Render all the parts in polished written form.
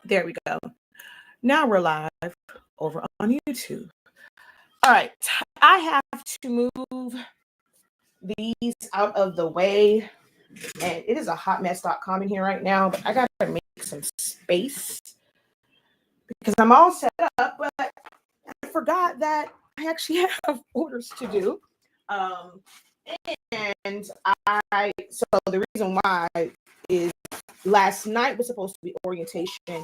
There we go. Now we're live over on YouTube. All right. I have to move these out of the way. And it is a hot mess.com in here right now, but I got to make some space because I'm all set up, but I forgot that I actually have orders to do. And so the reason why is last night was supposed to be orientation,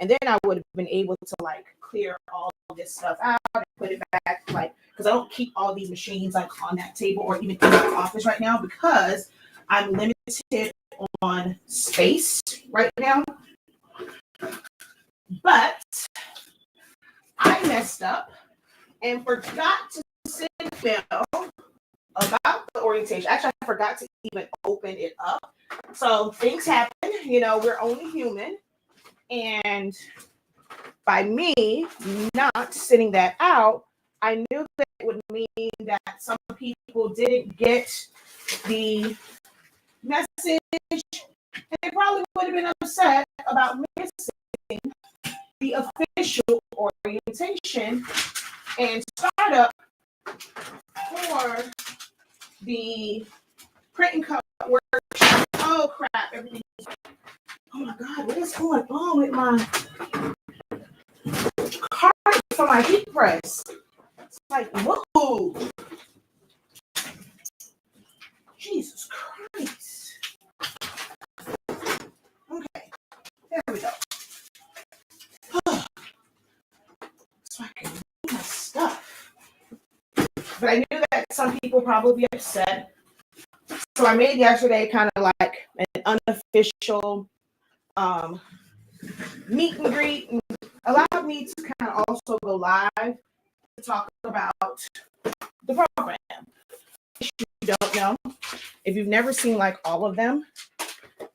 and then I would have been able to like clear all this stuff out and put it back, like, because I don't keep all these machines like on that table or even in my office right now because I'm limited on space right now. But I messed up and forgot to send Bill about the orientation. Actually, I forgot to even open it up. So things happen, we're only human. And by me not sending that out, I knew that it would mean that some people didn't get the message, and they probably would have been upset about missing the official orientation and startup for the print and cut workshop. Oh crap, everything. Oh my God, what is going on with my card for my heat press? It's like, whoa. Jesus Christ. Okay, there we go. So I can move my stuff. But I knew that some people probably be upset. So I made yesterday kind of like an unofficial meet and greet, and allowed me to kind of also go live to talk about the program. If you don't know, if you've never seen like all of them,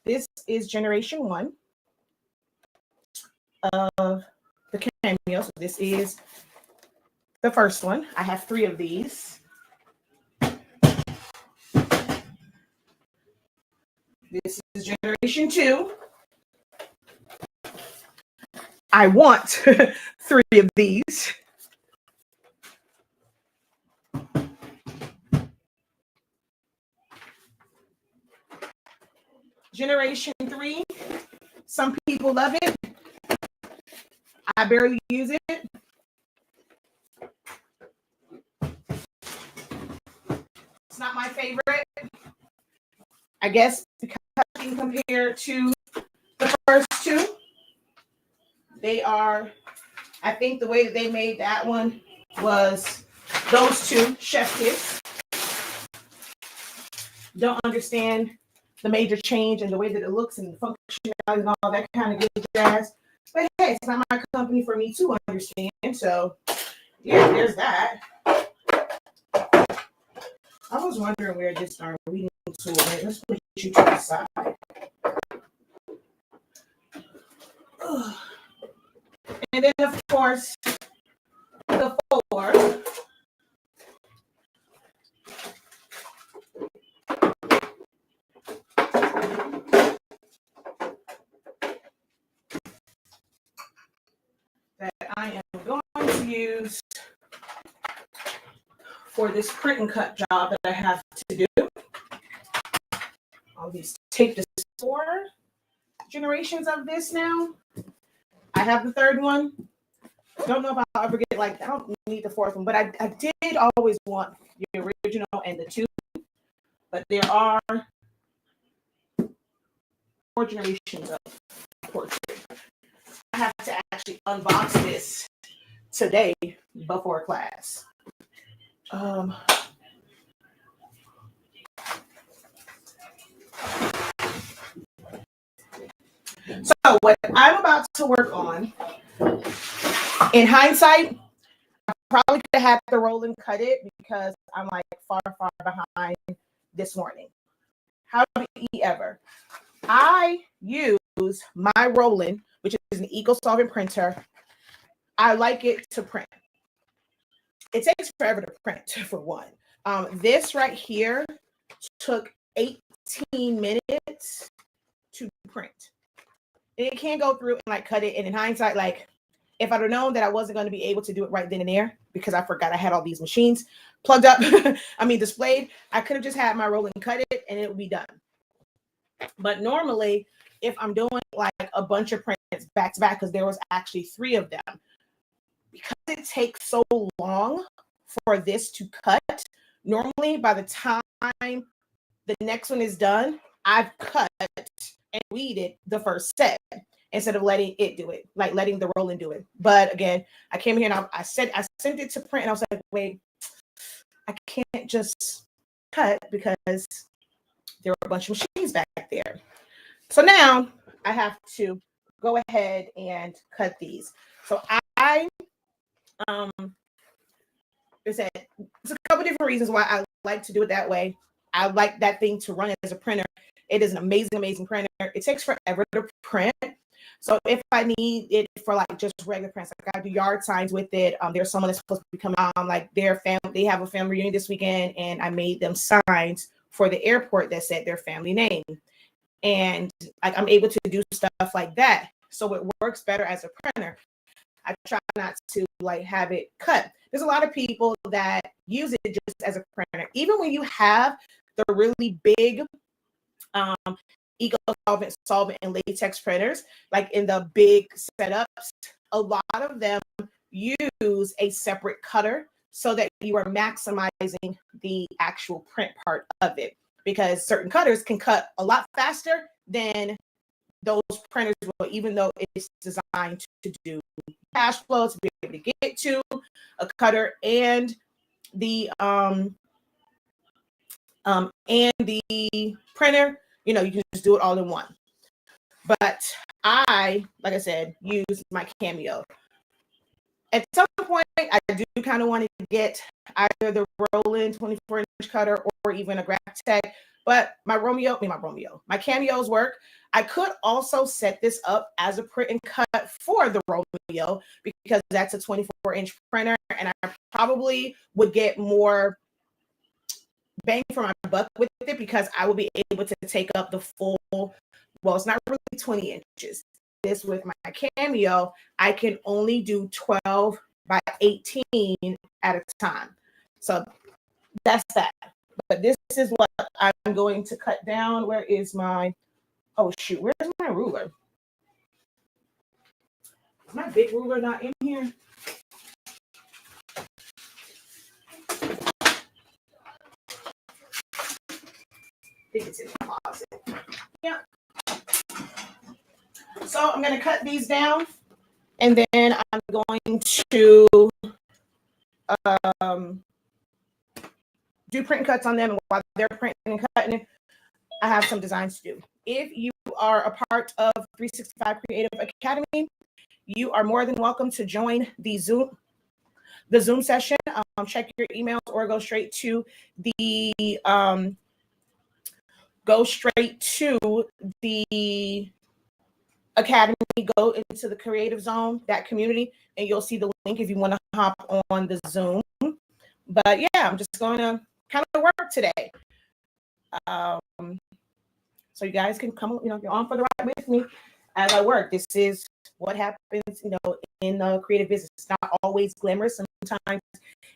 this is generation 1 of the cameo. So this is the first one. I have 3 of these. This is generation 2. I want 3 of these. Generation 3. Some people love it. I barely use it. It's not my favorite. I guess because compared to the first 2, they are, I think the way that they made that one was those 2 chef kits. Don't understand the major change in the way that it looks and the functionality and all that kind of good jazz. But hey, it's not my company for me to understand. So yeah, there's that. I was wondering where this darn reading tool went. Let's put you to the side. And then of course the 4. That I am going to use for this print and cut job that I have to do. All these tape. This 4 generations of this now. I have the 3rd one. Don't know if I'll ever get like, I don't need the 4th one, but I did always want the original and the 2. But there are 4 generations of portrait. I have to actually unbox this today before class. So what I'm about to work on, in hindsight, I probably could have had to roll and cut it because I'm like far behind this morning. However, I use my Roland, which is an eco-solvent printer. I like it to print. It takes forever to print, for one. This right here took 18 minutes to print. it can go through and like cut it. And in hindsight, like if I'd have known that I wasn't going to be able to do it right then and there because I forgot I had all these machines plugged up, displayed, I could have just had my roll and cut it and it would be done. But normally, if I'm doing like a bunch of prints back to back, because there was actually 3 of them, because it takes so long for this to cut, normally by the time the next one is done, I've cut and weeded the first set instead of letting it do it, like letting the rolling do it. But again, I came here and I sent it to print and I was like, wait, I can't just cut because there are a bunch of machines back there. So now I have to go ahead and cut these. So I said, there's a couple different reasons why I like to do it that way. I like that thing to run as a printer. It is an amazing, amazing printer. It takes forever to print. So if I need it for like just regular prints, like I do yard signs with it. There's someone that's supposed to be coming on, like their family, they have a family reunion this weekend, and I made them signs for the airport that said their family name. And like I'm able to do stuff like that. So it works better as a printer. I try not to like have it cut. There's a lot of people that use it just as a printer. Even when you have the really big solvent and latex printers, like in the big setups, a lot of them use a separate cutter so that you are maximizing the actual print part of it, because certain cutters can cut a lot faster than those printers will, even though it's designed to do cash flow, to be able to get to a cutter and the printer. You know, you can just do it all in one. But I, like I said, use my Cameo. At some point, I do kind of want to get either the Roland 24-inch cutter or even a Graphtec, but my Cameos work. I could also set this up as a print and cut for the Romeo because that's a 24-inch printer, and I probably would get more bang for my buck with it because I will be able to take up the full, well, it's not really 20 inches. This with my Cameo, I can only do 12 by 18 at a time. So that's that. But this is what I'm going to cut down. Where is my, oh shoot, where's my ruler? Is my big ruler not in here? I think it's in the closet. Yeah. So I'm going to cut these down, and then I'm going to do print and cuts on them. And while they're printing and cutting, I have some designs to do. If you are a part of 365 Creative Academy, you are more than welcome to join the Zoom session. Check your emails or go straight to the academy, go into the creative zone, that community, and you'll see the link if you want to hop on the Zoom. But yeah, I'm just going to kind of work today. So you guys can come, you're on for the ride with me as I work. This is what happens, in the creative business. It's not always glamorous. Sometimes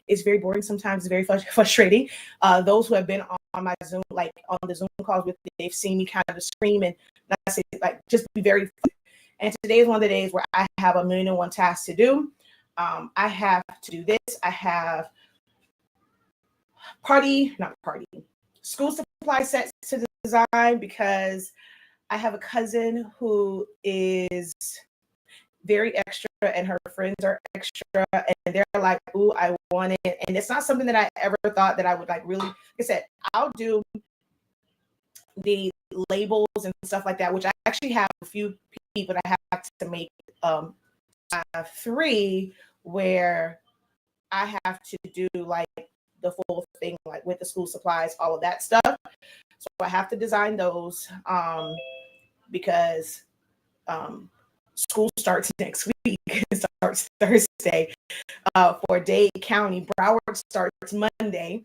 it's very boring. Sometimes it's very frustrating. Those who have been on my Zoom, like on the Zoom calls with me, they've seen me kind of scream and I say, like, just be very. And today is one of the days where I have 1,000,001 tasks to do. I have to do this. I have school supply sets to design because I have a cousin who is very extra and her friends are extra and they're like, ooh, I want it. And it's not something that I ever thought that I would like really, like I said, I'll do the labels and stuff like that, which I actually have a few people I have to make 3 where I have to do like the full thing, like with the school supplies, all of that stuff. So I have to design those because school starts next week. It starts Thursday for Dade County. Broward starts Monday.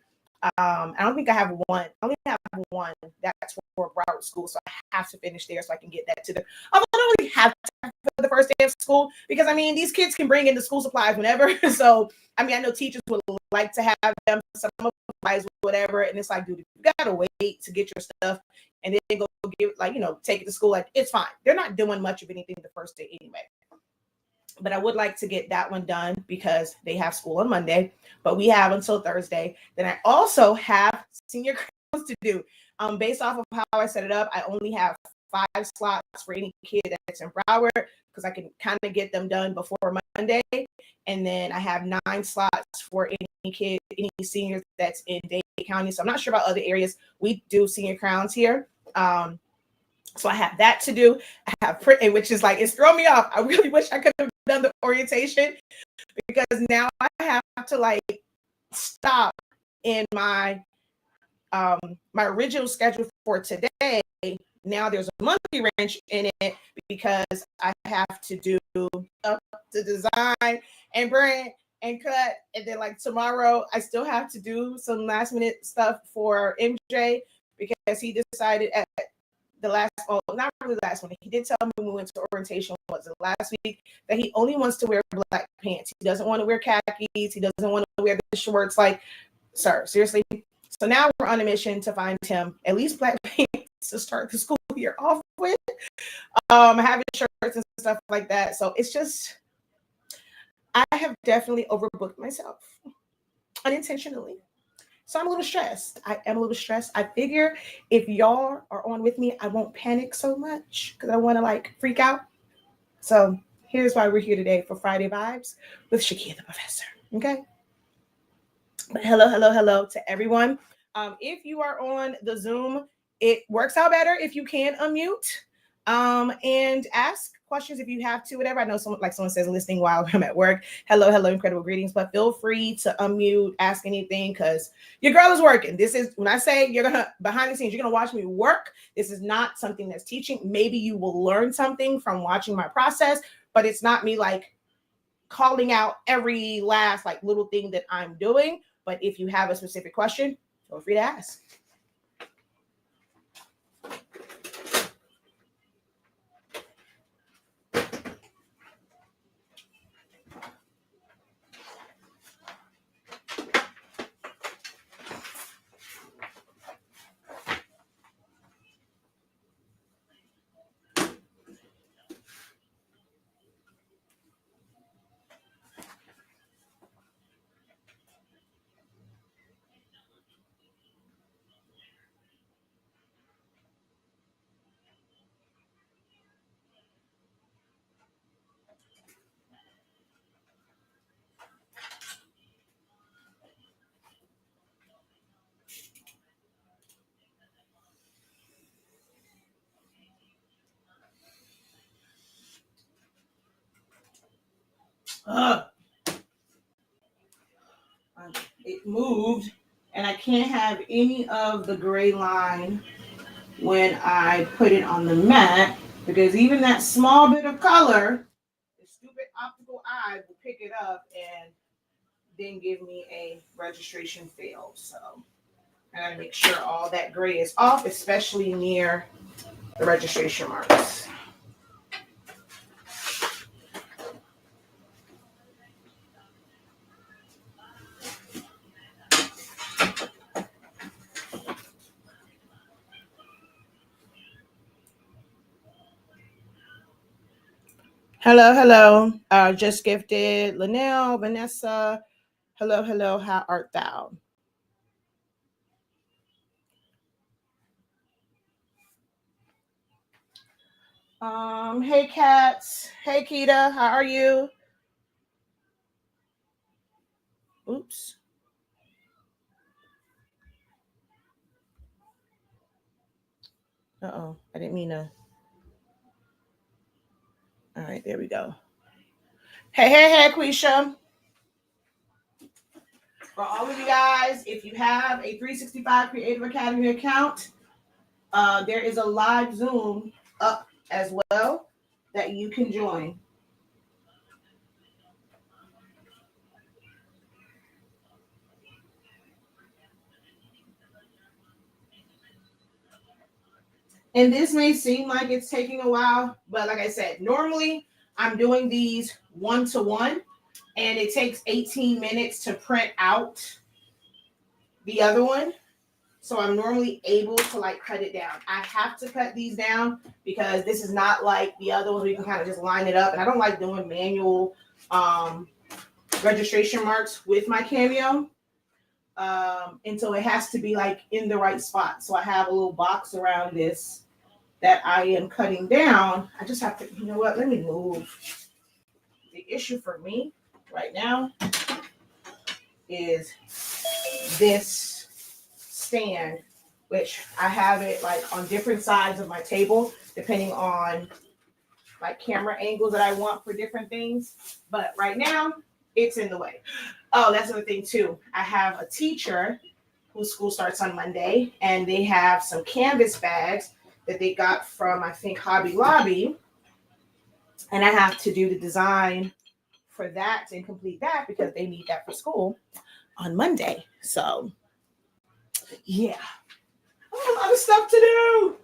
I don't think I have one. I only have one that's for Broward school, so I have to finish there so I can get that to them. Although I don't really have time for the first day of school because I mean these kids can bring in the school supplies whenever. So I mean I know teachers would like to have them some supplies whatever, and it's like, dude, you gotta wait to get your stuff and then go give like take it to school. Like it's fine. They're not doing much of anything the first day anyway. But I would like to get that one done because they have school on Monday, but we have until Thursday. Then I also have senior crowns to do. Based off of how I set it up, I only have 5 slots for any kid that's in Broward because I can kind of get them done before Monday. And then I have 9 slots for any kid, any seniors that's in Dade County. So I'm not sure about other areas. We do senior crowns here. So I have that to do. I have print, which is like, it's throwing me off. I really wish I could have done the orientation because now I have to like stop in my my original schedule for today. Now there's a monkey wrench in it because I have to do the design and print and cut. And then like tomorrow, I still have to do some last minute stuff for MJ because he decided at the last, well, not really the last one. He did tell me when we went to orientation, was it last week, that he only wants to wear black pants. He doesn't want to wear khakis. He doesn't want to wear the shorts. Like, sir, seriously. So now we're on a mission to find him at least black pants to start the school year off with. Having shirts and stuff like that. So it's just, I have definitely overbooked myself unintentionally. So I'm a little stressed. I am a little stressed. I figure if y'all are on with me, I won't panic so much because I want to like freak out. So here's why we're here today for Friday Vibes with Shakeya the Professor. Okay. But hello to everyone. If you are on the Zoom, it works out better if you can unmute and ask questions if you have to, whatever. I know someone says listening while I'm at work. Hello, incredible greetings, but feel free to unmute, ask anything because your girl is working. This is when I say you're gonna behind the scenes, you're gonna watch me work. This is not something that's teaching. Maybe you will learn something from watching my process, but it's not me like calling out every last like little thing that I'm doing. But if you have a specific question, feel free to ask. It moved, and I can't have any of the gray line when I put it on the mat because even that small bit of color, the stupid optical eye will pick it up and then give me a registration fail. So I gotta make sure all that gray is off, especially near the registration marks. Hello. Just gifted. Linnell, Vanessa. Hello. How art thou? Hey, Cats. Hey, Kita. How are you? Oops. Uh-oh. I didn't mean to. All right, there we go. Hey, Quisha. For all of you guys, if you have a 365 Creative Academy account, there is a live Zoom up as well that you can join. And this may seem like it's taking a while, but like I said, normally I'm doing these 1-to-1 and it takes 18 minutes to print out the other one. So I'm normally able to like cut it down. I have to cut these down because this is not like the other ones where you can kind of just line it up. And I don't like doing manual registration marks with my Cameo. And so it has to be like in the right spot. So I have a little box around this that I am cutting down. I just have to, you know what? Let me move. The issue for me right now is this stand, which I have it like on different sides of my table, depending on like camera angles that I want for different things. But right now, it's in the way. Oh, that's another thing too. I have a teacher whose school starts on Monday, and they have some canvas bags that they got from, I think, Hobby Lobby. And I have to do the design for that and complete that because they need that for school on Monday. So, yeah. I have other stuff to do.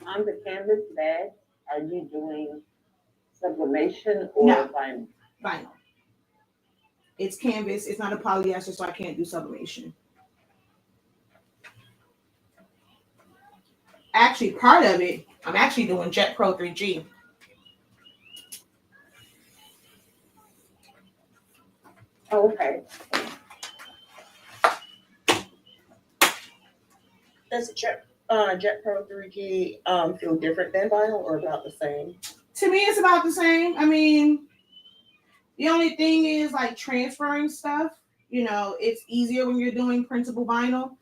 On the canvas bag, are you doing sublimation or No. vinyl? Vinyl. It's canvas. It's not a polyester, so I can't do sublimation. Actually, part of it, I'm actually doing Jet Pro 3G. Oh, okay. Does Jet Pro 3G feel different than vinyl or about the same? To me, it's about the same. I mean, the only thing is like transferring stuff. You know, it's easier when you're doing printable vinyl.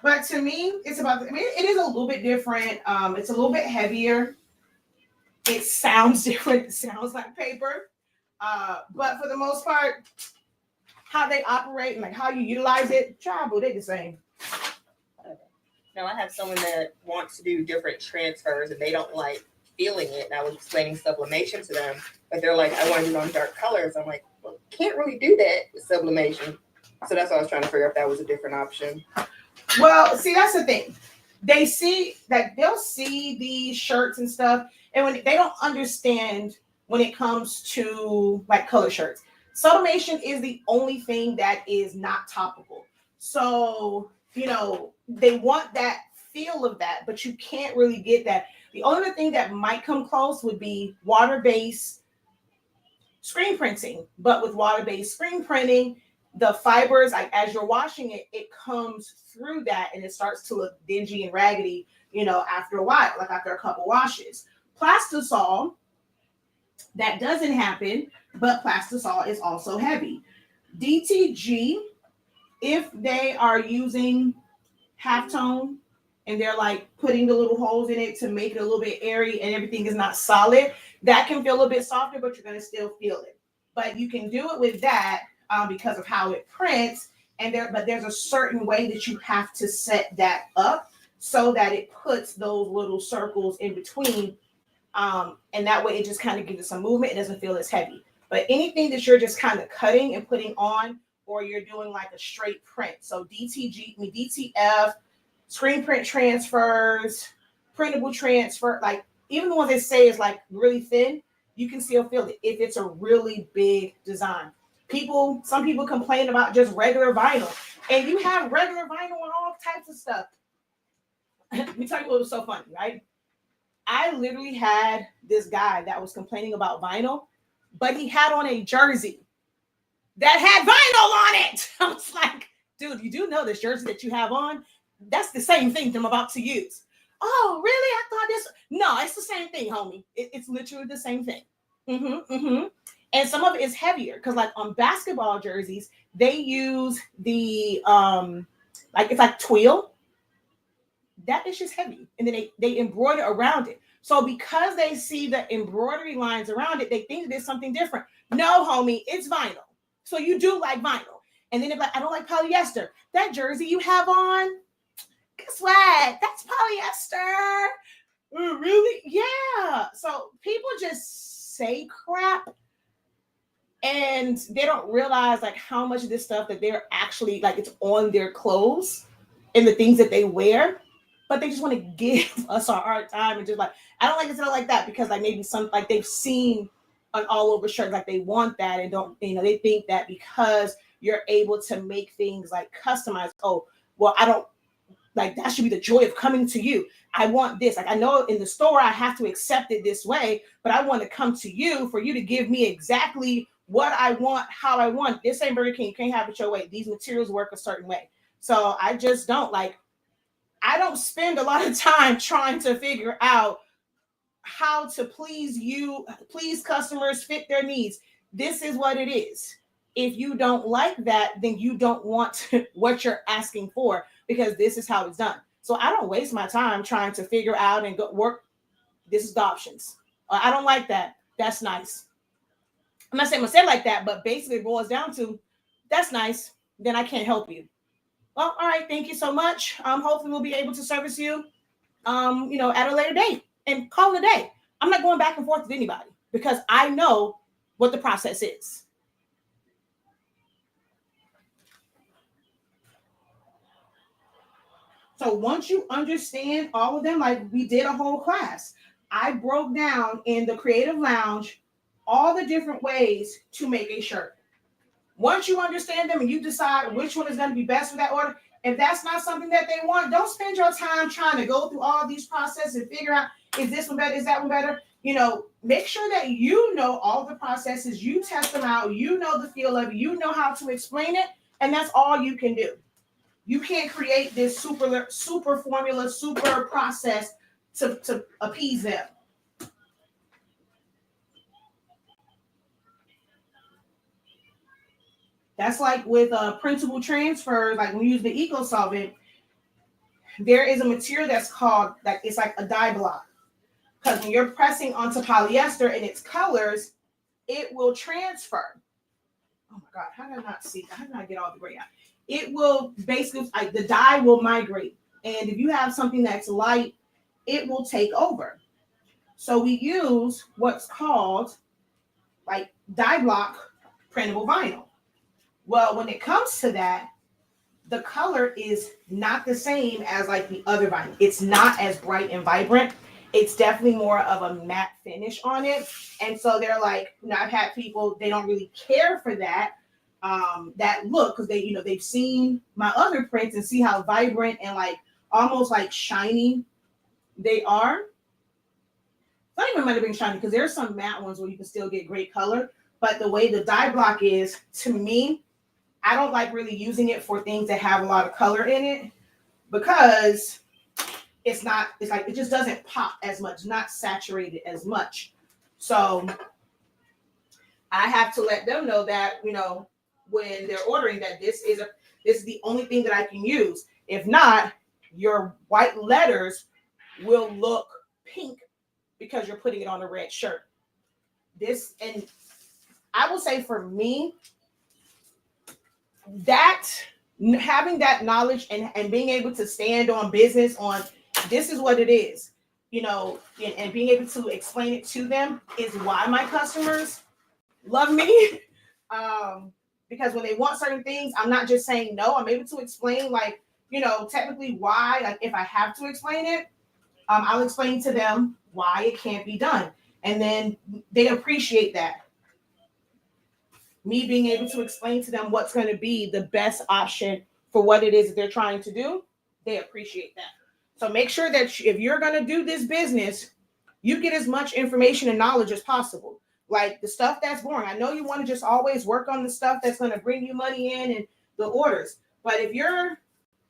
But to me, it's about, I mean, it is a little bit different. It's a little bit heavier. It sounds different. It sounds like paper. But for the most part, how they operate and like how you utilize it, travel, they're the same. Now I have someone that wants to do different transfers and they don't like feeling it. And I was explaining sublimation to them, but they're like, I want to do it on dark colors. I'm like, well, can't really do that with sublimation. So that's why I was trying to figure out if that was a different option. Well, see, that's the thing. They see that they'll see these shirts and stuff, and when they don't understand when it comes to like color shirts, sublimation is the only thing that is not topical. So, you know, they want that feel of that, but you can't really get that. The only thing that might come close would be water-based screen printing. But with water-based screen printing, the fibers, like as you're washing it, it comes through that and it starts to look dingy and raggedy, you know, after a while, like after a couple washes. Plastisol, that doesn't happen, but plastisol is also heavy. DTG, if they are using halftone and they're like putting the little holes in it to make it a little bit airy and everything is not solid, that can feel a bit softer, but you're going to still feel it. But you can do it with that because of how it prints. But there's a certain way that you have to set that up so that it puts those little circles in between. And that way it just kind of gives it some movement. It doesn't feel as heavy. But anything that you're just kind of cutting and putting on, or you're doing like a straight print. So DTF, screen print transfers, printable transfer, like even the ones they say is like really thin, you can still feel it if it's a really big design. Some people complain about just regular vinyl, and you have regular vinyl on all types of stuff. Let me tell you what was so funny, right? I literally had this guy that was complaining about vinyl, but he had on a jersey that had vinyl on it. I was like, dude, you do know this jersey that you have on? That's the same thing that I'm about to use. Oh, really? I thought this. No, it's the same thing, homie. It's literally the same thing. And some of it is heavier because, like on basketball jerseys, they use the like it's like twill. That is just heavy, and then they embroider around it. So because they see the embroidery lines around it, they think there's something different. No, homie, it's vinyl. So you do like vinyl, and then they're like, I don't like polyester. That jersey you have on, guess what? That's polyester. Really? Yeah. So people just say crap and they don't realize like how much of this stuff that they're actually like it's on their clothes and the things that they wear. but they just want to give us our hard time and just like, I don't like it like that because like maybe some like they've seen an all over shirt, like they want that and don't, they think that because you're able to make things like customized. Oh, well, I don't like that should be the joy of coming to you. I want this. Like I know in the store I have to accept it this way, but I want to come to you for you to give me exactly what I want, how I want. This ain't Burger King. You can't have it your way. These materials work a certain way. So I just don't like, I don't spend a lot of time trying to figure out how to please you, please customers, fit their needs. This is what it is. If you don't like that, then you don't want what you're asking for because this is how it's done. So I don't waste my time trying to figure out and go work. This is the options. I don't like that. That's nice. I'm not saying I'm gonna say it like that, but basically it boils down to that's nice. Then I can't help you. Well, all right. Thank you so much. Hopefully we'll be able to service you, at a later date and call it a day. I'm not going back and forth with anybody because I know what the process is. So once you understand all of them, like we did a whole class, I broke down in the Creative Lounge all the different ways to make a shirt. Once you understand them and you decide which one is going to be best for that order, if that's not something that they want, don't spend your time trying to go through all these processes and figure out, is this one better? Is that one better? Make sure that you know all the processes, you test them out, you know the feel of it, you know how to explain it, and that's all you can do. You can't create this super formula, super process to appease them. That's like with printable transfer, like when you use the eco solvent, there is a material that's called, like it's like a dye block. Because when you're pressing onto polyester and its colors, it will transfer. Oh my God, how did I not see? How did I get all the gray out? It will basically, like the dye will migrate. And if you have something that's light, it will take over. So we use what's called like dye block printable vinyl. Well, when it comes to that, the color is not the same as like the other vinyl. It's not as bright and vibrant. It's definitely more of a matte finish on it. And so they're like, I've had people, they don't really care for that look because they've seen my other prints and see how vibrant and like almost like shiny they are. It's not even might have been shiny because there's some matte ones where you can still get great color. But the way the dye block is, to me, I don't like really using it for things that have a lot of color in it because it's like it just doesn't pop as much, not saturated as much. So I have to let them know that, when they're ordering that this is the only thing that I can use. If not, your white letters will look pink because you're putting it on a red shirt. And I will say for me, that having that knowledge and being able to stand on business on this is what it is, and being able to explain it to them is why my customers love me. Because when they want certain things, I'm not just saying no. I'm able to explain, like, technically why. Like, if I have to explain it, I'll explain to them why it can't be done. And then they appreciate that. Me being able to explain to them what's going to be the best option for what it is that they're trying to do, they appreciate that. So make sure that if you're going to do this business, you get as much information and knowledge as possible. Like the stuff that's boring. I know you want to just always work on the stuff that's going to bring you money in and the orders. But if you're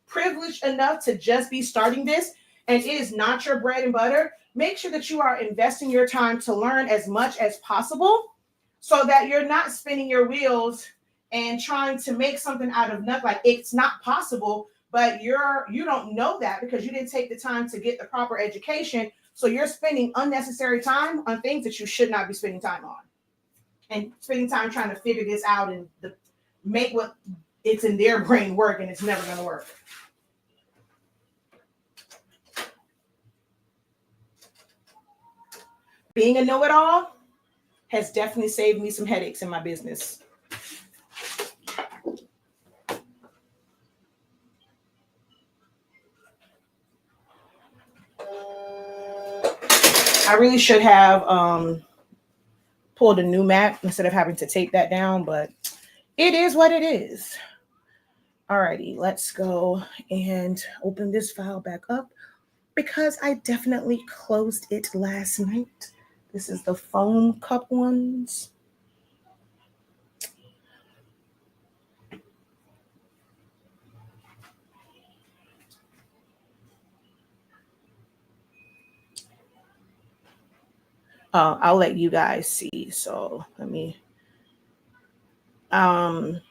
privileged enough to just be starting this and it is not your bread and butter, make sure that you are investing your time to learn as much as possible so that you're not spinning your wheels and trying to make something out of nothing. Like it's not possible, but you don't know that because you didn't take the time to get the proper education. So you're spending unnecessary time on things that you should not be spending time on, and spending time trying to figure this out and make what it's in their brain work, and it's never going to work. Being a know-it-all has definitely saved me some headaches in my business. I really should have pulled a new mat instead of having to tape that down, but it is what it is. Alrighty, let's go and open this file back up because I definitely closed it last night. This is the foam cup ones. I'll let you guys see. So let me I'm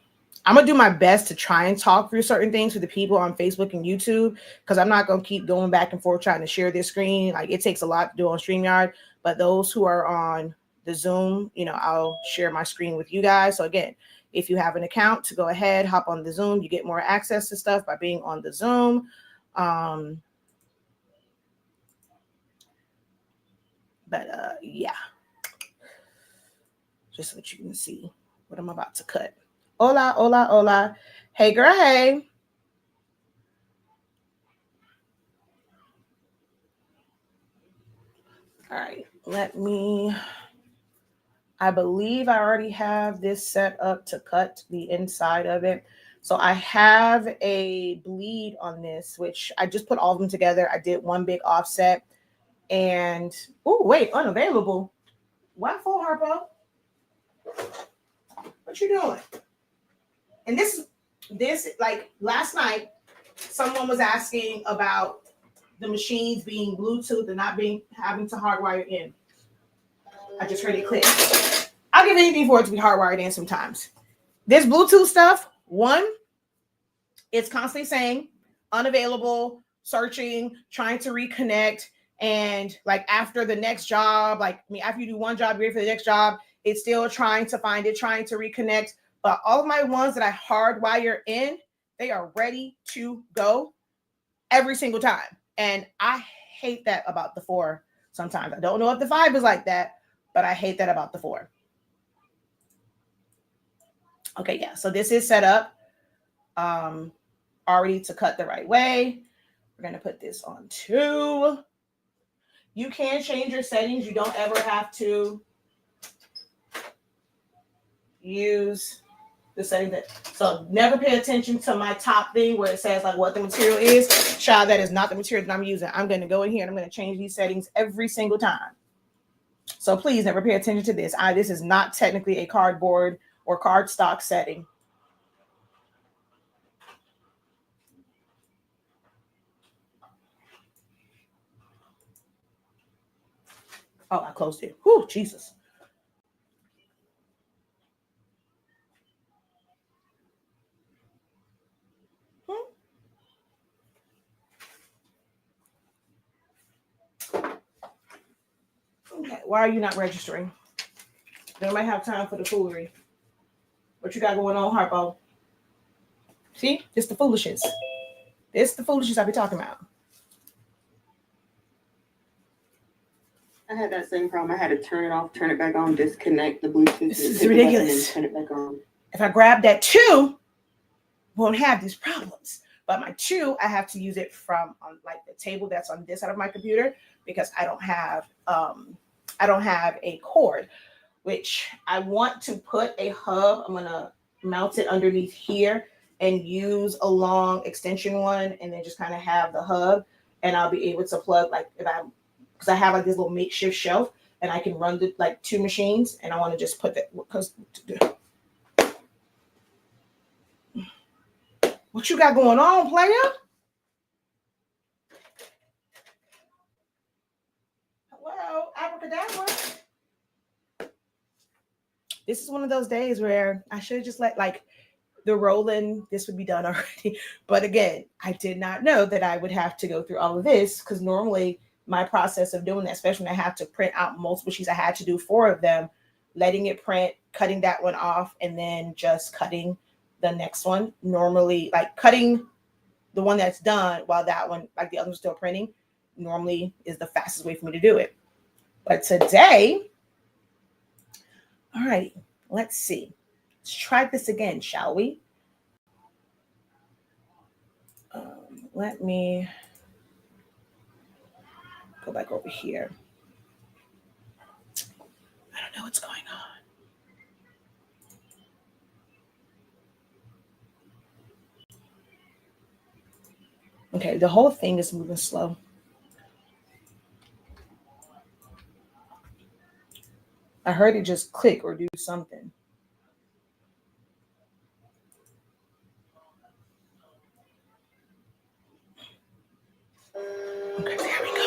gonna do my best to try and talk through certain things with the people on Facebook and YouTube because I'm not gonna keep going back and forth trying to share this screen. Like it takes a lot to do on StreamYard, but those who are on the Zoom, I'll share my screen with you guys. So again, if you have an account, to go ahead, hop on the Zoom. You get more access to stuff by being on the Zoom. Yeah, just so that you can see what I'm about to cut. Hola, hola, hola. Hey, girl, hey. All right, I believe I already have this set up to cut the inside of it. So I have a bleed on this, which I just put all of them together. I did one big offset and, oh, wait, unavailable. What for, Harpo? What you doing? And this, like last night, someone was asking about the machines being Bluetooth and not having to hardwire in. I just heard it click. I'll give anything for it to be hardwired in sometimes. This Bluetooth stuff, one, it's constantly saying unavailable, searching, trying to reconnect. And like after the next job, after you do one job, you're ready for the next job, it's still trying to find it, trying to reconnect. But all of my ones that I hardwire in, they are ready to go every single time. And I hate that about the 4 sometimes. I don't know if the 5 is like that, but I hate that about the 4. Okay, yeah, so this is set up already to cut the right way. We're going to put this on 2. You can change your settings. You don't ever have to use the setting so never pay attention to my top thing where it says like what the material is. Child, that is not the material that I'm using. I'm going to go in here and I'm going to change these settings every single time. So please never pay attention to this. This is not technically a cardboard or cardstock setting. Oh, I closed it. Whew, Jesus. Okay, why are you not registering? They might have time for the foolery. What you got going on, Harpo? See, it's the foolishness. It's the foolishness I be talking about. I had that same problem. I had to turn it off, turn it back on, disconnect the Bluetooth. This is ridiculous. And turn it back on. If I grab that 2, won't have these problems. But my 2, I have to use it from on like the table that's on this side of my computer because I don't have a cord, which I want to put a hub. I'm gonna mount it underneath here and use a long extension one, and then just kind of have the hub, and I'll be able to plug because I have like this little makeshift shelf, and I can run the 2 machines, and I want to just put that because. What you got going on, player? Well, abracadabra. This is one of those days where I should have just let the rolling, this would be done already. But again, I did not know that I would have to go through all of this because normally my process of doing that, especially when I have to print out multiple sheets, I had to do 4 of them, letting it print, cutting that one off, and then just cutting the next one. Normally, cutting the one that's done while that one, the other one's still printing, normally is the fastest way for me to do it. But today, all right, let's see. Let's try this again, shall we? Let me go back over here. what's going on. Okay, the whole thing is moving slow. I heard it just click or do something. Okay, there we go.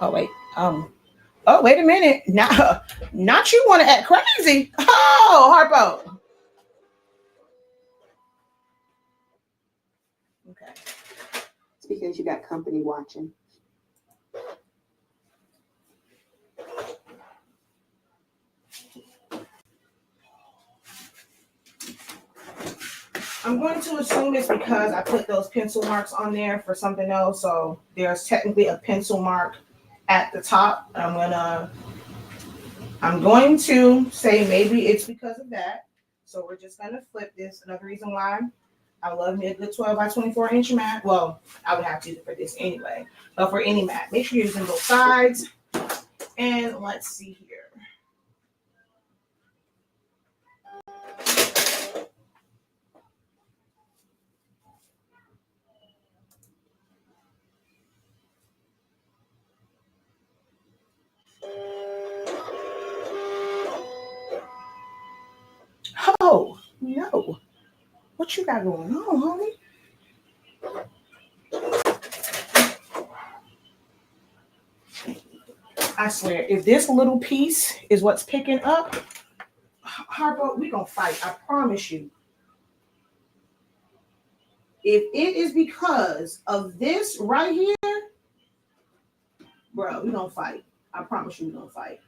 Oh wait. Oh, wait a minute. Not you want to act crazy. Oh, Harpo. Okay. It's because you got company watching. I'm going to assume it's because I put those pencil marks on there for something else. So there's technically a pencil mark at the top. I'm going to say maybe it's because of that. So we're just going to flip this. Another reason why I love me a good 12 by 24 inch mat. Well, I would have to use it for this anyway. But for any mat, make sure you're using both sides. And let's see here. Oh, no. What you got going on, homie? I swear, if this little piece is what's picking up, Harpo, we gonna fight. I promise you. If it is because of this right here, bro, we gonna fight. I promise you, we gonna fight.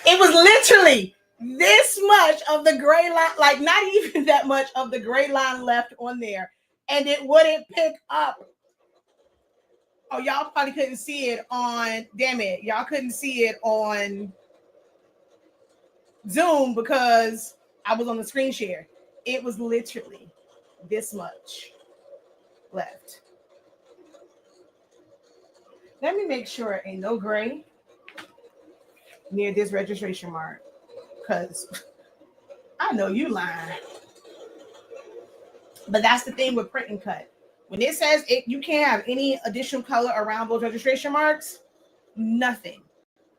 It was literally this much of the gray line, like not even that much of the gray line left on there, and it wouldn't pick up. Oh, y'all probably couldn't see it on, damn it, y'all couldn't see it on Zoom because I was on the screen share. It was literally this much left. Let me make sure ain't no gray near this registration mark, because I know you lying. But that's the thing with print and cut. When it says you can't have any additional color around those registration marks, nothing.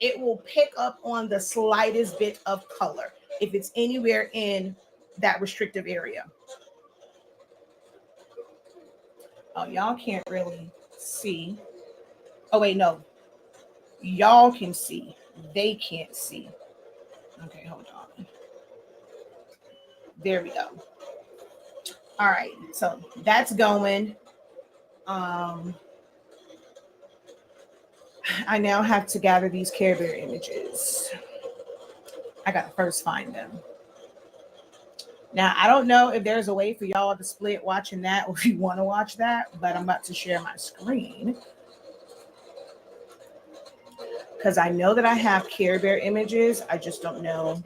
It will pick up on the slightest bit of color if it's anywhere in that restrictive area. Oh, y'all can't really see. Oh, wait, no. Y'all can see. They can't see. Okay, hold on. There we go. All right, so that's going. I now have to gather these Care Bear images. I gotta first find them. Now, I don't know if there's a way for y'all to split watching that or if you want to watch that, but I'm about to share my screen because I know that I have Care Bear images. I just don't know.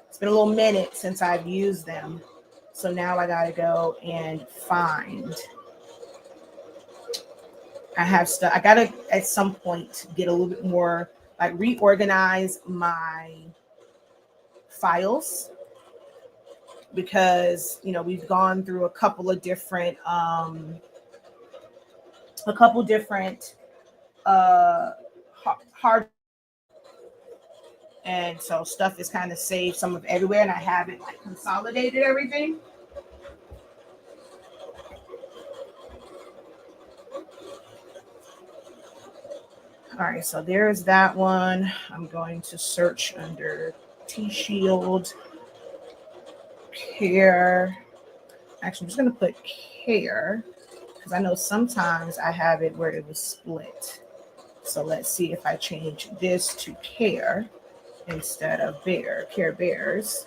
It's been a little minute since I've used them. So now I gotta go and find. I have stuff. I gotta at some point get a little bit more, like reorganize my files because we've gone through a couple different hard, and so stuff is kind of saved some of everywhere, and I haven't like consolidated everything. All right, so there's that one. I'm going to search under T-Shield Care. Actually, I'm just going to put Care because I know sometimes I have it where it was split. So let's see if I change this to Care instead of Bear. Care Bears.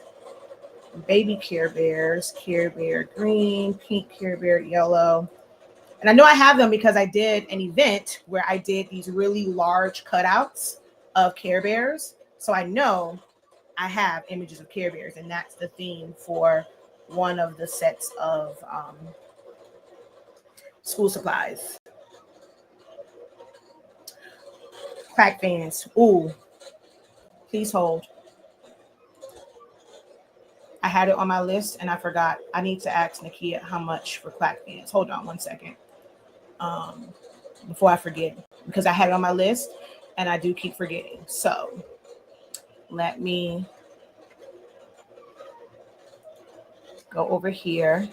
Baby Care Bears. Care Bear green, pink Care Bear yellow. And I know I have them because I did an event where I did these really large cutouts of Care Bears. So I know I have images of Care Bears, and that's the theme for one of the sets of school supplies. Crack fans. Ooh, please hold. I had it on my list and I forgot. I need to ask Nakia how much for crack fans. Hold on one second. Before I forget, because I had it on my list and I do keep forgetting. So let me go over here.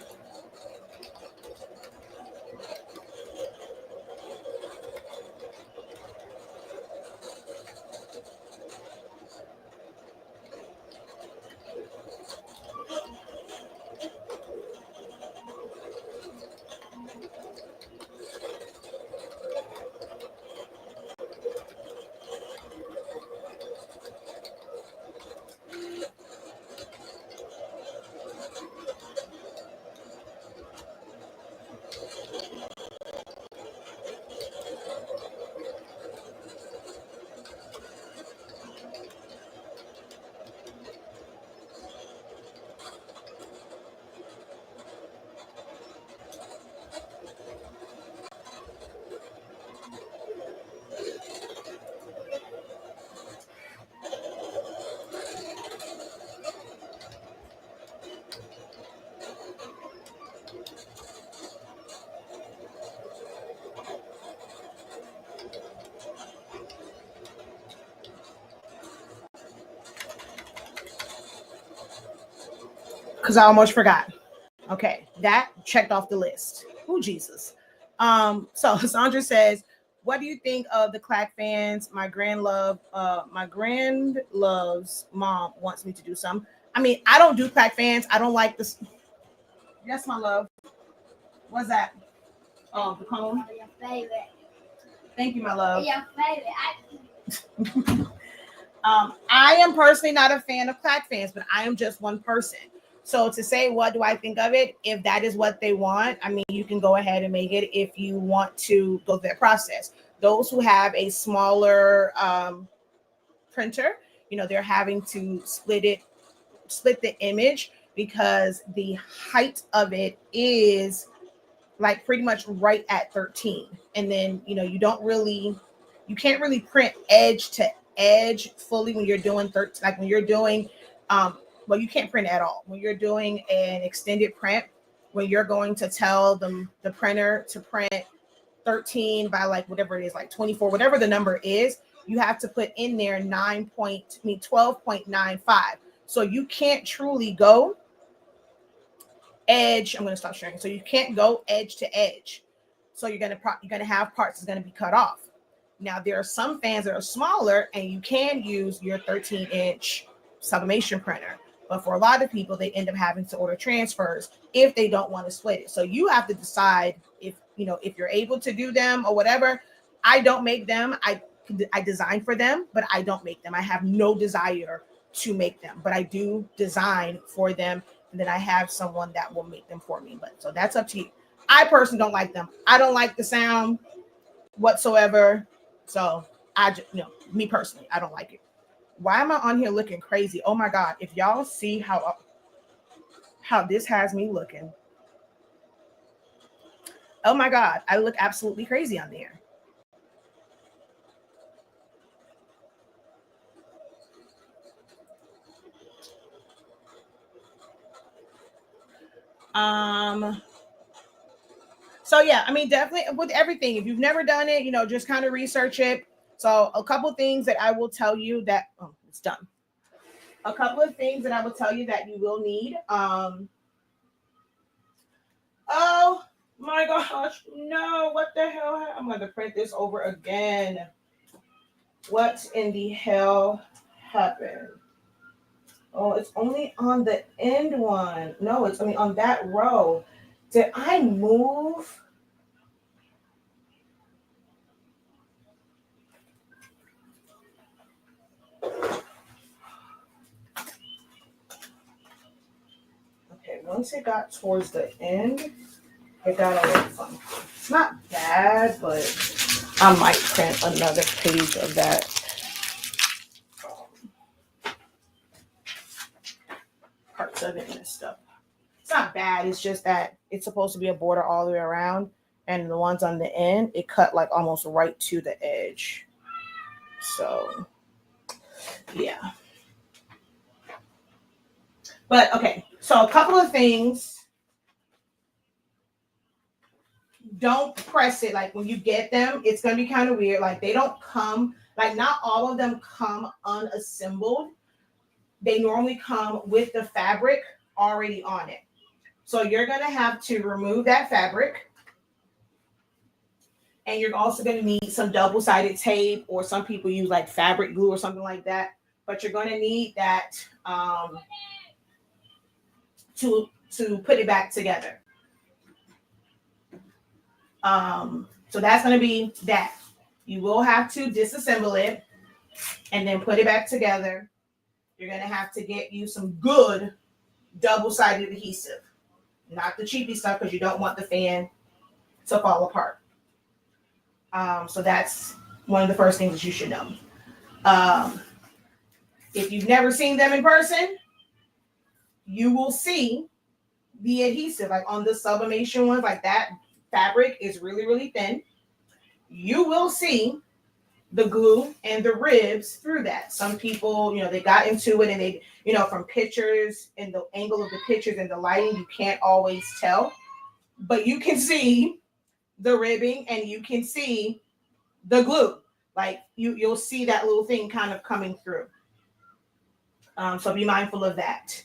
Because I almost forgot. Okay, that checked off the list. Oh, Jesus. So Sandra says, what do you think of the Clack fans? My grand love's mom wants me to do some. I mean, I don't do Clack fans. I don't like this. Yes, my love. What's that? Oh, the cone. Your favorite. Thank you, my love. Your favorite. I am personally not a fan of Clack fans, but I am just one person. So to say what do I think of it, if that is what they want, I mean, you can go ahead and make it if you want to go through that process. Those who have a smaller printer, they're having to split the image because the height of it is like pretty much right at 13. And then, you can't really print edge to edge fully when you're doing 13, like when you're doing, well, you can't print at all. When you're doing an extended print, when you're going to tell them the printer to print 13 by like whatever it is, like 24, whatever the number is, you have to put in there 12.95. So you can't truly go edge. I'm going to stop sharing. So you can't go edge to edge. So you're going to have parts that's going to be cut off. Now there are some fans that are smaller and you can use your 13-inch sublimation printer. But for a lot of people, they end up having to order transfers if they don't want to split it. So you have to decide if you're able to do them or whatever. I don't make them. I design for them, but I don't make them. I have no desire to make them, but I do design for them. And then I have someone that will make them for me. But so that's up to you. I personally don't like them. I don't like the sound whatsoever. So me personally, I don't like it. Why am I on here looking crazy? Oh my God. If y'all see how this has me looking. Oh my God. I look absolutely crazy on there. So yeah, I mean, definitely with everything, if you've never done it, just kind of research it. So a couple things that I will tell you that, it's done. A couple of things that I will tell you that you will need. Oh my gosh, no, what the hell? I'm going to print this over again. What in the hell happened? Oh, it's only on the end one. No, it's only on that row. Did I move? once it got towards the end, it got a little funky. It's not bad, but I might print another page of that. Parts of it messed up. It's not bad. It's just that it's supposed to be a border all the way around, and the ones on the end, it cut like almost right to the edge. So, yeah. But okay, so a couple of things. Don't press it. Like when you get them, it's gonna be kind of weird. Like they don't come, like not all of them come unassembled. They normally come with the fabric already on it. So you're gonna have to remove that fabric. And you're also gonna need some double-sided tape, or some people use like fabric glue or something like that. But you're gonna need that to put it back together. So that's going to be that. You will have to disassemble it and then put it back together. You're going to have to get you some good double-sided adhesive, not the cheapy stuff, because you don't want the fan to fall apart. So that's one of the first things that you should know. If you've never seen them in person, you will see the adhesive, like on the sublimation ones, like that fabric is really, really thin. You will see the glue and the ribs through that. Some people, they got into it and they, from pictures and the angle of the pictures and the lighting, you can't always tell, but you can see the ribbing and you can see the glue. Like you'll see that little thing kind of coming through. So be mindful of that.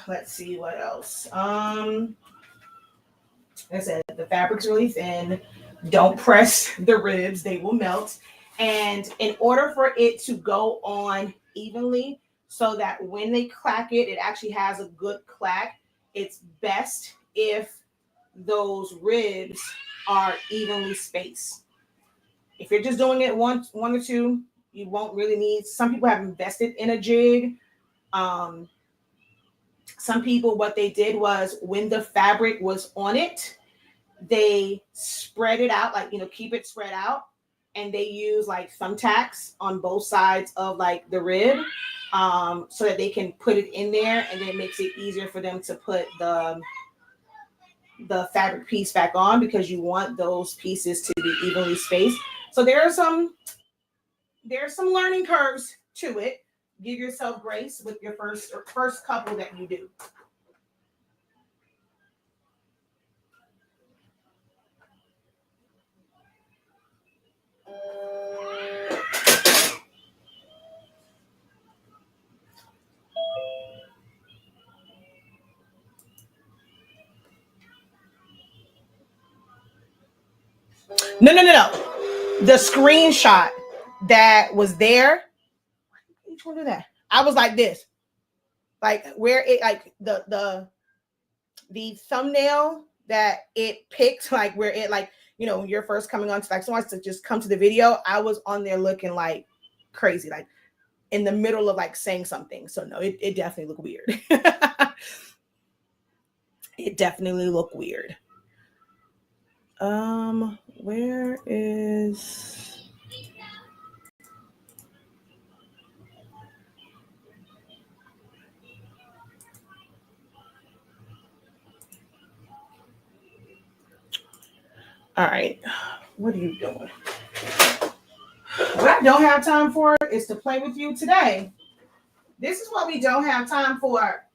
Let's see what else. Like I said, the fabric's really thin. Don't press the ribs, they will melt. And in order for it to go on evenly, so that when they clack it, it actually has a good clack, it's best if those ribs are evenly spaced. If you're just doing it one or two, you won't really need. Some people have invested in a jig. Some people, what they did was when the fabric was on it, they spread it out, like, keep it spread out. And they use like thumbtacks on both sides of like the rib, so that they can put it in there, and then it makes it easier for them to put the fabric piece back on, because you want those pieces to be evenly spaced. So there's some learning curves to it. Give yourself grace with your first couple that you do. No. The screenshot that was there. Each one of that. I was like this, like where it, like the thumbnail that it picked, like where it, like, when you're first coming on to, like, someone wants to just come to the video, I was on there looking like crazy, like in the middle of like saying something. So no, it definitely looked weird. It definitely looked weird. Where is... All right, what are you doing? What I don't have time for is to play with you today. This is what we don't have time for.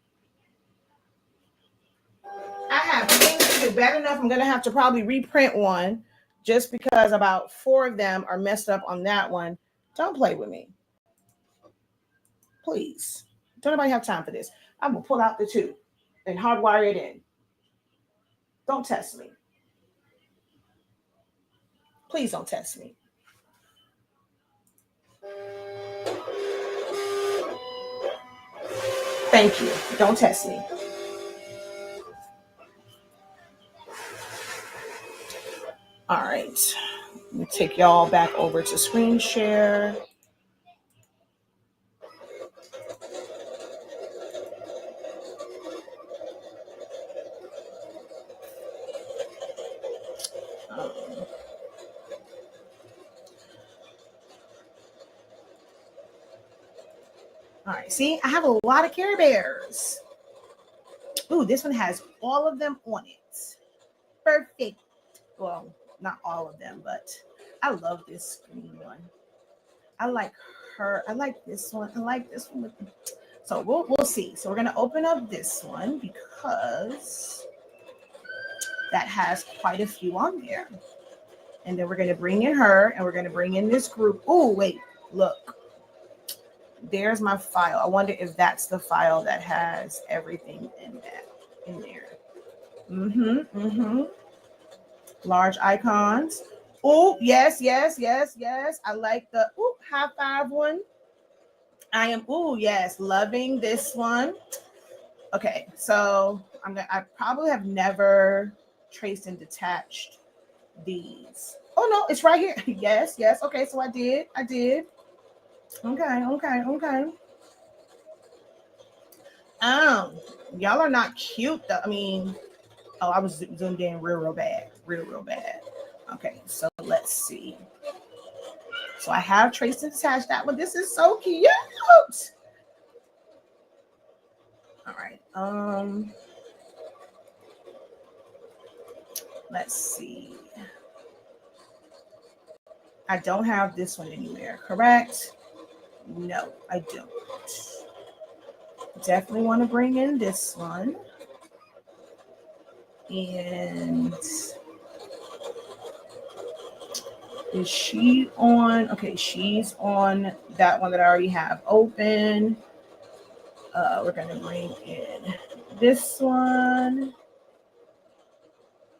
I have things to do. Bad enough, I'm going to have to probably reprint one, just because about 4 of them are messed up on that one. Don't play with me. Please. Don't nobody have time for this. I'm going to pull out the 2 and hardwire it in. Don't test me. Please don't test me. Thank you. Don't test me. All right. Let me take y'all back over to screen share. All right, see, I have a lot of Care Bears. Ooh, this one has all of them on it. Perfect. Well, not all of them, but I love this green one. I like her. I like this one. I like this one. So we'll see. So we're gonna open up this one because that has quite a few on there. And then we're gonna bring in her, and we're gonna bring in this group. Oh wait, look. There's my file. I wonder if that's the file that has everything in there. Large icons. Oh, yes, yes, yes, yes. I like the high five one. I am yes, loving this one. Okay, so I probably have never traced and detached these. Oh no, it's right here. Yes, yes. Okay, so I did. Okay. Y'all are not cute though. I mean, oh, I was zoomed in real bad. Real bad. Okay, so let's see. So I have traced and attached that one. This is so cute. All right. Let's see. I don't have this one anywhere, correct? No, I don't. Definitely want to bring in this one. And is she on? Okay, she's on that one that I already have open. We're gonna bring in this one.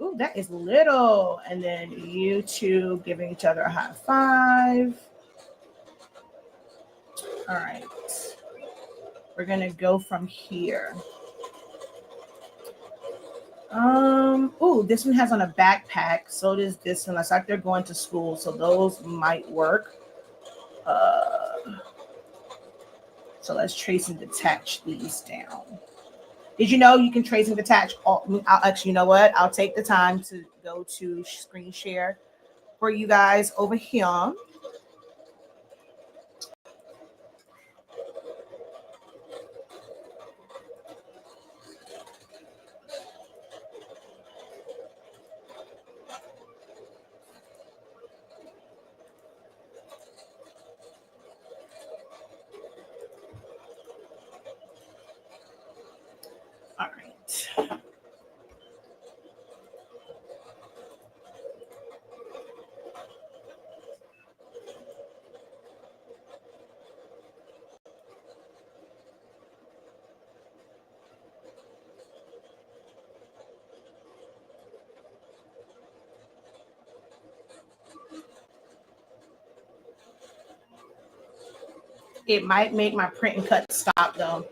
Ooh, that is little. And then you two giving each other a high five. All right. We're gonna go from here. Ooh, this one has on a backpack. So does this one. Looks like they're going to school, so those might work. So let's trace and detach these down. Did you know you can trace and detach all? Actually, you know what? I'll take the time to go to screen share for you guys over here. All right. It might make my print and cut stop though.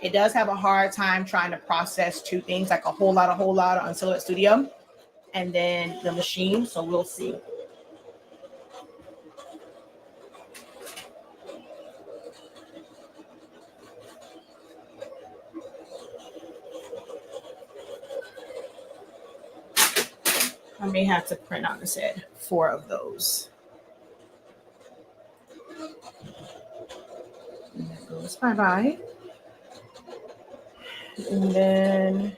It does have a hard time trying to process two things, like a whole lot on Silhouette Studio and then the machine. So we'll see. I may have to print out, instead 4 of those. And that goes bye-bye. And then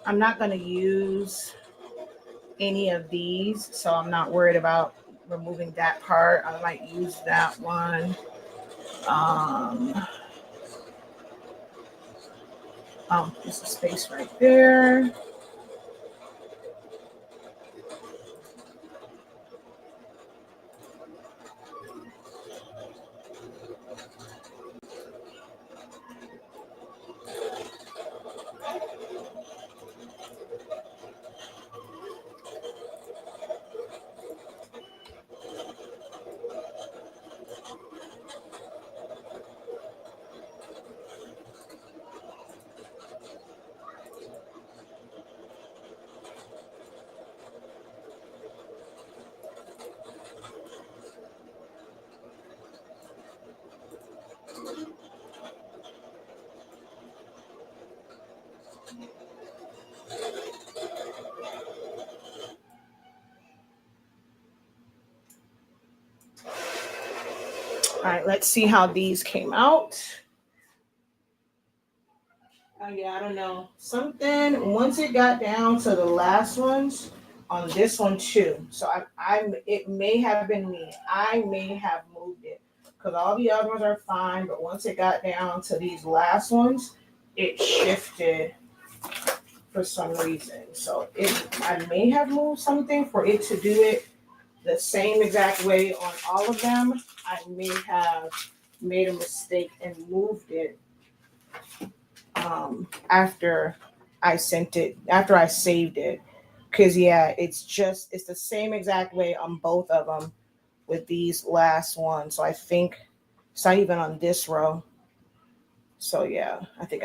I'm not going to use any of these, so I'm not worried about removing that part. I might use that one. There's a space right there. All right, let's see how these came out. Oh yeah, I don't know. Something once it got down to the last ones on this one too. So it may have been me. I may have moved it because all the other ones are fine, but once it got down to these last ones, it shifted for some reason. So I may have moved something for it to do it the same exact way on all of them. I may have made a mistake and moved it after I saved it. Cause yeah, it's the same exact way on both of them with these last ones. So I think it's not even on this row. So yeah, I think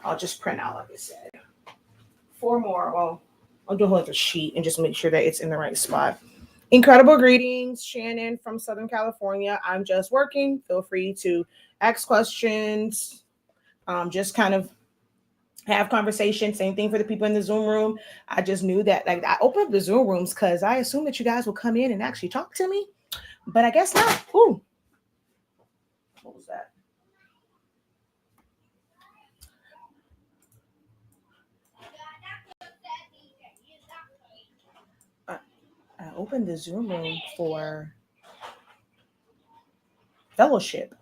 I'll just print out, like I said, 4 more. Well, I'll do a whole other sheet and just make sure that it's in the right spot. Incredible greetings, Shannon from Southern California. I'm just working. Feel free to ask questions. Just kind of have conversation. Same thing for the people in the Zoom room. I just knew that, like, I opened up the Zoom rooms because I assumed that you guys will come in and actually talk to me, but I guess not. Ooh, what was that? I opened the Zoom room for fellowship.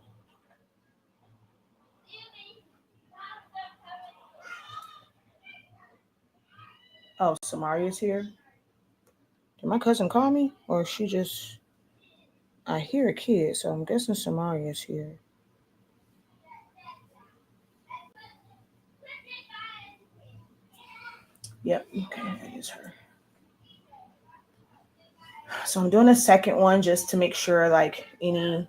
Oh, Samaria's here. Did my cousin call me, or she just? I hear a kid, so I'm guessing Samaria's here. Yep. Okay, that is her. So I'm doing a second one just to make sure, like, any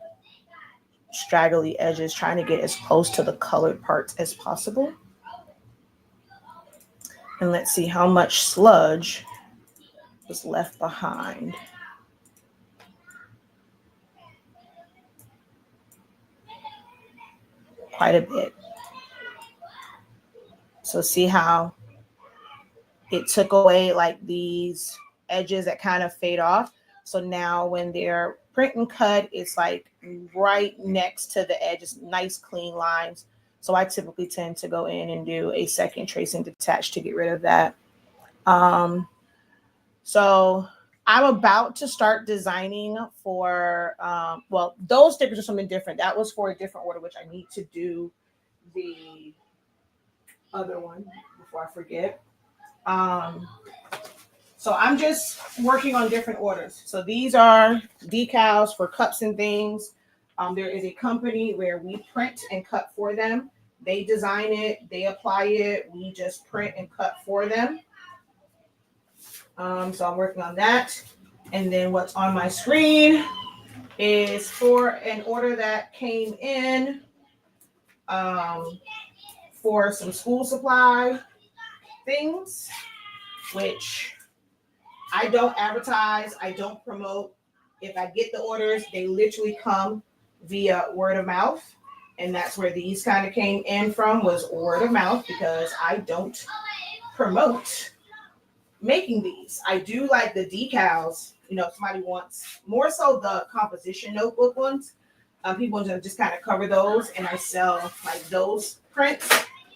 straggly edges, trying to get as close to the colored parts as possible. And let's see how much sludge was left behind. Quite a bit. So see how it took away like these edges that kind of fade off. So now when they're print and cut, it's like right next to the edges, nice clean lines. So I typically tend to go in and do a second trace and detach to get rid of that. So I'm about to start designing for, well, those stickers are something different. That was for a different order, which I need to do the other one before I forget. So I'm just working on different orders. So these are decals for cups and things. There is a company where we print and cut for them. They design it, they apply it, we just print and cut for them. So I'm working on that. And then what's on my screen is for an order that came in for some school supply things, which I don't advertise, I don't promote. If I get the orders, they literally come via word of mouth. And that's where these kind of came in from, was word of mouth, because I don't promote making these. I do like the decals, you know, if somebody wants more so the composition notebook ones. People just kind of cover those, and I sell like those prints.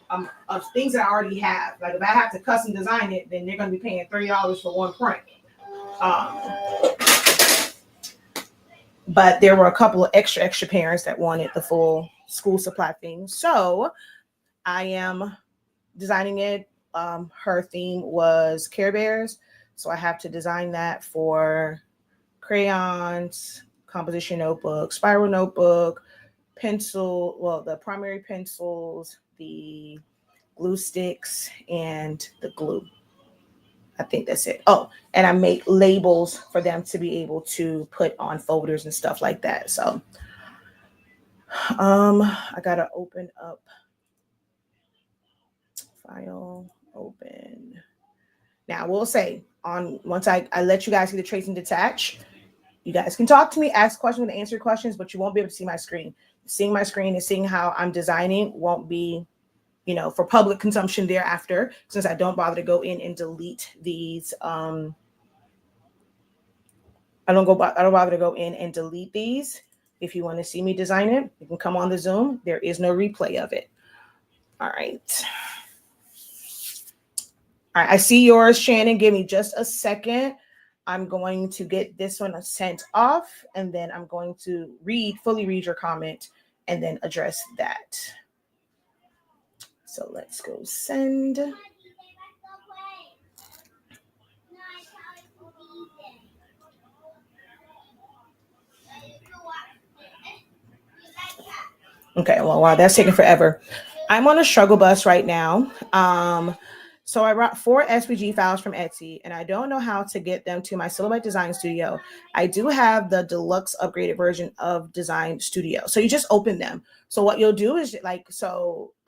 of things that I already have. Like if I have to custom design it, then they're going to be paying $30 for one print. But there were a couple of extra parents that wanted the full school supply thing. So I am designing it. Her theme was Care Bears. So I have to design that for crayons, composition notebook, spiral notebook, pencil, well, the primary pencils, the glue sticks, and the glue. I think that's it. Oh, and I make labels for them to be able to put on folders and stuff like that. So I gotta open up file, open. Now we'll say once I let you guys see the trace and detach, you guys can talk to me, ask questions, and answer questions, but you won't be able to see my screen. Seeing my screen and seeing how I'm designing won't be, for public consumption thereafter, since I don't bother to go in and delete these. I don't bother to go in and delete these. If you want to see me design it, you can come on the Zoom. There is no replay of it. All right. All right. I see yours, Shannon. Give me just a second. I'm going to get this one sent off, and then I'm going to fully read your comment and then address that. So let's go send. Okay, well, wow, that's taking forever. I'm on a struggle bus right now. So I brought 4 SVG files from Etsy, and I don't know how to get them to my Silhouette Design Studio. I do have the deluxe upgraded version of Design Studio. So you just open them. So what you'll do is I'm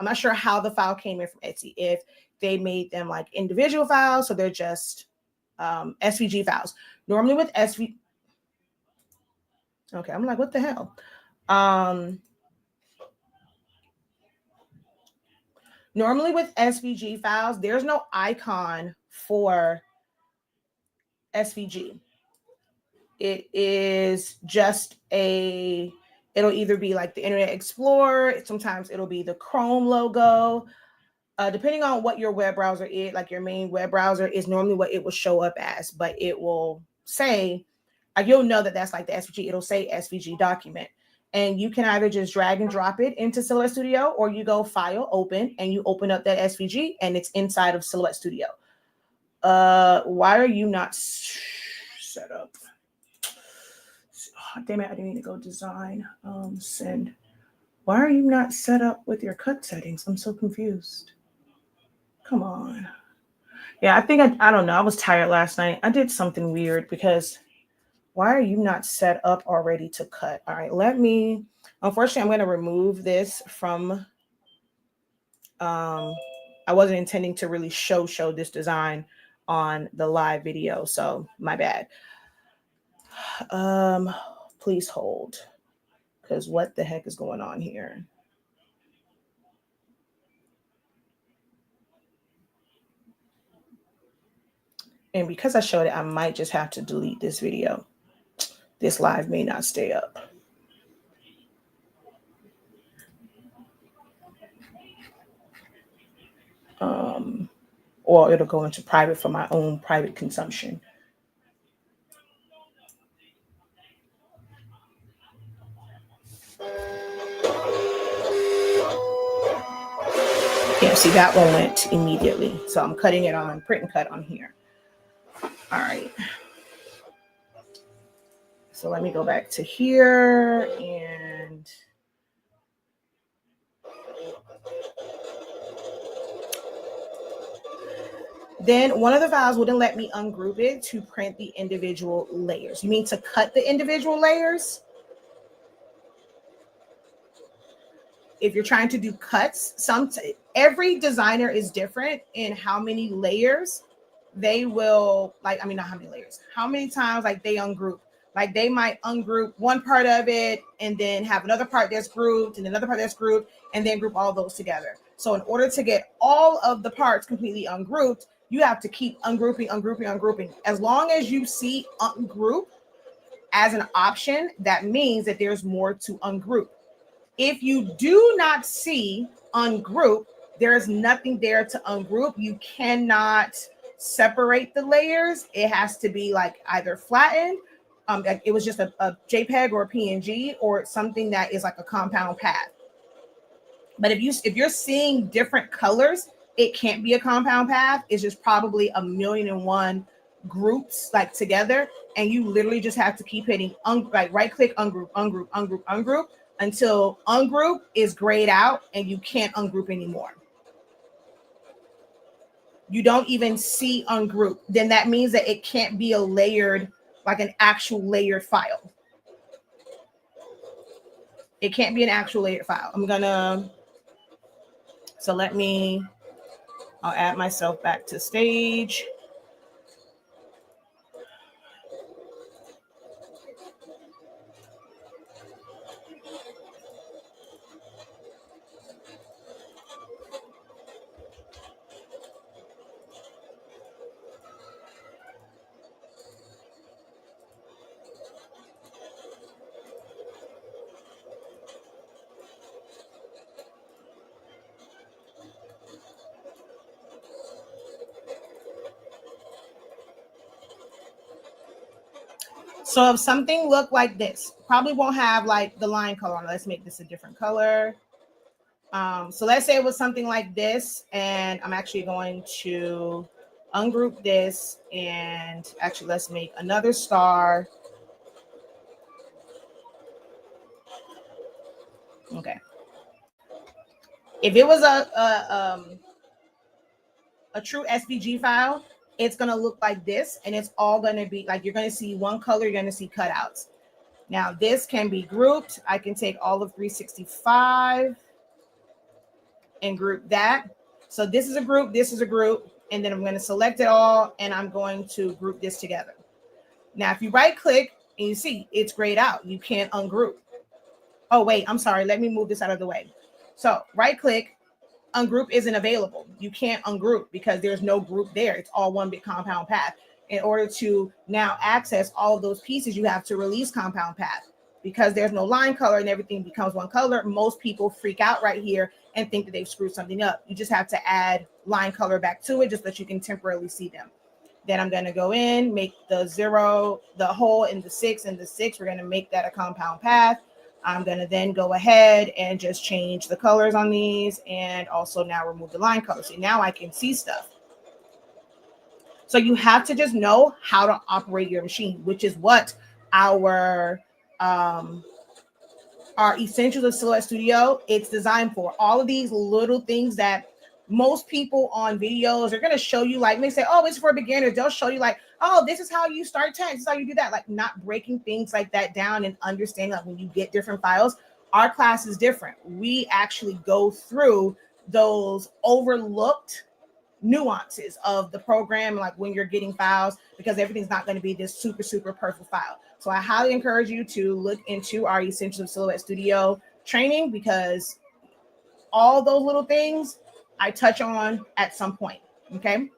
not sure how the file came in from Etsy. If they made them like individual files, so they're just SVG files. Normally with okay, I'm like, what the hell? Normally with SVG files, there's no icon for SVG. It is just it'll either be like the Internet Explorer. Sometimes it'll be the Chrome logo. Depending on what your web browser is, like your main web browser is normally what it will show up as, but it will say, you'll know that that's like the SVG. It'll say SVG document. And you can either just drag and drop it into Silhouette Studio, or you go File, Open, and you open up that SVG, and it's inside of Silhouette Studio. Why are you not set up? Oh, damn it, I didn't mean to go design. Send. Why are you not set up with your cut settings? I'm so confused. Come on. Yeah, I think I don't know. I was tired last night. I did something weird because why are you not set up already to cut? All right, unfortunately, I'm going to remove this from, I wasn't intending to really show this design on the live video. So my bad. Please hold, because what the heck is going on here? And because I showed it, I might just have to delete this video. This live may not stay up. Or it'll go into private for my own private consumption. Yeah, see, that one went immediately. So I'm cutting it on print and cut on here. All right. So let me go back to here and then one of the files wouldn't let me ungroup it to print the individual layers. You mean to cut the individual layers? If you're trying to do cuts, every designer is different in how many layers they will, not how many layers, how many times they ungroup. Like they might ungroup one part of it and then have another part that's grouped and another part that's grouped and then group all those together. So in order to get all of the parts completely ungrouped, you have to keep ungrouping. As long as you see ungroup as an option, that means that there's more to ungroup. If you do not see ungroup, There is nothing there to ungroup. You cannot separate the layers. It has to be like either flattened. Like it was just a JPEG or a PNG, or something that is like a compound path. But if you're seeing different colors, it can't be a compound path. It's just probably 1,000,001 groups like together, and you literally just have to keep hitting like right click, ungroup, ungroup, ungroup, ungroup until ungroup is grayed out and you can't ungroup anymore. You don't even see ungroup, then that means that it can't be a layered, like an actual layered file. It can't be an actual layered file. So I'll add myself back to stage. So if something looked like this, probably won't have like the line color on it. Let's make this a different color. So let's say it was something like this, and I'm actually going to ungroup this, and actually let's make another star. Okay. If it was a true SVG file, it's gonna look like this, and it's all gonna be like, you're gonna see one color, you're gonna see cutouts. Now this can be grouped. I can take all of 365 and group that. So this is a group, this is a group, and then I'm going to select it all, and I'm going to group this together. Now, if you right click and you see it's grayed out, you can't ungroup. Oh, wait, I'm sorry. Let me move this out of the way. So right click, ungroup isn't available. You can't ungroup because there's no group there. It's all one big compound path. In order to now access all of those pieces, you have to release compound path. Because there's no line color and everything becomes one color, most people freak out right here and think that they've screwed something up. You just have to add line color back to it just so that you can temporarily see them. Then I'm going to go in, make the 0, the hole in the 6 and the 6. We're going to make that a compound path. I'm going to then go ahead and just change the colors on these, and also now remove the line color. So now I can see stuff. So you have to just know how to operate your machine, which is what our Essentials of Silhouette Studio, it's designed for. All of these little things that most people on videos are going to show you, like, they say, oh, it's for beginners. They'll show you like, oh, this is how you start text. This is how you do that. Like, not breaking things like that down and understanding that when you get different files, our class is different. We actually go through those overlooked nuances of the program, like when you're getting files, because everything's not going to be this super, super perfect file. So I highly encourage you to look into our Essentials of Silhouette Studio training, because all those little things I touch on at some point. Okay.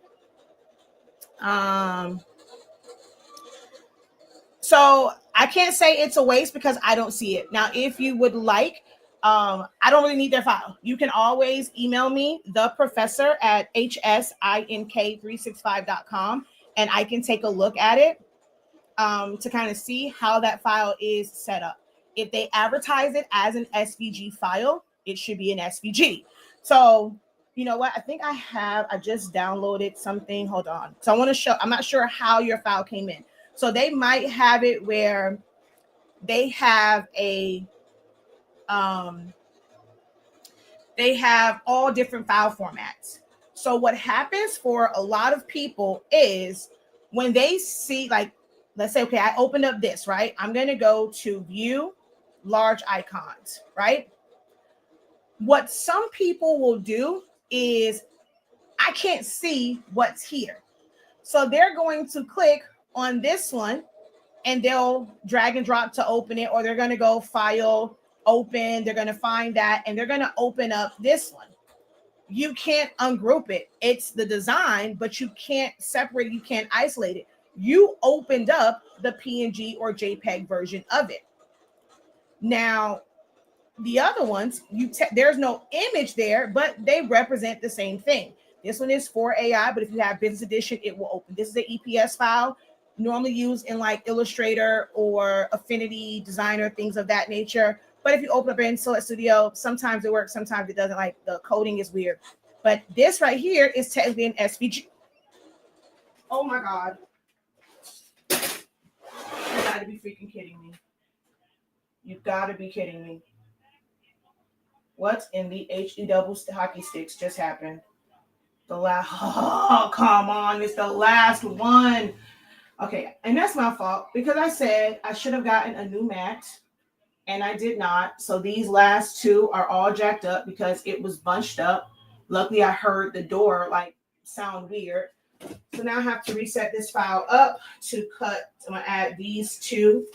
So I can't say it's a waste because I don't see it. Now, if you would like, I don't really need their file. You can always email me, theprofessor@hsink365.com, and I can take a look at it to kind of see how that file is set up. If they advertise it as an SVG file, it should be an SVG. So you know what? I think I just downloaded something. Hold on. So I want to show, I'm not sure how your file came in. So they might have it where they have they have all different file formats. So what happens for a lot of people is when they see, like, let's say, okay, I opened up this, right? I'm going to go to view large icons, right? What some people will do is, I can't see what's here. So they're going to click on this one and they'll drag and drop to open it, or they're going to go file, open, they're going to find that, and they're going to open up this one. You can't ungroup it. It's the design, but you can't separate, you can't isolate it. You opened up the PNG or JPEG version of it. Now, The other ones, there's no image there, but they represent the same thing. This one is for AI, but if you have Business Edition, it will open. This is an EPS file, normally used in like Illustrator or Affinity Designer, things of that nature. But if you open up in Silhouette Studio, sometimes it works, sometimes it doesn't. Like the coding is weird. But this right here is technically an SVG. Oh my God. You gotta be freaking kidding me. You gotta be kidding me. What in the HE double hockey sticks just happened? The last, oh, come on. It's the last one. Okay. And that's my fault because I said I should have gotten a new mat and I did not. So these last two are all jacked up because it was bunched up. Luckily, I heard the door like sound weird. So now I have to reset this file up to cut. I'm going to add these two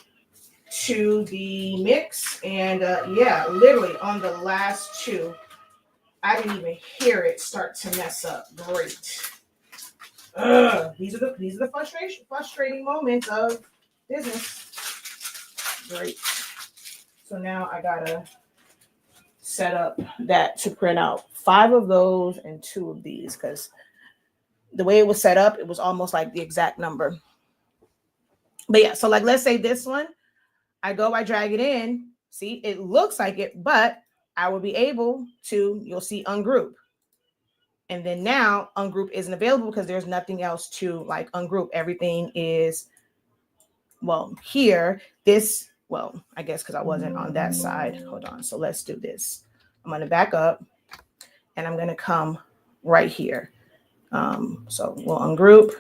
to the mix. And yeah, literally on the last two, I didn't even hear it start to mess up. Great. These are the frustrating moments of business. Great. So now I gotta set up that to print out 5 of those and 2 of these because the way it was set up, it was almost like the exact number. But yeah, so like let's say this one, I drag it in. See, it looks like it, but I will be able to, you'll see ungroup. And then now ungroup isn't available because there's nothing else to like ungroup. Everything is, well, here, this, well, I guess because I wasn't on that side. Hold on. So let's do this. I'm going to back up and I'm going to come right here. So we'll ungroup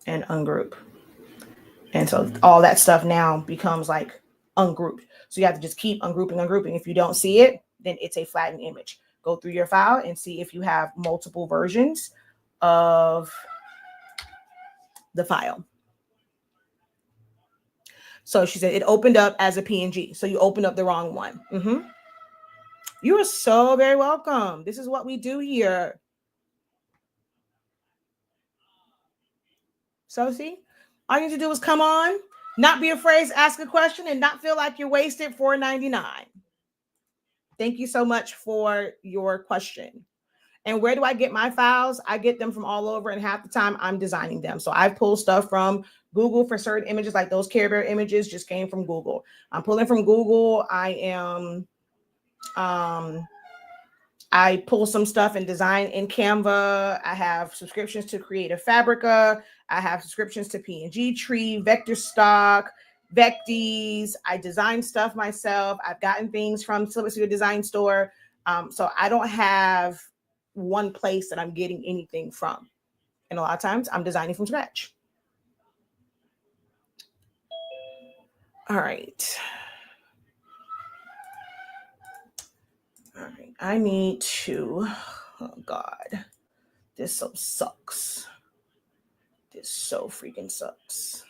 and ungroup. And so all that stuff now becomes like ungrouped. So you have to just keep ungrouping. If you don't see it, then it's a flattened image. Go through your file and see if you have multiple versions of the file. So she said it opened up as a PNG. So you opened up the wrong one. You are so very welcome. This is what we do here. So see, all you need to do is come on, not be afraid to ask a question and not feel like you're wasted $4.99. Thank you so much for your question. And where do I get my files? I get them from all over, and half the time I'm designing them. So I pull stuff from Google for certain images, like those Care Bear images just came from Google. I'm pulling from Google. I pull some stuff and design in Canva. I have subscriptions to Creative Fabrica. I have subscriptions to PNG Tree, Vector Stock, Vecties. I design stuff myself. I've gotten things from Silhouette Studio Design Store. So I don't have one place that I'm getting anything from. And a lot of times I'm designing from scratch. All right. All right. I need to, oh God, this so sucks. This so freaking sucks.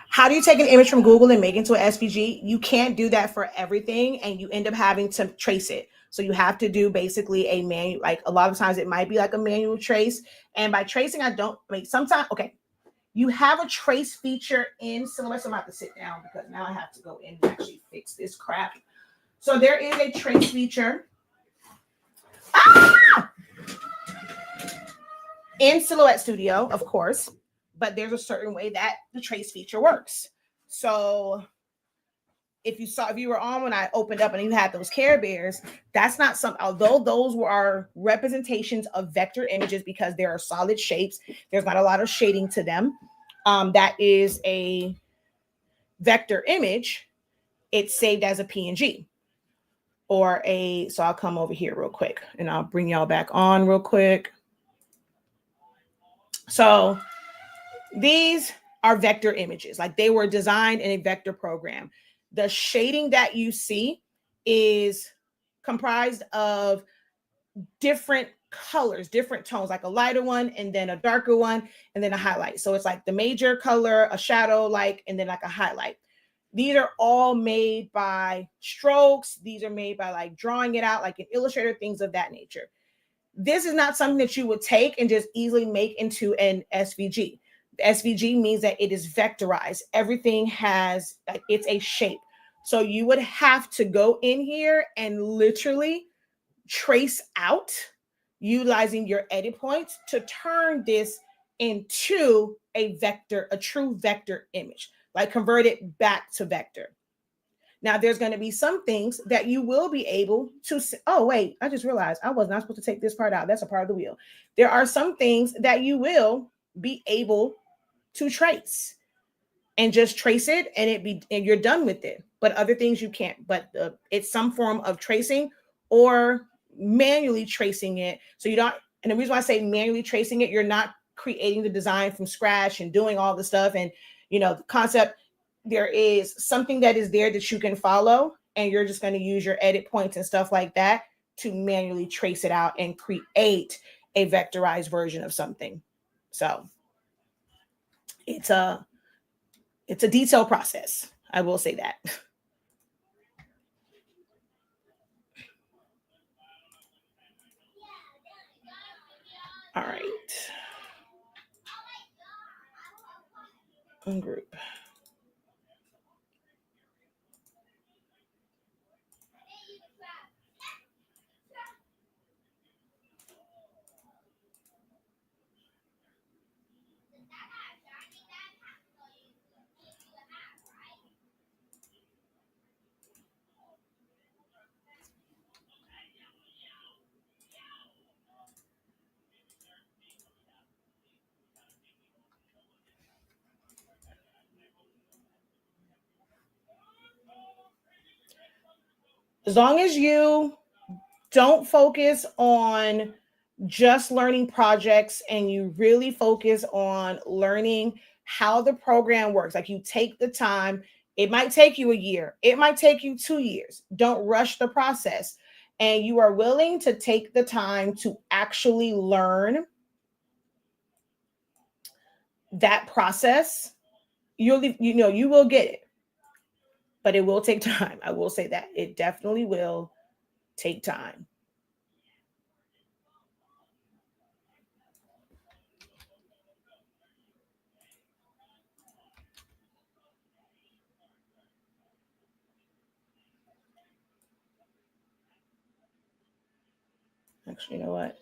How do you take an image from Google and make it into an SVG? You can't do that for everything, and you end up having to trace it. So you have to do basically a manual, like a lot of times it might be like a manual trace. And by tracing, sometimes, okay, you have a trace feature in Silhouette. So I'm about to sit down because now I have to go in and actually fix this crap. So there is a trace feature in Silhouette Studio, of course. But there's a certain way that the trace feature works. So if you were on when I opened up and you had those Care Bears, that's not although those are representations of vector images because there are solid shapes, there's not a lot of shading to them. That is a vector image. It's saved as a PNG so I'll come over here real quick and I'll bring y'all back on real quick. So these are vector images, like they were designed in a vector program. The shading that you see is comprised of different colors, different tones, like a lighter one and then a darker one and then a highlight. So it's like the major color, a shadow, like, and then like a highlight. These are all made by strokes. These are made by like drawing it out like an Illustrator, things of that nature. This is not something that you would take and just easily make into an SVG. SVG means that it is vectorized. Everything has, it's a shape. So you would have to go in here and literally trace out utilizing your edit points to turn this into a vector, a true vector image, like convert it back to vector. Now, there's going to be some things that you will be able to, oh, wait, I just realized I was not supposed to take this part out. That's a part of the wheel. There are some things that you will be able to trace and just trace it and you're done with it. But other things you can't, but it's some form of tracing or manually tracing it. So you don't, and the reason why I say manually tracing it, you're not creating the design from scratch and doing all the stuff. And, the concept, there is something that is there that you can follow, and you're just going to use your edit points and stuff like that to manually trace it out and create a vectorized version of something. So it's a detailed process. I will say that. All right. Ungroup. As long as you don't focus on just learning projects and you really focus on learning how the program works, like you take the time, it might take you a year, it might take you 2 years. Don't rush the process. And you are willing to take the time to actually learn that process, you will get it. But it will take time. I will say that. It definitely will take time. Actually, you know what?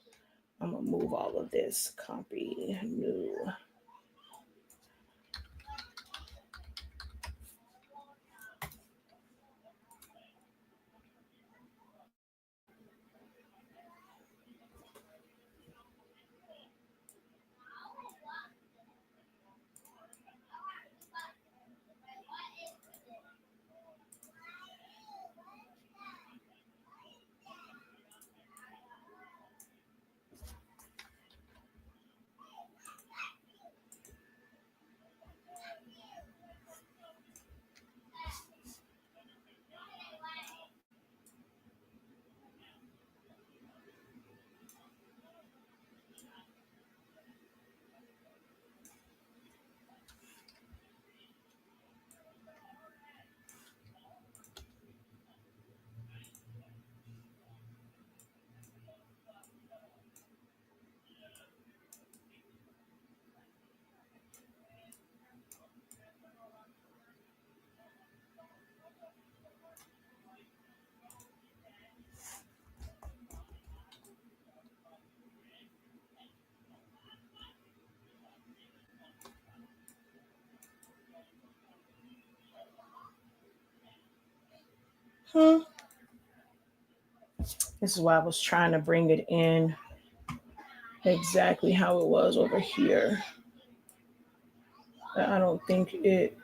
I'm going to move all of this. Copy, new. This is why I was trying to bring it in exactly how it was over here. But I don't think it,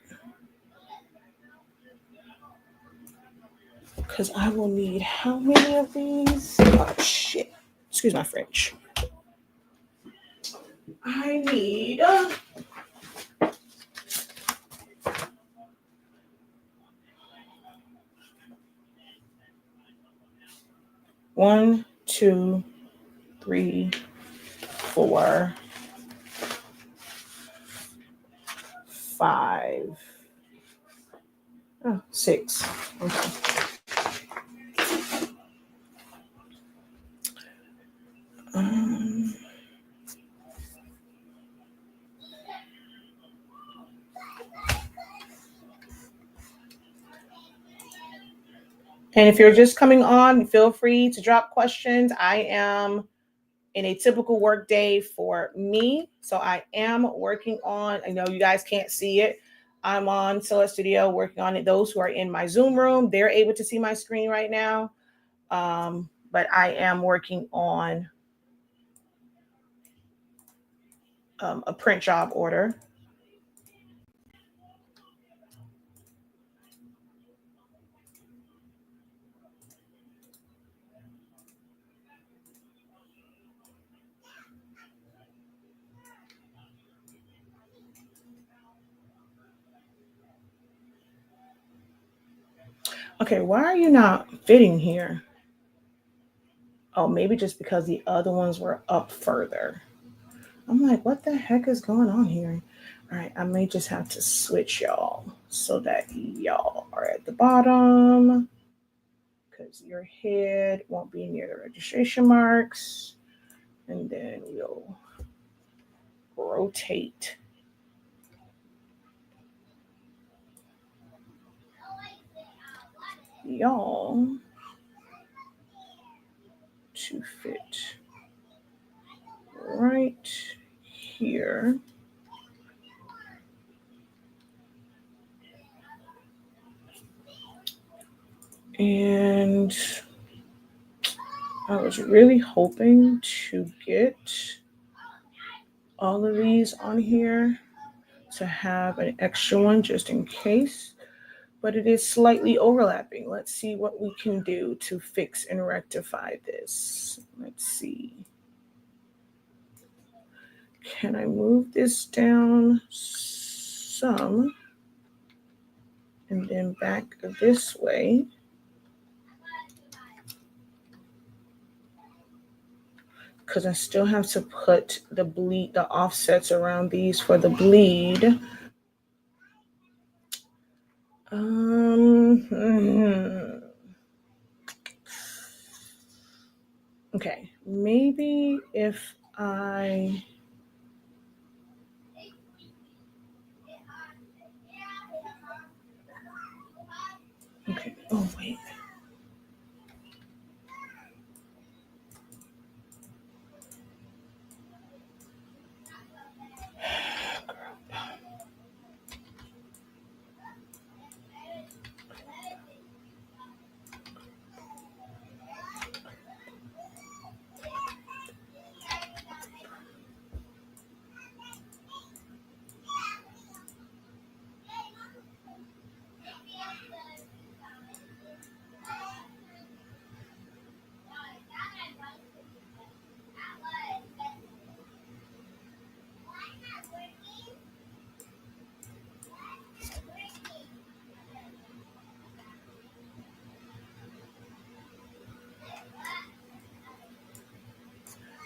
because I will need how many of these? Oh, shit. Excuse my French. I need 1, 2, 3, 4, 5, 6. Okay. And if you're just coming on, feel free to drop questions. I am in a typical work day for me. So I am working on, I know you guys can't see it. I'm on Sola Studio working on it. Those who are in my Zoom room, they're able to see my screen right now. But I am working on a print job order. Okay, why are you not fitting here? Oh, maybe just because the other ones were up further. I'm like, what the heck is going on here? All right, I may just have to switch y'all so that y'all are at the bottom because your head won't be near the registration marks. And then we'll rotate y'all to fit right here. And I was really hoping to get all of these on here to have an extra one just in case, but it is slightly overlapping. Let's see what we can do to fix and rectify this. Let's see. Can I move this down some and then back this way? Because I still have to put the bleed, the offsets around these for the bleed. Okay, maybe if I okay. Oh wait.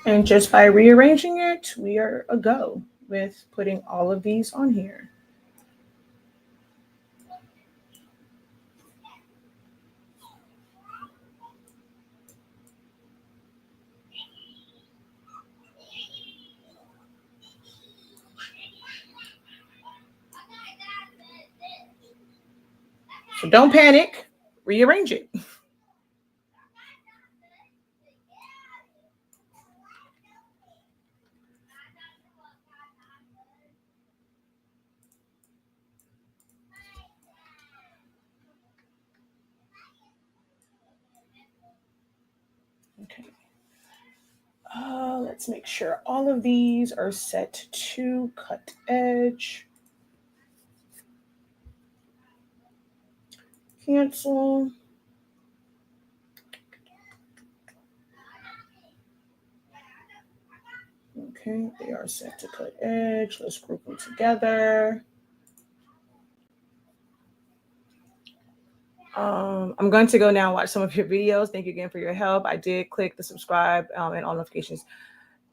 And just by rearranging it, we are a go with putting all of these on here. So don't panic, rearrange it. Okay. Let's make sure all of these are set to cut edge. Cancel. Okay, they are set to cut edge. Let's group them together. I'm going to go now and watch some of your videos. Thank you again for your help. I did click the subscribe and all notifications.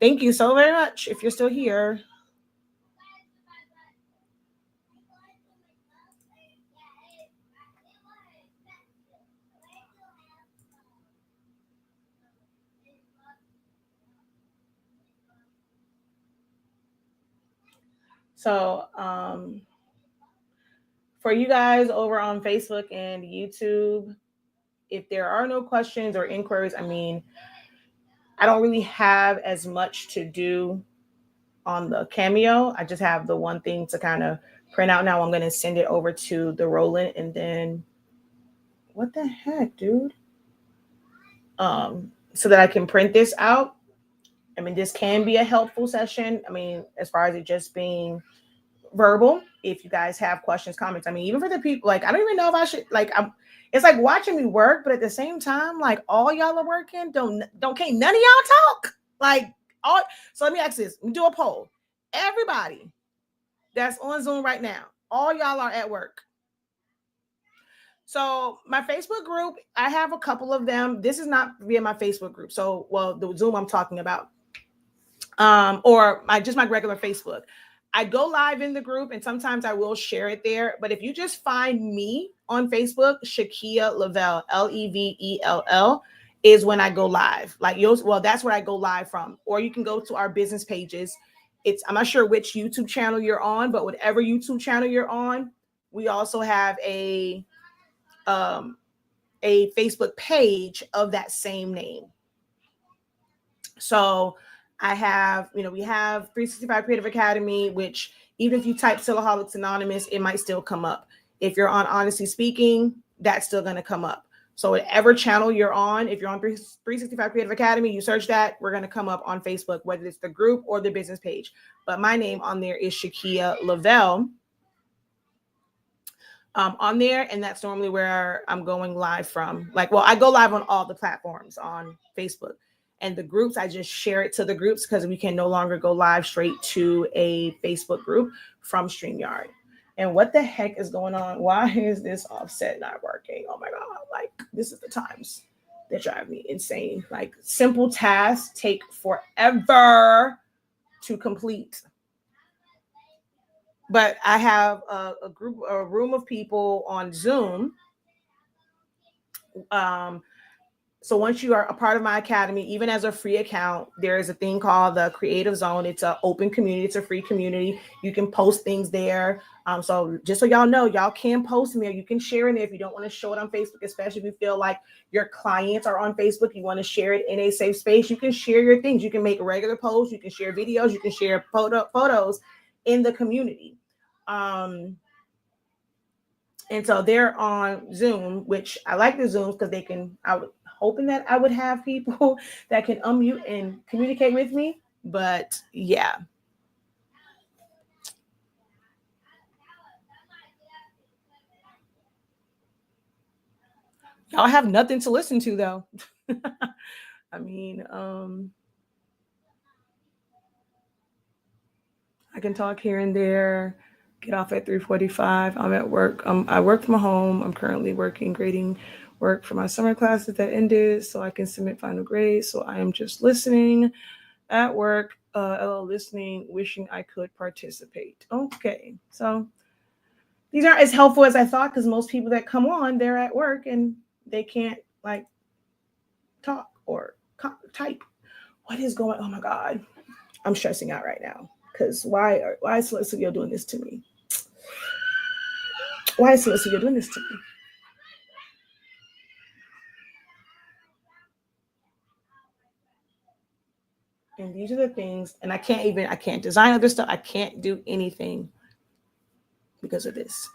Thank you so very much if you're still here. So for you guys over on Facebook and YouTube, if there are no questions or inquiries, I mean, I don't really have as much to do on the Cameo. I just have the one thing to kind of print out now. I'm going to send it over to the Roland, and then what the heck, dude? So that I can print this out. I mean, this can be a helpful session. I mean, as far as it just being verbal, if you guys have questions, comments, I mean, even for the people, like, I don't even know if I should, like, it's like watching me work, but at the same time, like, all y'all are working, can't none of y'all talk, like, all. So let me ask this, we do a poll. Everybody that's on Zoom right now, all y'all are at work. So my Facebook group, I have a couple of them. This is not via my Facebook group. So, well, the Zoom I'm talking about, or my regular Facebook. I go live in the group, and sometimes I will share it there. But if you just find me on Facebook, Shakeya Levell, Levell, is when I go live. That's where I go live from. Or you can go to our business pages. I'm not sure which YouTube channel you're on, but whatever YouTube channel you're on, we also have a Facebook page of that same name. So I have, we have 365 Creative Academy, which even if you type Sillaholics Anonymous, it might still come up. If you're on Honestly Speaking, that's still going to come up. So whatever channel you're on, if you're on 365 Creative Academy, you search that, we're going to come up on Facebook, whether it's the group or the business page. But my name on there is Shakeya Levell. On there, and that's normally where I'm going live from. I go live on all the platforms on Facebook, and the groups, I just share it to the groups because we can no longer go live straight to a Facebook group from StreamYard. And what the heck is going on? Why is this offset not working? Oh my God, this is the times that drive me insane. Simple tasks take forever to complete. But I have a room of people on Zoom. So once you are a part of my academy, even as a free account, there is a thing called the Creative Zone. It's an open community. It's a free community. You can post things there. So just so y'all know, y'all can post in there. You can share in there if you don't want to show it on Facebook, especially if you feel like your clients are on Facebook. You want to share it in a safe space. You can share your things. You can make regular posts. You can share videos. You can share photos in the community. And so they're on Zoom, which I like the Zooms because I was hoping that I would have people that can unmute and communicate with me. But yeah. Y'all have nothing to listen to though. I mean, I can talk here and there, get off at 3:45. I'm at work. I work from home. I'm currently grading work for my summer classes that ended so I can submit final grades. So I am just listening at work, listening, wishing I could participate. Okay. So these aren't as helpful as I thought because most people that come on, they're at work and they can't talk or type. What is going on? Oh my God. I'm stressing out right now. Because why is Celestia doing this to me? Why is Celestia doing this to me? And these are the things, and I can't design other stuff. I can't do anything because of this.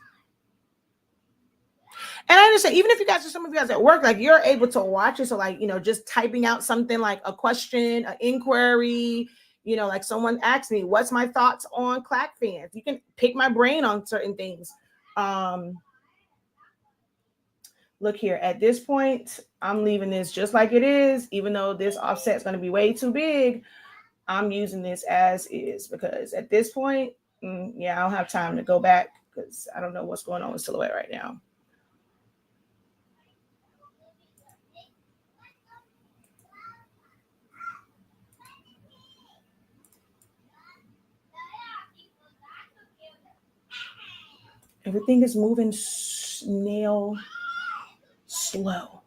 And I understand, even if some of you guys at work, you're able to watch it. So just typing out something like a question, an inquiry, someone asked me, what's my thoughts on clack fans? You can pick my brain on certain things. Look here, at this point, I'm leaving this just like it is, even though this offset is going to be way too big. I'm using this as is because at this point, I don't have time to go back because I don't know what's going on with Silhouette right now. Everything is moving snail slow.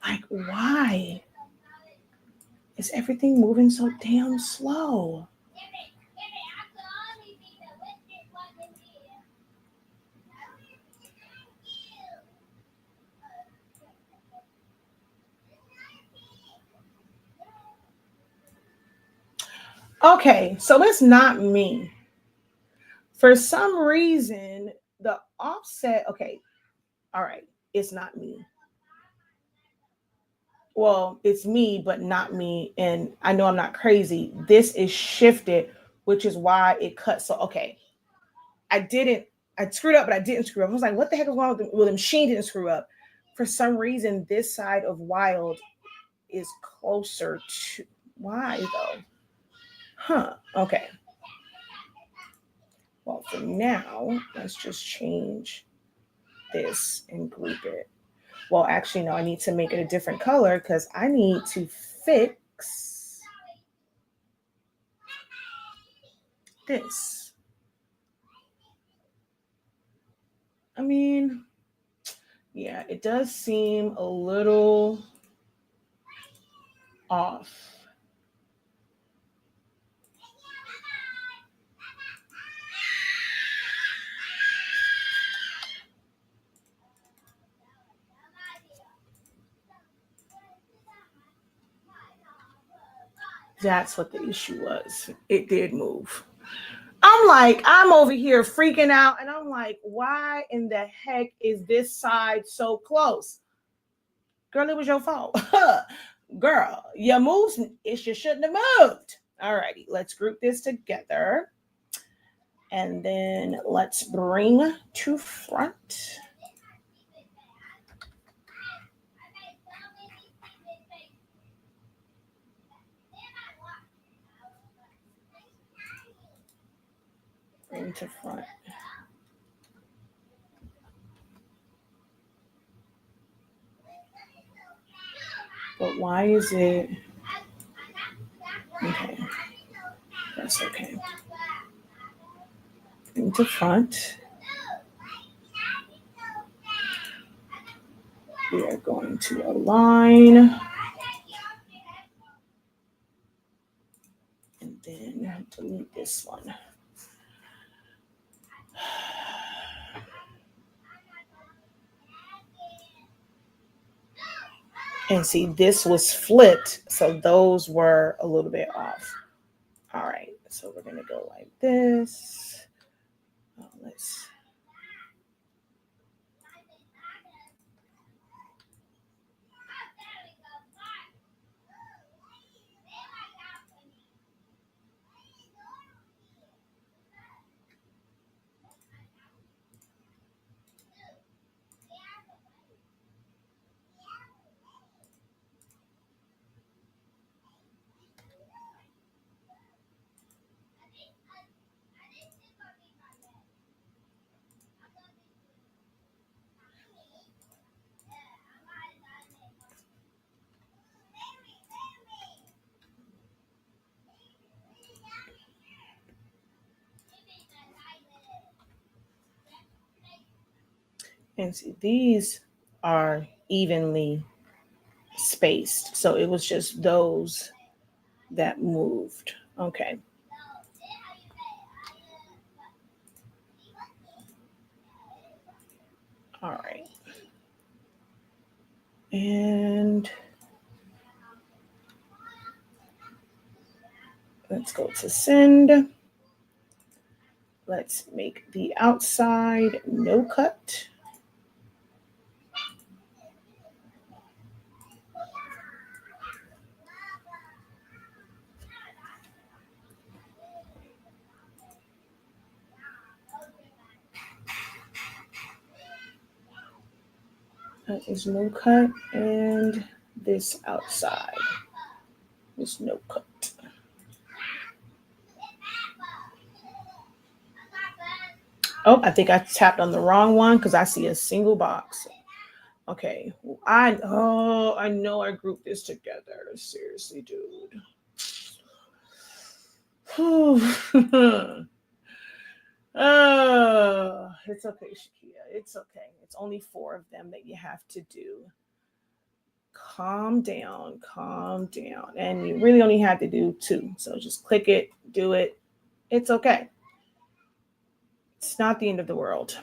Like, why is everything moving so damn slow? Okay, so it's not me. For some reason, the offset, okay, all right, it's not me. Well, it's me, but not me. And I know I'm not crazy. This is shifted, which is why it cut. So, okay, I screwed up, but I didn't screw up. I was like, what the heck is wrong with the machine didn't screw up? For some reason, this side of wild is closer to, why though? Huh, okay. Well, for now, let's just change this and group it. Well, actually, no, I need to make it a different color because I need to fix this. I mean, yeah, it does seem a little off. That's what the issue was. It did move. I'm over here freaking out, and I'm like, why in the heck is this side so close? Girl, it was your fault. Girl, you moved. You shouldn't have moved. Alrighty, let's group this together. And then let's bring to front. Bring to front. But why is it? Okay, that's okay. Bring to front. We are going to align. And then delete this one. And see, this was flipped, so those were a little bit off. All right, so we're gonna go like this. Let's. And see, these are evenly spaced. So it was just those that moved. Okay. All right. And let's go to send. Let's make the outside no cut. That is no cut, and this outside is no cut. Oh, I think I tapped on the wrong one because I see a single box. Okay, I know I grouped this together. Seriously, dude. Oh, It's okay, Shakeya. It's okay. It's only 4 of them that you have to do. Calm down, calm down. And you really only have to do 2. So just click it, do it. It's okay. It's not the end of the world.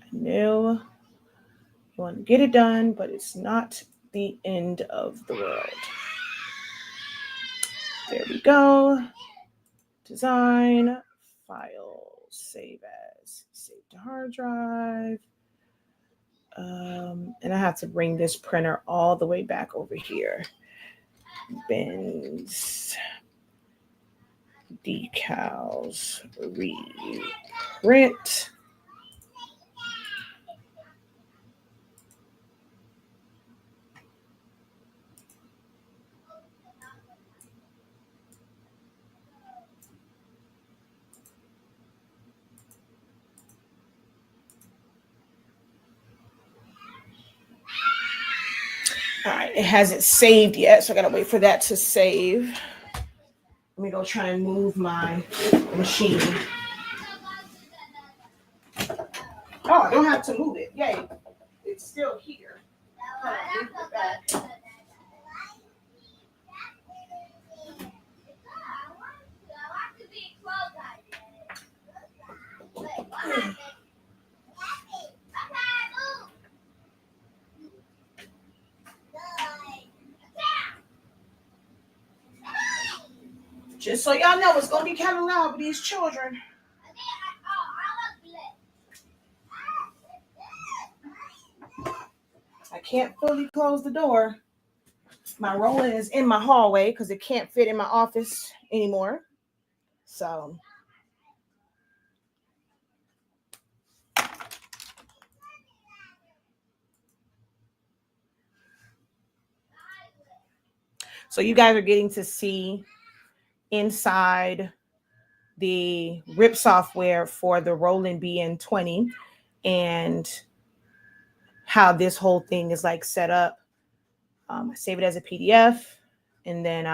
I know you want to get it done, but it's not the end of the world. There we go. Design, file, save as, save to hard drive. And I have to bring this printer all the way back over here. Bins, decals, reprint. All right, it hasn't saved yet, so I gotta wait for that to save. Let me go try and move my machine. Oh, I don't have to move it. Yay. It's still here. Hold on, move it back. Just so y'all know, it's gonna be kind of loud with these children. I can't fully close the door. My rolling is in my hallway because it can't fit in my office anymore. So you guys are getting to see inside the RIP software for the Roland BN20 and how this whole thing is like set up. I save it as a PDF, and then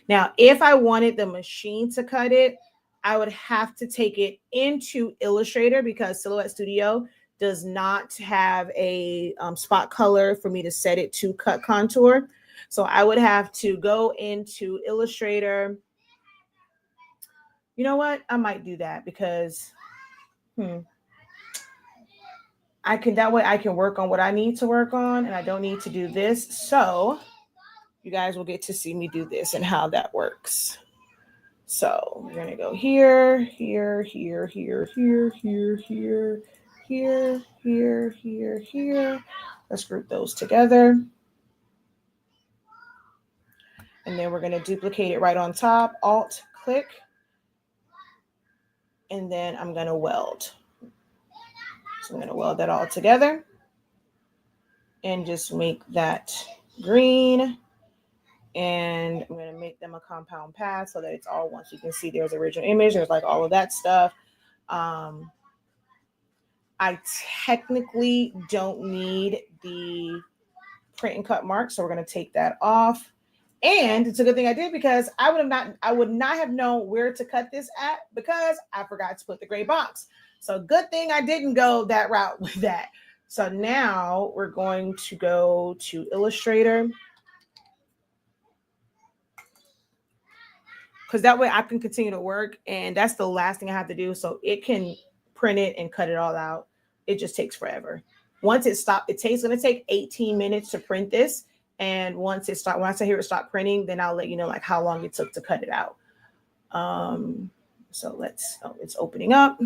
now if I wanted the machine to cut it, I would have to take it into Illustrator because Silhouette Studio does not have a spot color for me to set it to cut contour. So I would have to go into Illustrator. You know what? I might do that because that way I can work on what I need to work on and I don't need to do this. So you guys will get to see me do this and how that works. So we're going to go here, here, here, here, here, here, here, here, here, here, here. Let's group those together. And then we're going to duplicate it right on top, Alt, click. And then I'm going to weld. So I'm going to weld that all together and just make that green. And I'm going to make them a compound path so that it's all one. So you can see there's original image. There's like all of that stuff. I technically don't need the print and cut mark. So we're going to take that off. And it's a good thing I did because I would not have known where to cut this at because I forgot to put the gray box. So good thing I didn't go that route with that. So now we're going to go to Illustrator. Because that way I can continue to work. And that's the last thing I have to do. So it can print it and cut it all out. It just takes forever. Once it stops, it's going to take 18 minutes to print this. And once I hear it stop printing, then I'll let you know like how long it took to cut it out. So it's opening up.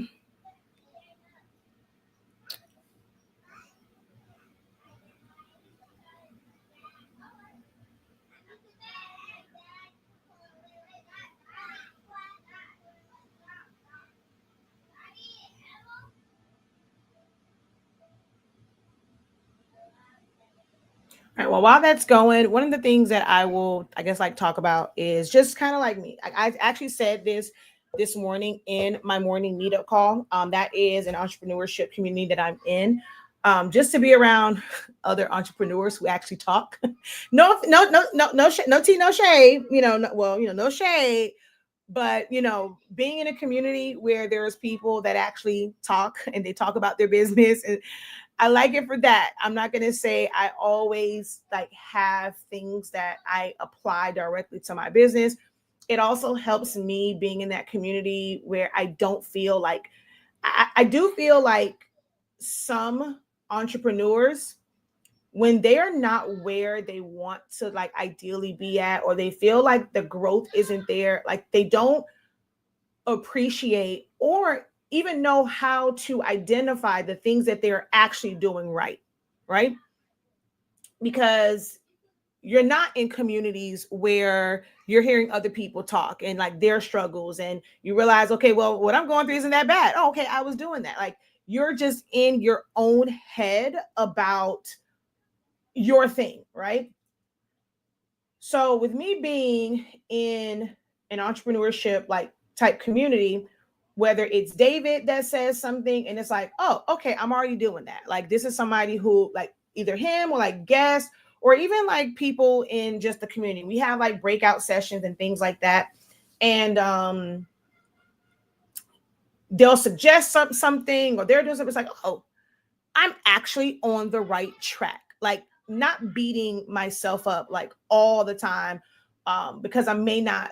All right, well, while that's going, one of the things that I will, talk about is just kind of like me. I actually said this morning in my morning meetup call. That is an entrepreneurship community that I'm in, just to be around other entrepreneurs who actually talk. No tea, no shade. No shade. But being in a community where there's people that actually talk and they talk about their business, and I like it for that. I'm not going to say I always like have things that I apply directly to my business. It also helps me being in that community where I don't feel like I do feel like some entrepreneurs, when they are not where they want to like ideally be at, or they feel like the growth isn't there, like they don't appreciate or even know how to identify the things that they're actually doing right? Because you're not in communities where you're hearing other people talk and like their struggles, and you realize, okay, well, what I'm going through isn't that bad. Oh, okay, I was doing that. Like, you're just in your own head about your thing, right? So with me being in an entrepreneurship like type community, whether it's David that says something and it's like, oh, okay, I'm already doing that. Like, this is somebody who like either him or like guests or even like people in just the community. We have like breakout sessions and things like that. And they'll suggest something, or they're doing something. It's like, oh, I'm actually on the right track. Like, not beating myself up like all the time, because I'm not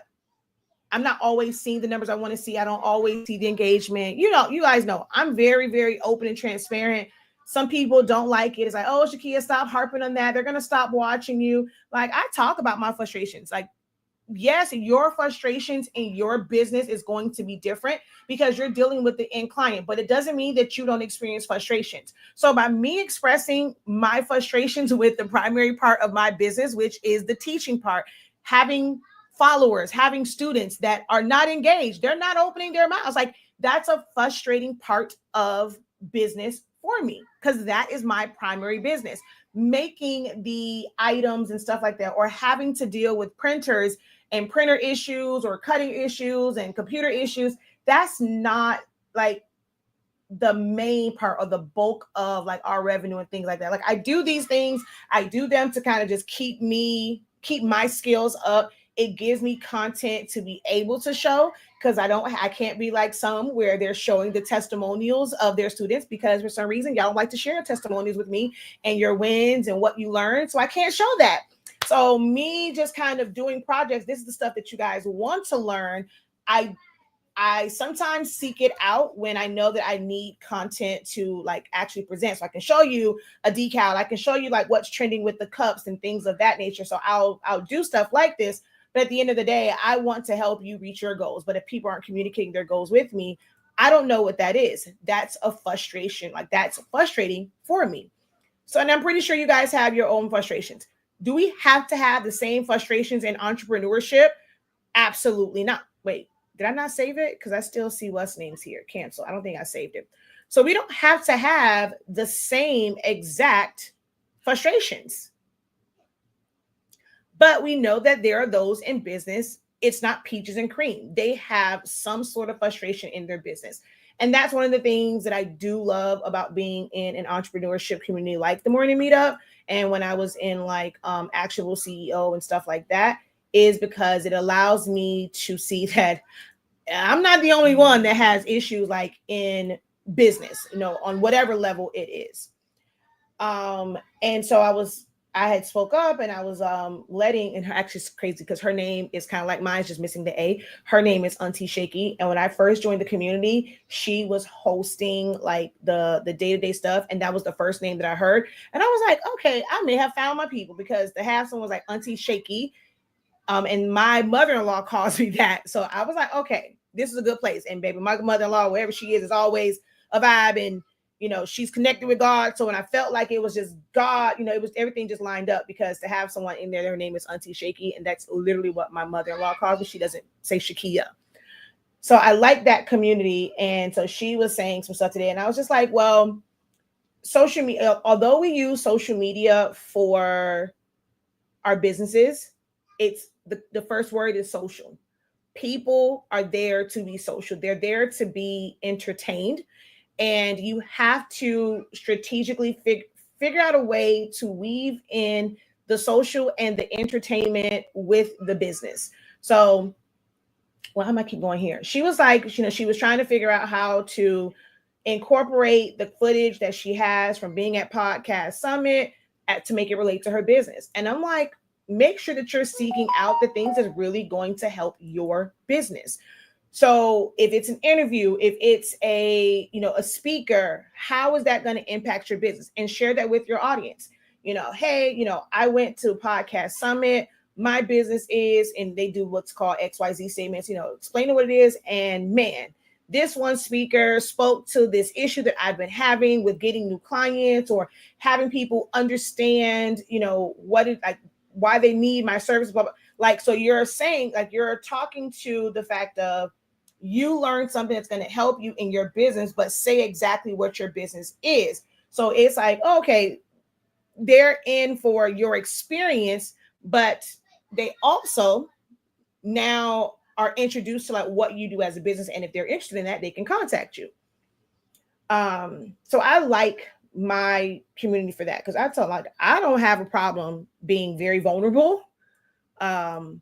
always seeing the numbers I want to see. I don't always see the engagement. You guys know I'm very, very open and transparent. Some people don't like it. It's like, oh, Shakeya, stop harping on that. They're going to stop watching you. Like, I talk about my frustrations. Like, yes, your frustrations in your business is going to be different because you're dealing with the end client, but it doesn't mean that you don't experience frustrations. So by me expressing my frustrations with the primary part of my business, which is the teaching part, having followers, having students that are not engaged, they're not opening their mouths. Like, that's a frustrating part of business for me because that is my primary business. Making the items and stuff like that, or having to deal with printers and printer issues or cutting issues and computer issues, that's not like the main part or the bulk of like our revenue and things like that. Like, I do these things, I do them to kind of just keep my skills up. It gives me content to be able to show, because I can't be like some where they're showing the testimonials of their students, because for some reason y'all don't like to share testimonials with me and your wins and what you learned. So I can't show that. So me just kind of doing projects, this is the stuff that you guys want to learn. I sometimes seek it out when I know that I need content to like actually present. So I can show you a decal, I can show you like what's trending with the cups and things of that nature. So I'll do stuff like this. But at the end of the day, I want to help you reach your goals. But if people aren't communicating their goals with me, I don't know what that is. That's a frustration. Like, that's frustrating for me. So, and I'm pretty sure you guys have your own frustrations. Do we have to have the same frustrations in entrepreneurship? Absolutely not. Wait, did I not save it? Because I still see what's names here. Cancel. I don't think I saved it. So we don't have to have the same exact frustrations. But we know that there are those in business, it's not peaches and cream. They have some sort of frustration in their business. And that's one of the things that I do love about being in an entrepreneurship community like the morning meetup. And when I was in like actual CEO and stuff like that, is because it allows me to see that I'm not the only one that has issues like in business, on whatever level it is. And so I had spoke up, and I was letting, and her, actually it's crazy because her name is kind of like mine, just missing the A. Her name is Auntie Shakeya. And when I first joined the community, she was hosting like the day-to-day stuff. And that was the first name that I heard. And I was like, okay, I may have found my people, because to have someone like Auntie Shakeya, and my mother-in-law calls me that. So I was like, okay, this is a good place. And baby, my mother-in-law, wherever she is always a vibe. And she's connected with God. So when I felt like it was just God, it was everything just lined up, because to have someone in there, their name is Auntie Shakeya, and that's literally what my mother-in-law calls me. She doesn't say Shakeya. So I like that community. And so she was saying some stuff today, and I was just like, well, social media, although we use social media for our businesses, it's the first word is social. People are there to be social. They're there to be entertained. And you have to strategically figure out a way to weave in the social and the entertainment with the business. So well, how am I keep going here? She was like, you know, she was trying to figure out how to incorporate the footage that she has from being at Podcast Summit to make it relate to her business. And I'm like, make sure that you're seeking out the things that's really going to help your business. So if it's an interview, if it's a, you know, a speaker, how is that going to impact your business? And share that with your audience. You know, hey, you know, I went to Podcast Summit. My business is, and they do what's called XYZ statements, you know, explaining what it is. And man, this one speaker spoke to this issue that I've been having with getting new clients or having people understand, you know, what it like, why they need my service, blah, blah. Like, so you're saying, like, you're talking to the fact of you learn something that's going to help you in your business, but say exactly what your business is. So it's like, okay, they're in for your experience, but they also now are introduced to like what you do as a business. And if they're interested in that, they can contact you. So I like my community for that, because I tell like I don't have a problem being very vulnerable. One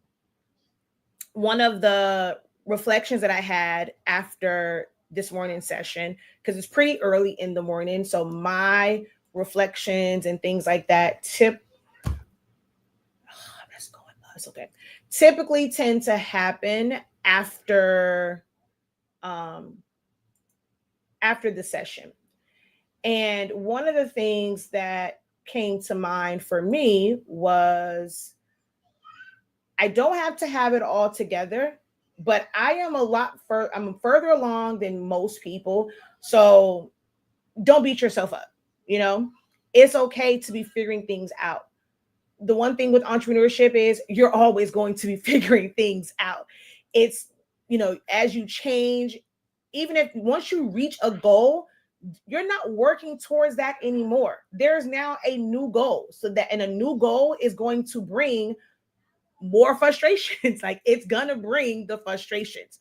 of the reflections that I had after this morning session, because it's pretty early in the morning, so my reflections and things like that that's okay, typically tend to happen after the session. And one of the things that came to mind for me was I don't have to have it all together, but I am I'm further along than most people. So don't beat yourself up. You know, it's okay to be figuring things out. The one thing with entrepreneurship is you're always going to be figuring things out. It's, you know, as you change, even if once you reach a goal, you're not working towards that anymore. There's now a new goal. And a new goal is going to bring more frustrations. Like, it's gonna bring the frustrations.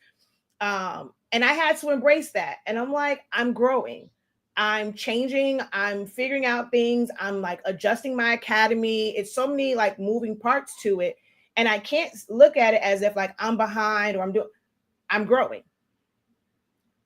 And I had to embrace that. And I'm like, I'm growing, I'm changing, I'm figuring out things, I'm like adjusting my academy. It's so many like moving parts to it. And I can't look at it as if like I'm behind or I'm growing.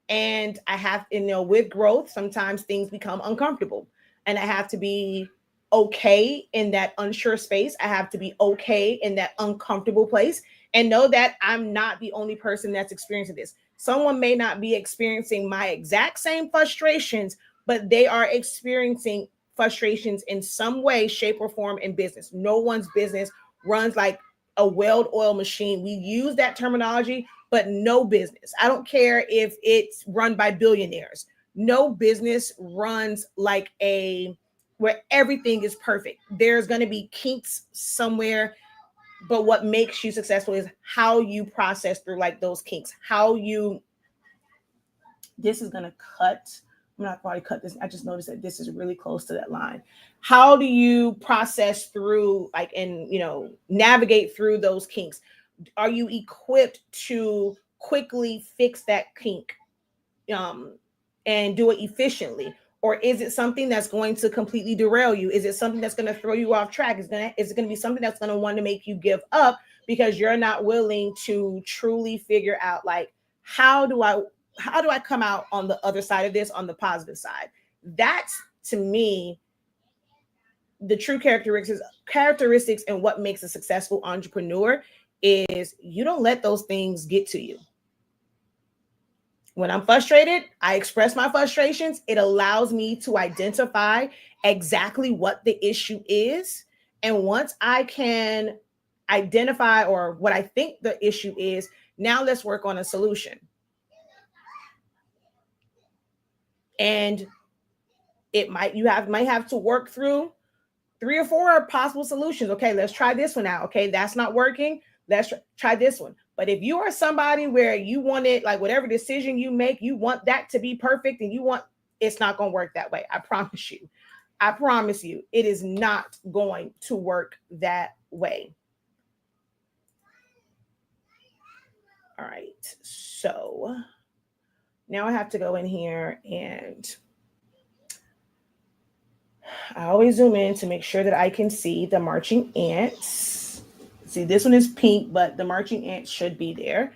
And I have, you know, with growth, sometimes things become uncomfortable. And I have to be okay in that unsure space. I have to be okay in that uncomfortable place and know that I'm not the only person that's experiencing this. Someone may not be experiencing my exact same frustrations, but they are experiencing frustrations in some way, shape, or form in business. No one's business runs like a well-oiled machine. We use that terminology, but no business. I don't care if it's run by billionaires. No business runs like where everything is perfect. There's going to be kinks somewhere, but what makes you successful is how you process through like those kinks. This is going to cut. I'm not going to cut this. I just noticed that this is really close to that line. How do you process through like, and, you know, navigate through those kinks? Are you equipped to quickly fix that kink and do it efficiently? Or is it something that's going to completely derail you? Is it something that's going to throw you off track? Is it going to be something that's going to want to make you give up because you're not willing to truly figure out like, how do I come out on the other side of this, on the positive side? That's, to me, the true characteristics and what makes a successful entrepreneur is you don't let those things get to you. When I'm frustrated, I express my frustrations. It allows me to identify exactly what the issue is. And once I can identify or what I think the issue is, now let's work on a solution. And might have to work through 3 or 4 possible solutions. Okay, let's try this one out. Okay, that's not working. Let's try this one. But if you are somebody where you want it, like whatever decision you make, you want that to be perfect and it's not going to work that way. I promise you. I promise you, it is not going to work that way. All right. So now I have to go in here and I always zoom in to make sure that I can see the marching ants. See, this one is pink, but the marching ants should be there.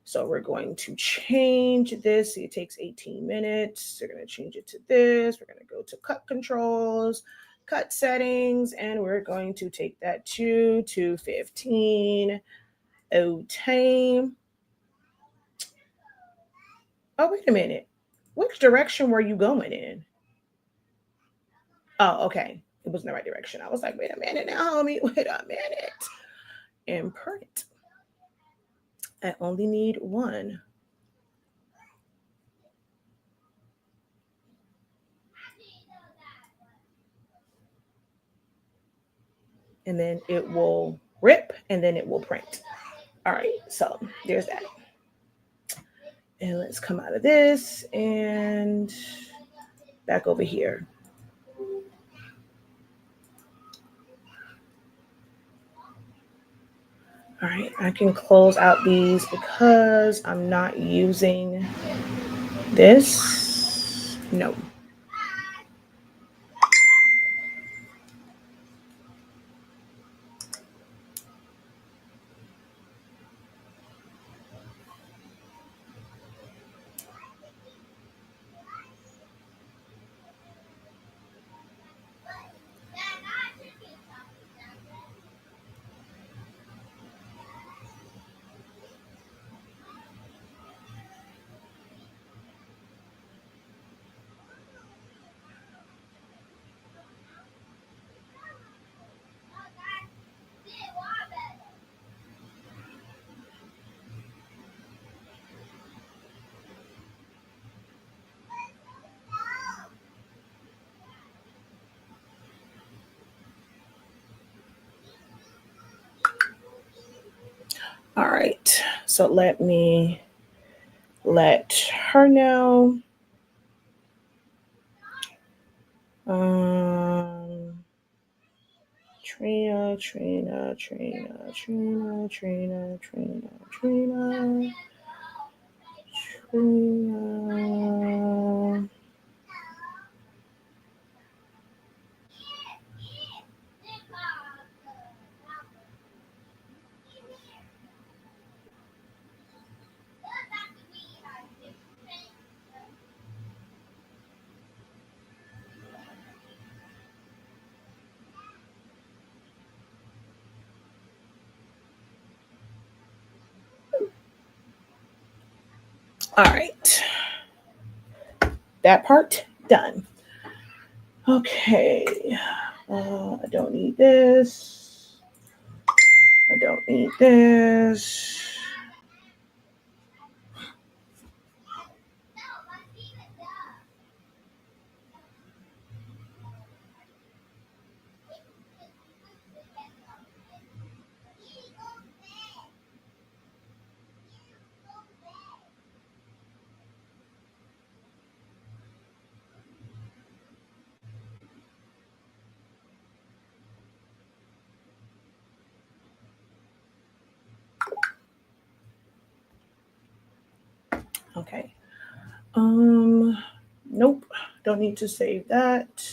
So we're going to change this. It takes 18 minutes. We're going to change it to this. We're going to go to cut controls, cut settings, and we're going to take that to 215. time. Oh, wait a minute. Which direction were you going in? Oh, okay. It was in the right direction. I was like, wait a minute now, homie. Wait a minute. And print. I only need one. And then it will rip and then it will print. All right, so there's that. And let's come out of this and back over here. All right, I can close out these because I'm not using this. No. All right, so let me let her know. Trina. All right. That part done. Okay. I don't need this. I don't need this. Okay. Nope. Don't need to save that.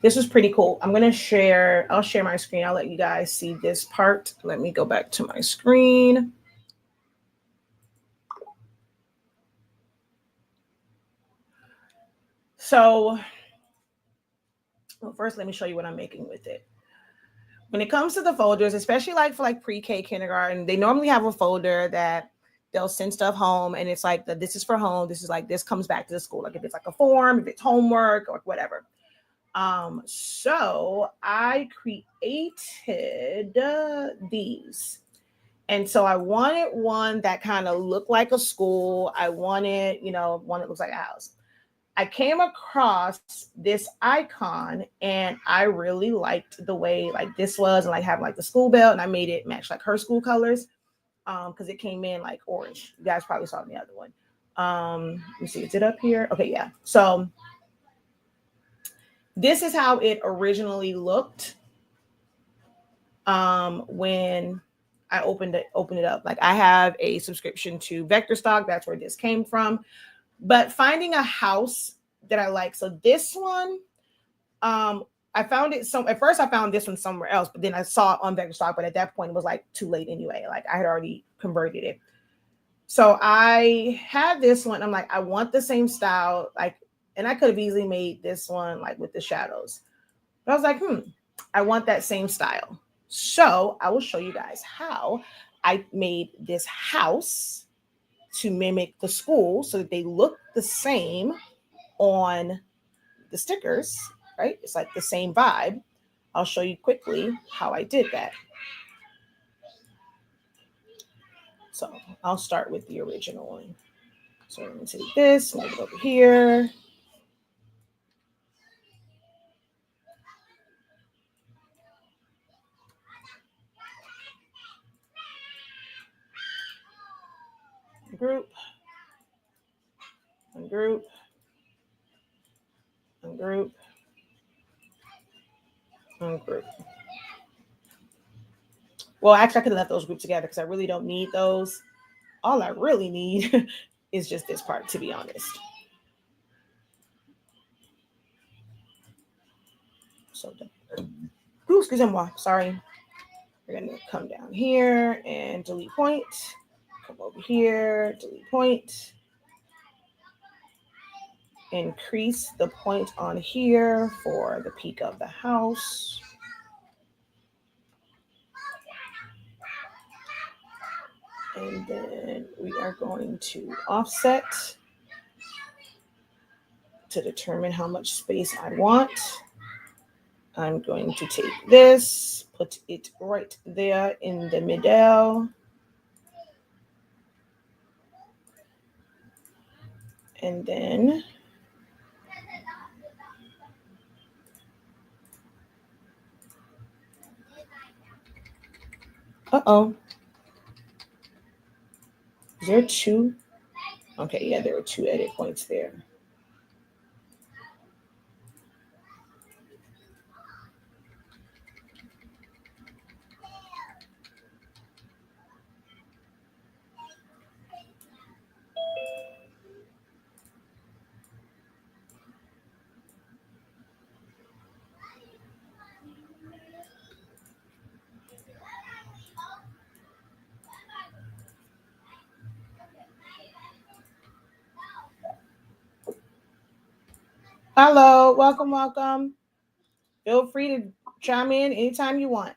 This was pretty cool. I'll share my screen. I'll let you guys see this part. Let me go back to my screen. So, well, first let me show you what I'm making with it. When it comes to the folders, especially like for like pre-K kindergarten, they normally have a folder that they'll send stuff home, and it's like this is for home. This is like this comes back to the school. Like if it's like a form, if it's homework or whatever. So I created these. And so I wanted one that kind of looked like a school. I wanted, one that looks like a house. I came across this icon and I really liked the way like this was and like having like the school belt, and I made it match like her school colors because it came in like orange. You guys probably saw the other one. Let me see, is it up here? Okay, yeah. So this is how it originally looked when I opened it up. Like I have a subscription to Vector Stock. That's where this came from. But finding a house that I like. So this one, I found it at first I found this one somewhere else, but then I saw it on Vector Stock, but at that point it was like too late anyway. Like I had already converted it. So I had this one. I'm like, I want the same style. Like, and I could have easily made this one like with the shadows. But I was like, I want that same style. So I will show you guys how I made this house to mimic the school so that they look the same on the stickers, right? It's like the same vibe. I'll show you quickly how I did that. So I'll start with the original one. So I'm going to take this, move it over here. Group, ungroup, ungroup, ungroup. Well, actually, I could have left those grouped together because I really don't need those. All I really need is just this part, to be honest. So, excusez-moi, sorry. We're going to come down here and delete point. Come over here, delete point. Increase the point on here for the peak of the house. And then we are going to offset to determine how much space I want. I'm going to take this, put it right there in the middle. And then uh-oh. Is there two? Okay, yeah, there are two edit points there. Hello, welcome, welcome. Feel free to chime in anytime you want.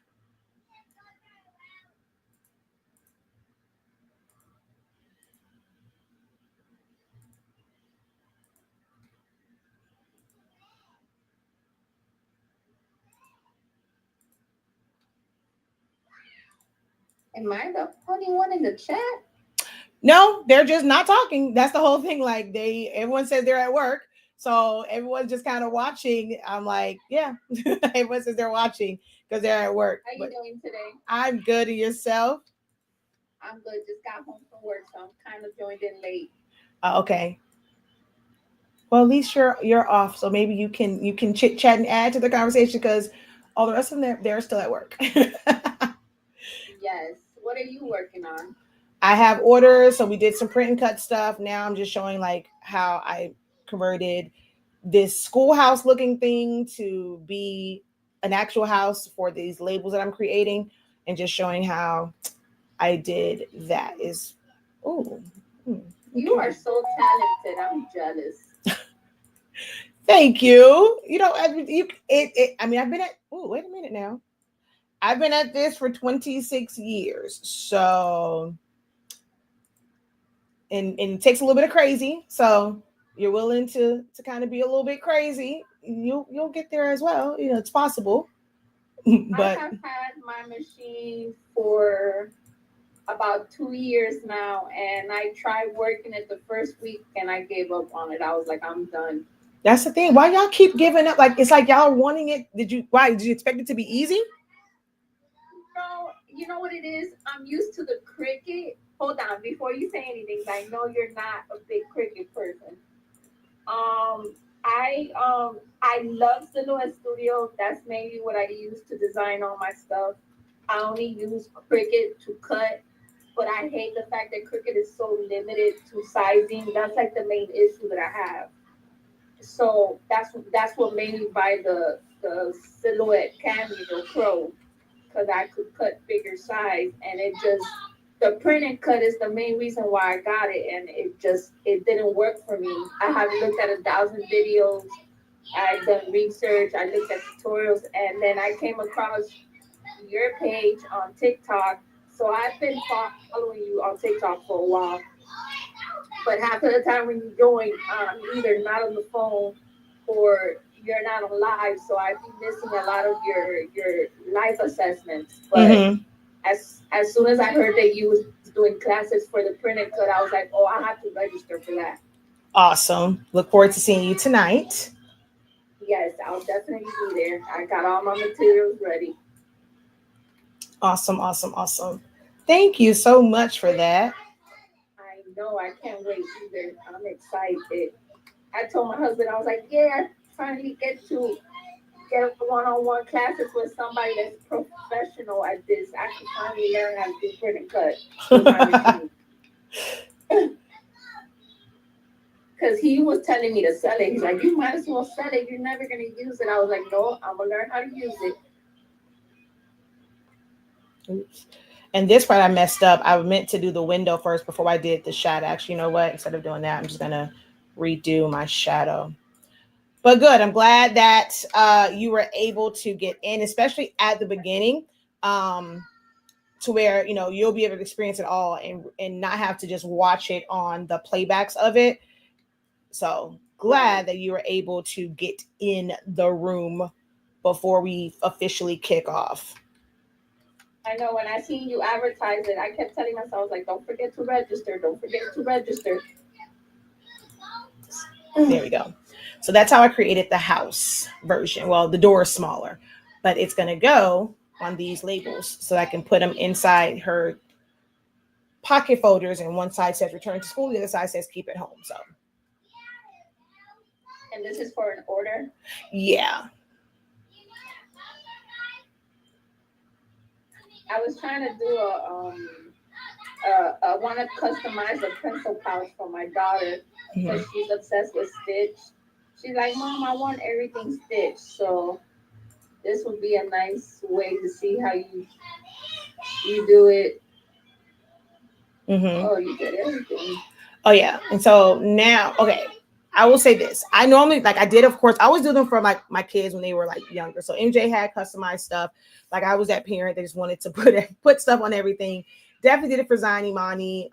Am I the only one in the chat? No, they're just not talking. That's the whole thing. Like everyone says they're at work. So everyone's just kind of watching. I'm like, yeah, everyone says they're watching because they're at work. How you doing today? I'm good. And yourself? I'm good. Just got home from work, so I'm kind of joined in late. Okay. Well, at least you're off, so maybe you can chit chat and add to the conversation because all the rest of them they're still at work. Yes. What are you working on? I have orders, so we did some print and cut stuff. Now I'm just showing like how I converted this schoolhouse looking thing to be an actual house for these labels that I'm creating, and just showing how I did that. Is You are so talented. I'm jealous. Thank you. You know, I mean, I've been at. Oh, wait a minute now. I've been at this for 26 years, so and it takes a little bit of crazy. So you're willing to kind of be a little bit crazy, you'll get there as well. You know, it's possible. But I have had my machine for about 2 years now, and I tried working it the first week and I gave up on it. I was like, I'm done. That's the thing. Why y'all keep giving up? Like it's like y'all wanting it. Did you expect it to be easy? No, you know what it is? I'm used to the Cricut. Hold on, before you say anything, I know you're not a big Cricut person. I love Silhouette Studio. That's mainly what I use to design all my stuff. I only use Cricut to cut, but I hate the fact that Cricut is so limited to sizing. That's like the main issue that I have. So that's what made me buy the Silhouette Cameo Pro, because I could cut bigger size, and it just the print and cut is the main reason why I got it, and it didn't work for me. I have looked at 1,000 videos, I've done research, I looked at tutorials, and then I came across your page on TikTok. So I've been following you on TikTok for a while, but half of the time when you join, you're either not on the phone or you're not on live. So I've been missing a lot of your life assessments. But as soon as I heard that you was doing classes for the print and cut, I was like, oh, I have to register for that. Awesome. Look forward to seeing you tonight. Yes, I'll definitely be there. I got all my materials ready. Awesome, awesome, awesome. Thank you so much for that. I know, I can't wait either. I'm excited. I told my husband, I was like, yeah, I finally get to get one-on-one classes with somebody that's professional at this. I can finally learn how to do print and cut with my machine. Because he was telling me to sell it. He's like, you might as well sell it. You're never going to use it. I was like, no, I'm going to learn how to use it. Oops. And this part I messed up. I meant to do the window first before I did the shadow. Actually, you know what? Instead of doing that, I'm just going to redo my shadow. But good. I'm glad that you were able to get in, especially at the beginning, to where, you know, you'll be able to experience it all and not have to just watch it on the playbacks of it. So glad that you were able to get in the room before we officially kick off. I know when I seen you advertise it, I kept telling myself, I was like, don't forget to register. Don't forget to register. There we go. So that's how I created the house version. Well, the door is smaller, but it's going to go on these labels so I can put them inside her pocket folders. And one side says return to school. The other side says keep it home. So. And this is for an order? Yeah. I was trying to do I want to customize a pencil pouch for my daughter because she's obsessed with Stitch. She's like, Mom, I want everything stitched. So this would be a nice way to see how you do it. Mm-hmm. Oh, you did everything. Oh, yeah. And so now, okay, I will say this. I normally, like I did, of course, I always do them for like my kids when they were like younger. So MJ had customized stuff. Like I was that parent that just wanted to put stuff on everything. Definitely did it for Zani Mani.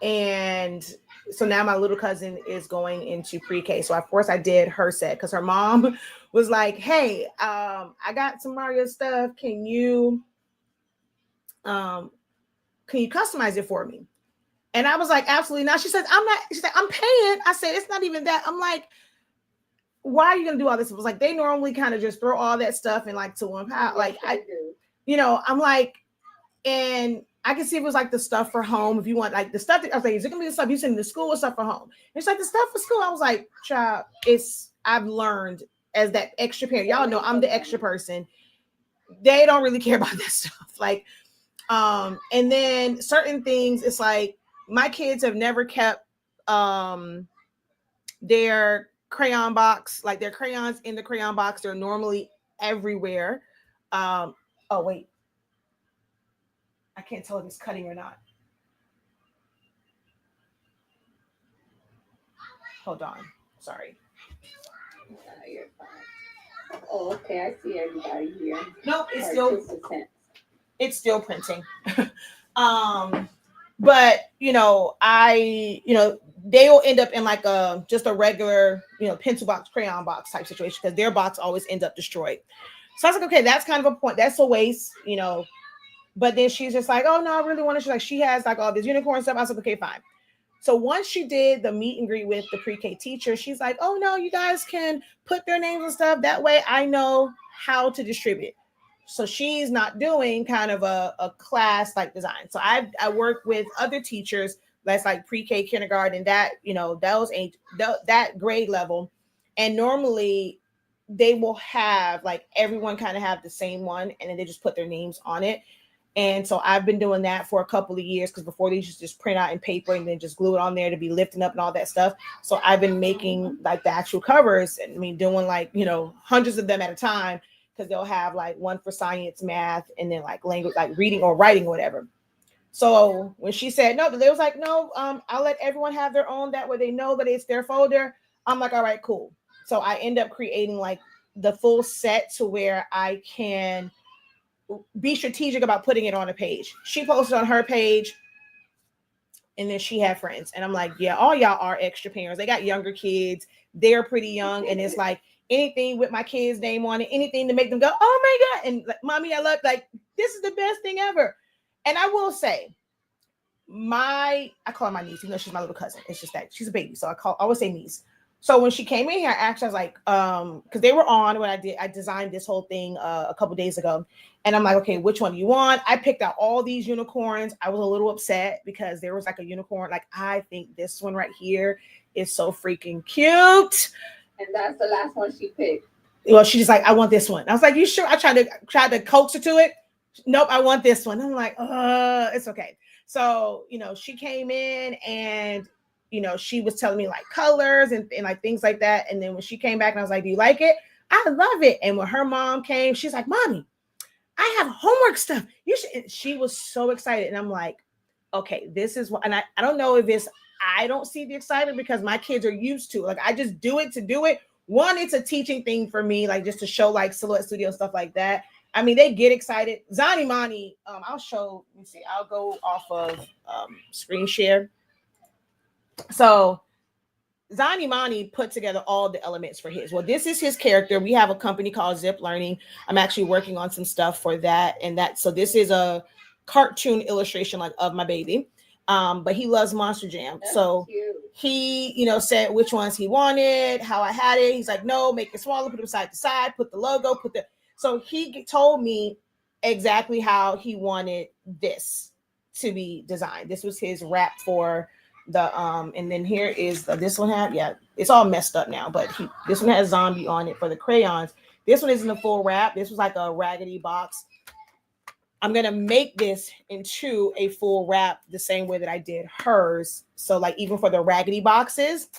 And so now my little cousin is going into pre-K. So of course I did her set because her mom was like, hey, I got some Mario stuff. Can you customize it for me? And I was like, absolutely not. She said, I'm not. She said, I'm paying. I said, it's not even that. I'm like, why are you gonna do all this? It was like they normally kind of just throw all that stuff in like to one pot. Like I, you know, I'm like, and I can see it was like the stuff for home. If you want like the stuff that I was like, is it gonna be the stuff you send to school or stuff for home? It's like the stuff for school. I was like, child, I've learned as that extra parent. Y'all know I'm the extra person. They don't really care about that stuff. Like, and then certain things, it's like my kids have never kept their crayon box, like their crayons in the crayon box. They're normally everywhere. Oh wait, I can't tell if it's cutting or not. Hold on, sorry. You're fine. Oh, okay, I see everybody here. Nope, it's still printing. But you know, they will end up in like just a regular, pencil box, crayon box type situation because their box always ends up destroyed. So I was like, okay, that's kind of a point. That's a waste, But then she's just like, oh no, I really want to. She's like, she has like all this unicorn stuff. I was like, okay, fine. So once she did the meet and greet with the pre-K teacher, she's like, oh no, you guys can put their names and stuff. That way I know how to distribute. So she's not doing kind of a class like design. So I work with other teachers that's like pre-K, kindergarten, that, that grade level. And normally they will have like everyone kind of have the same one and then they just put their names on it. And so I've been doing that for a couple of years because before they just print out in paper and then just glue it on there to be lifting up and all that stuff. So I've been making like the actual covers and doing like, hundreds of them at a time because they'll have like one for science, math, and then like language, like reading or writing or whatever. So when she said no, they was like, no, I'll let everyone have their own. That way they know that it's their folder. I'm like, all right, cool. So I end up creating like the full set to where I can be strategic about putting it on a page. She posted on her page, and then she had friends. And I'm like, yeah, all y'all are extra parents. They got younger kids. They're pretty young. And it's like anything with my kid's name on it, anything to make them go, oh my God. And like, mommy, I love, like, this is the best thing ever. And I will say, I call her my niece, even though she's my little cousin. It's just that she's a baby. So I always say niece. So when she came in here, I was like, because they were on when I designed this whole thing a couple days ago. And I'm like, okay, which one do you want? I picked out all these unicorns. I was a little upset because there was like a unicorn. Like, I think this one right here is so freaking cute. And that's the last one she picked. Well, she's like, I want this one. I was like, you sure? I tried to coax her to it. Nope, I want this one. I'm like, it's okay. So, she came in and, she was telling me like colors and like things like that. And then when she came back and I was like, do you like it? I love it. And when her mom came, she's like, mommy, I have homework stuff. You should. She was so excited. And I'm like, okay, this is what, and I don't know if I don't see the excitement because my kids are used to, like, I just do it to do it. One, it's a teaching thing for me, like just to show like Silhouette Studio, stuff like that. I mean, they get excited. Zani Mani, I'll show, let me see, I'll go off of screen share. So Zani Mani put together all the elements for his. Well, this is his character. We have a company called Zip Learning. I'm actually working on some stuff for that. So this is a cartoon illustration like of my baby. But he loves Monster Jam. That's so cute. He, said which ones he wanted, how I had it. He's like, no, make it smaller, put them side to side, put the logo, so he told me exactly how he wanted this to be designed. This was his wrap for the and then here is this one it's all messed up now, but this one has zombie on it for the crayons. This one isn't a full wrap. This was like a raggedy box. I'm gonna make this into a full wrap the same way that I did hers. So like even for the raggedy boxes,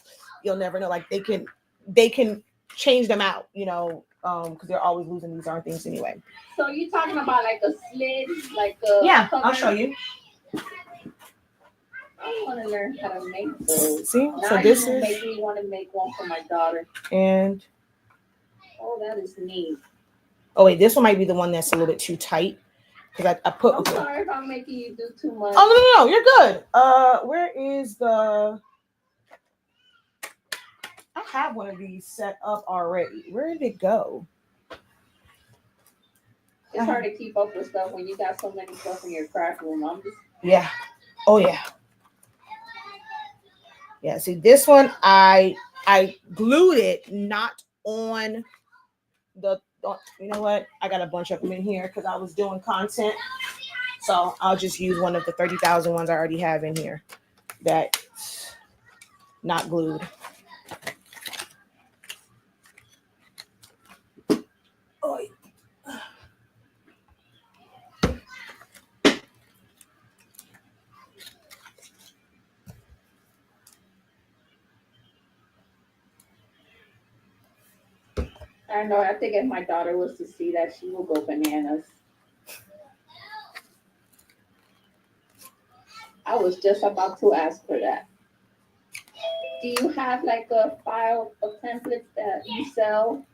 you'll never know. Like they can change them out, because they're always losing these darn things anyway. So you're talking about like a slid, like a cover? I'll show you. I want to learn how to make those. See, now so this is. Make me want to make one for my daughter. And that is neat. Oh wait, this one might be the one that's a little bit too tight because I put. I'm sorry if I'm making you do too much. Oh no, you're good. Where is the? I have one of these set up already. Where did it go? It's hard to keep up with stuff when you got so many stuff in your craft room. Yeah. Oh yeah. Yeah. See, this one I glued it not on the. You know what? I got a bunch of them in here because I was doing content. So I'll just use one of the 30,000 ones I already have in here that's not glued. Oh. I know. I think if my daughter was to see that, she will go bananas. I was just about to ask for that. Do you have like a file of templates that you sell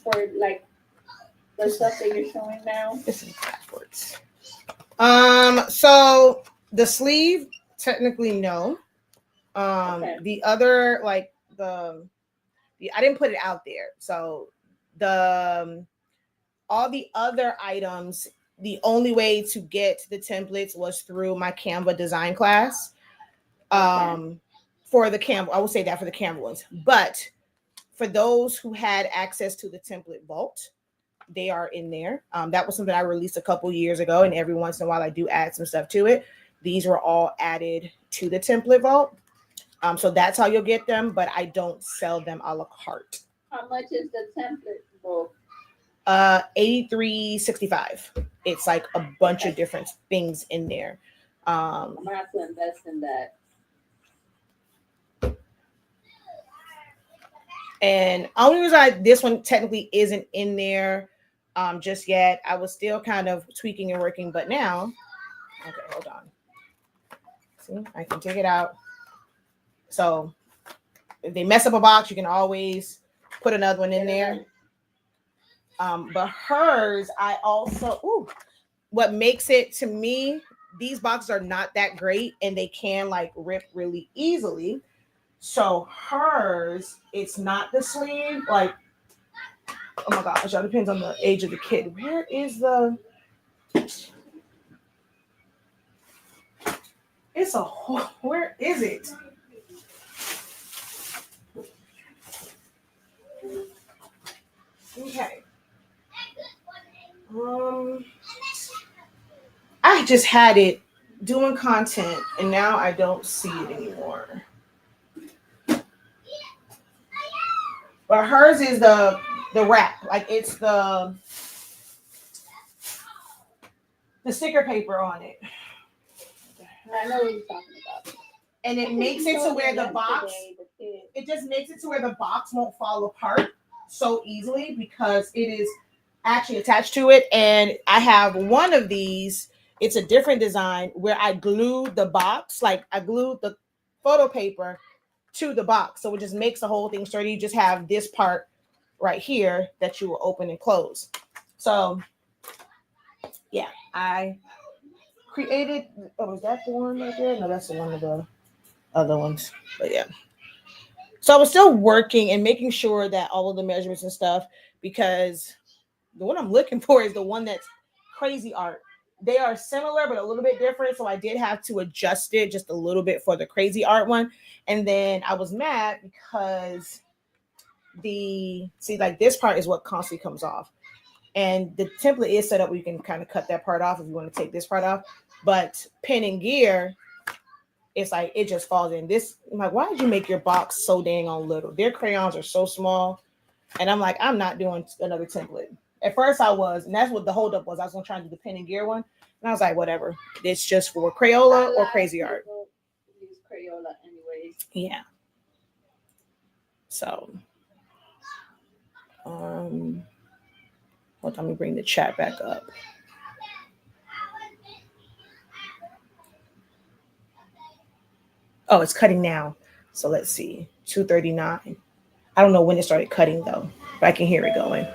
for like the stuff that you're showing now? This is backwards. So the sleeve, technically no. Okay. The other, like I didn't put it out there. So all the other items, the only way to get the templates was through my Canva design class. Okay. For the Canva, I will say that for the Canva ones. But for those who had access to the template vault, they are in there. That was something I released a couple years ago, and every once in a while I do add some stuff to it. These were all added to the template vault. So that's how you'll get them, but I don't sell them a la carte. How much is the template book? $83.65. It's like a bunch of different things in there. I'm gonna have to invest in that. And only reason this one technically isn't in there just yet. I was still kind of tweaking and working, but now, okay, hold on. See, I can take it out. So if they mess up a box, you can always put another one in there. But hers, I also, what makes it to me, these boxes are not that great and they can like rip really easily. So hers, it's not the sleeve. Like, oh my gosh, it depends on the age of the kid. Where is the? It's a whole. Where is it? Okay. I just had it doing content, and now I don't see it anymore. But hers is the wrap, like it's the sticker paper on it. I know what you're talking about. And it makes it to where the box, it just makes it to where the box won't fall apart so easily because it is actually attached to it. And I have one of these, it's a different design where I glued the box, like I glued the photo paper to the box. So it just makes the whole thing sturdy. You just have this part right here that you will open and close. So yeah, I created, oh, is that the one right there? No, that's the one of the other ones. But yeah. So I was still working and making sure that all of the measurements and stuff, because the one I'm looking for is the one that's crazy art. They are similar, but a little bit different. So I did have to adjust it just a little bit for the crazy art one. And then I was mad because like this part is what constantly comes off. And the template is set up where you can kind of cut that part off if you want to take this part off. But pen and gear, it's like it just falls in. This, I'm like, why did you make your box so dang on little? Their crayons are so small. And I'm like, I'm not doing another template. At first I was, and that's what the holdup was. I was going to try to do the pen and gear one. And I was like, whatever. It's just for Crayola or crazy art. Use Crayola anyways. Yeah. So, hold on, let me bring the chat back up. Oh, it's cutting now. So let's see, 2:39. I don't know when it started cutting though, but I can hear it going.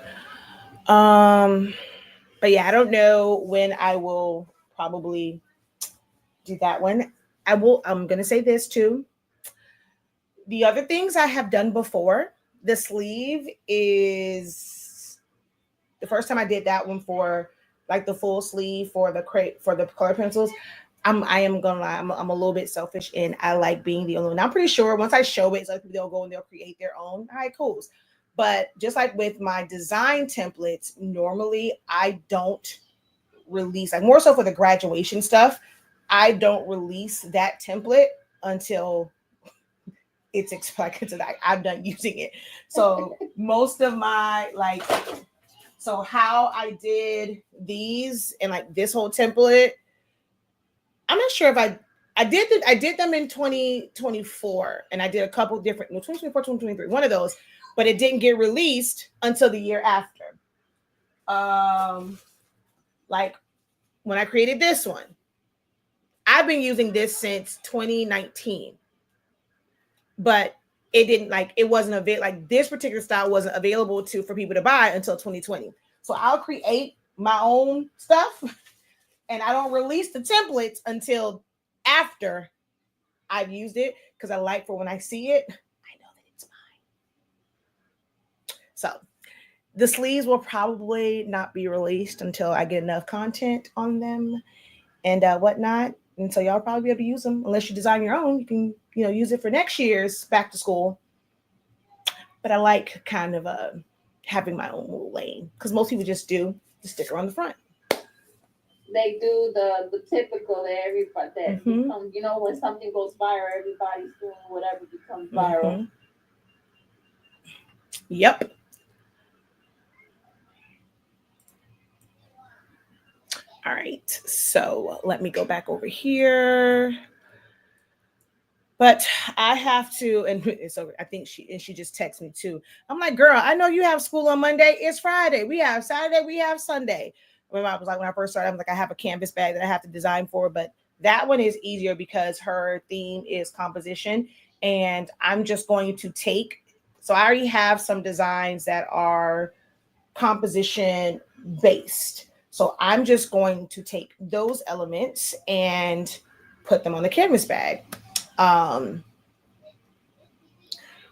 But yeah, I don't know when I will probably do that one. I'm going to say this too. The other things I have done before, the sleeve is the first time I did that one for like the full sleeve for the color pencils. I am gonna lie, I'm a little bit selfish and I like being the only one. I'm pretty sure once I show it, so they'll go and they'll create their own. All right, cool. But just like with my design templates, normally I don't release, like more so for the graduation stuff, I don't release that template until it's expired. I'm done using it. So most of my so how I did these and like this whole template, I'm not sure if I did them in 2024 and I did a couple different, 2024, 2023, one of those, but it didn't get released until the year after. Like when I created this one, I've been using this since 2019, but it wasn't available. Like this particular style wasn't available for people to buy until 2020. So I'll create my own stuff and I don't release the templates until after I've used it, because I like for when I see it, I know that it's mine. So the sleeves will probably not be released until I get enough content on them and whatnot. And so y'all probably be able to use them unless you design your own. You can, use it for next year's back to school. But I like kind of having my own little lane, because most people just do the sticker on the front. They do the typical that everybody that becomes, when something goes viral, everybody's doing whatever becomes viral. Yep. All right, so let me go back over here. But I have to, and so I think she just texted me too. I'm like, girl, I know you have school on Monday. It's Friday. We have Saturday. We have Sunday. When I was like, when I first started, I'm like, I have a canvas bag that I have to design for, but that one is easier because her theme is composition, and I'm just going to take. So I already have some designs that are composition based. So I'm just going to take those elements and put them on the canvas bag. Um,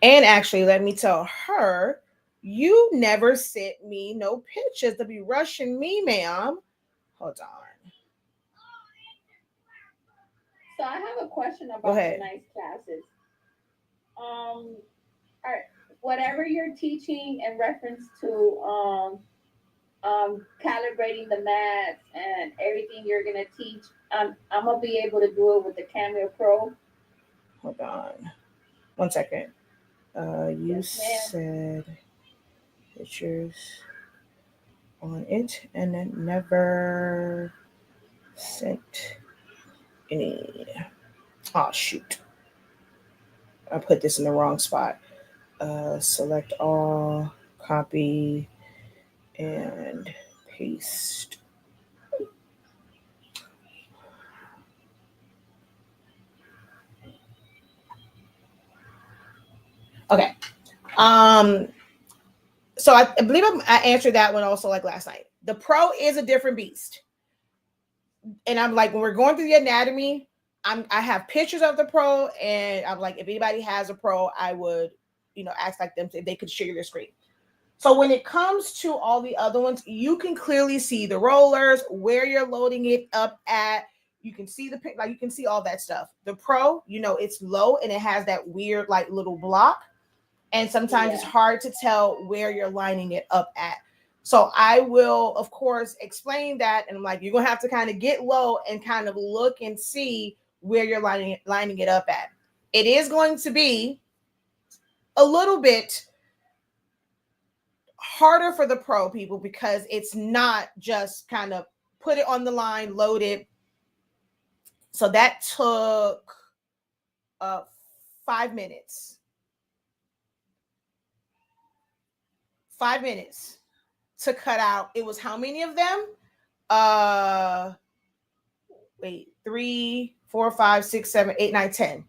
and actually, let me tell her, you never sent me no pictures to be rushing me, ma'am. Hold on. So I have a question Go about the ahead. nice classes. Are, whatever you're teaching in reference to calibrating the mats and everything you're gonna teach, I'm gonna be able to do it with the Cameo Pro. Hold on. 1 second. You Yes, ma'am. said pictures on it and then never sent any. Oh, shoot. I put this in the wrong spot. Select all, copy, and paste. Okay. Um, so I believe I answered that one also like last night. The Pro is a different beast. And I'm like, when we're going through the anatomy, I have pictures of the Pro, and I'm like, if anybody has a Pro, I would, ask like them if they could share their screen. So when it comes to all the other ones, you can clearly see the rollers, where you're loading it up at. You can see you can see all that stuff. The Pro, it's low and it has that weird like little block. And sometimes it's Yeah. hard to tell where you're lining it up at. So I will, of course, explain that. And I'm like, you're going to have to kind of get low and kind of look and see where you're lining it up at. It is going to be a little bit harder for the Pro people because it's not just kind of put it on the line, load it. So that took uh 5 minutes. 5 minutes to cut out. It was how many of them? Uh Wait, 3, 4, 5, 6, 7, 8, 9, 10.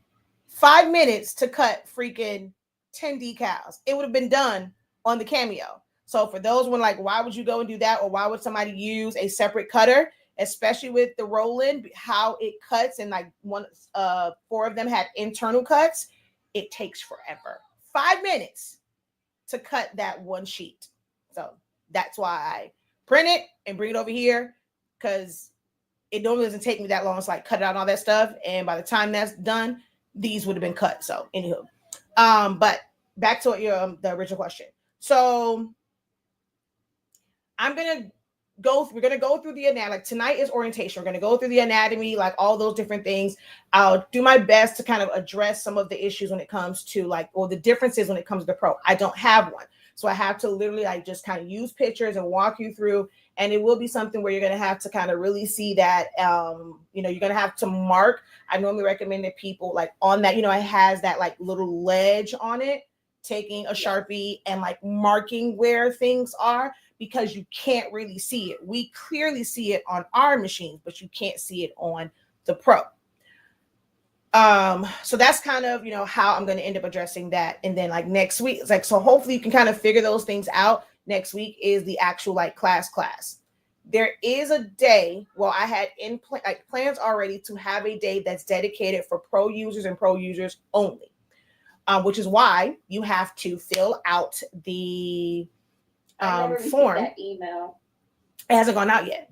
5 minutes to cut freaking 10 decals. It would have been done on the Cameo. So for those one like, why would you go and do that? Or why would somebody use a separate cutter, especially with the roll-in, how it cuts, and like 4 of them had internal cuts, it takes forever. 5 minutes to cut that one sheet. So that's why I print it and bring it over here, because it normally doesn't take me that long. It's like cut out all that stuff, and by the time that's done, these would have been cut. So anywho, but back to your the original question. So we're gonna go through the anatomy. Like tonight is orientation. We're gonna go through the anatomy, like all those different things. I'll do my best to kind of address some of the issues when it comes to or the differences when it comes to Pro. I don't have one. So I have to literally like just kind of use pictures and walk you through. And it will be something where you're going to have to kind of really see that, you're going to have to mark. I normally recommend that people like on that, it has that like little ledge on it, taking a Sharpie and like marking where things are, because you can't really see it. We clearly see it on our machines, but you can't see it on the Pro. So that's kind of how I'm going to end up addressing that. And then like next week, it's like, so hopefully you can kind of figure those things out. Next week is the actual like class. There is a day, well, I had plans already to have a day that's dedicated for Pro users and Pro users only, which is why you have to fill out the I never received form. that email. It hasn't gone out yet.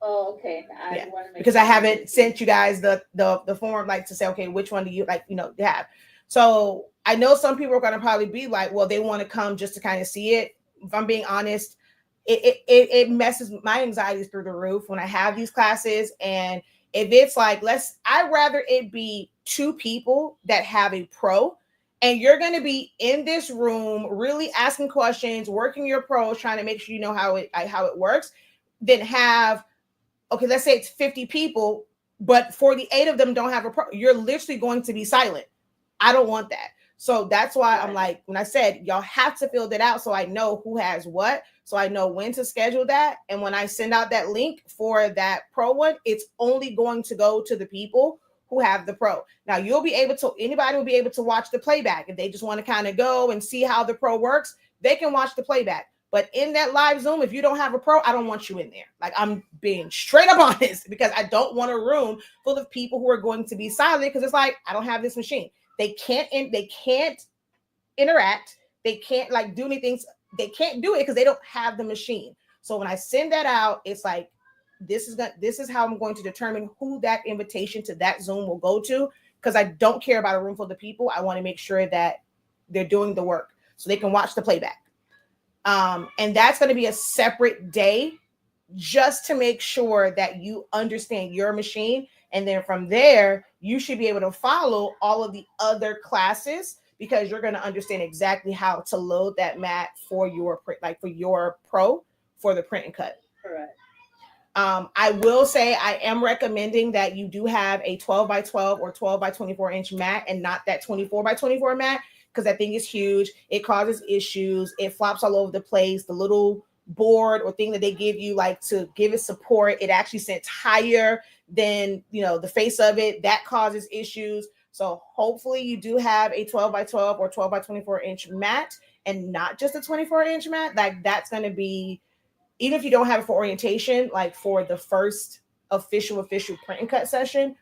Oh, okay. Yeah, because I haven't sent you guys the form like to say, okay, which one do you like, have. So I know some people are going to probably be like, well, they want to come just to kind of see it. If I'm being honest, it messes my anxieties through the roof when I have these classes. And if it's like, I'd rather it be 2 people that have a Pro, and you're going to be in this room really asking questions, working your Pros, trying to make sure you know how it works, than have, okay, let's say it's 50 people, but 48 of them don't have a pro. You're literally going to be silent. I don't want that. So that's why I'm like, when I said y'all have to fill that out so I know who has what, so I know when to schedule that. And when I send out that link for that pro one, it's only going to go to the people who have the pro. Now anybody will be able to watch the playback. If they just want to kind of go and see how the pro works, they can watch the playback. But in that live Zoom, if you don't have a pro, I don't want you in there. Like, I'm being straight up honest, because I don't want a room full of people who are going to be silent, because it's like, I don't have this machine. They can't interact. They can't like do anything. They can't do it because they don't have the machine. So when I send that out, it's like, this is how I'm going to determine who that invitation to that Zoom will go to, because I don't care about a room full of people. I want to make sure that they're doing the work so they can watch the playback. And that's going to be a separate day, just to make sure that you understand your machine. And then from there, you should be able to follow all of the other classes, because you're going to understand exactly how to load that mat for your print, like for your pro, for the print and cut. Correct. I will say I am recommending that you do have a 12 by 12 or 12 by 24 inch mat, and not that 24 by 24 mat, because that thing is huge. It causes issues. It flops all over the place. The little board or thing that they give you, like to give it support, it actually sits higher than, the face of it. That causes issues. So hopefully you do have a 12 by 12 or 12 by 24 inch mat, and not just a 24 inch mat. Like, that's going to be, even if you don't have it for orientation, like for the first official print and cut session,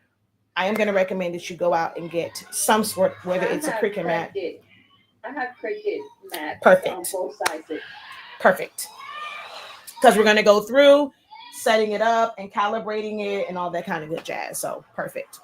I am going to recommend that you go out and get some sort, whether it's a Cricut mat. I have Cricut mats. Perfect. On both sides. Perfect. Because we're going to go through setting it up and calibrating it and all that kind of good jazz. So perfect.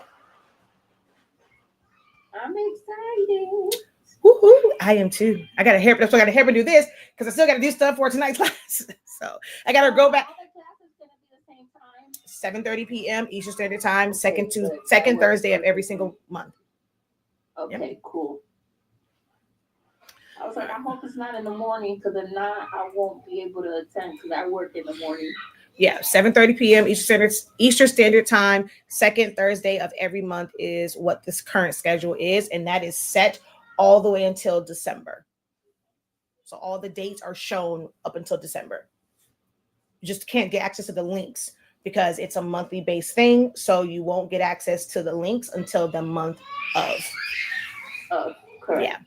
I'm excited. Woohoo! I am too. I got a hair. So I got to help her do this, because I still got to do stuff for tonight's class. So I got to go back. All the classes gonna be the same time. 7:30 p.m. Eastern Standard Time, Okay, second Thursday of every single month. Okay, cool. I was like, I hope it's not in the morning, because if not, I won't be able to attend, because I work in the morning. Yeah, 7:30 p.m. Eastern Standard Time, second Thursday of every month is what this current schedule is, and that is set all the way until December. So all the dates are shown up until December. You just can't get access to the links because it's a monthly based thing, so you won't get access to the links until the month of. Correct. Yeah.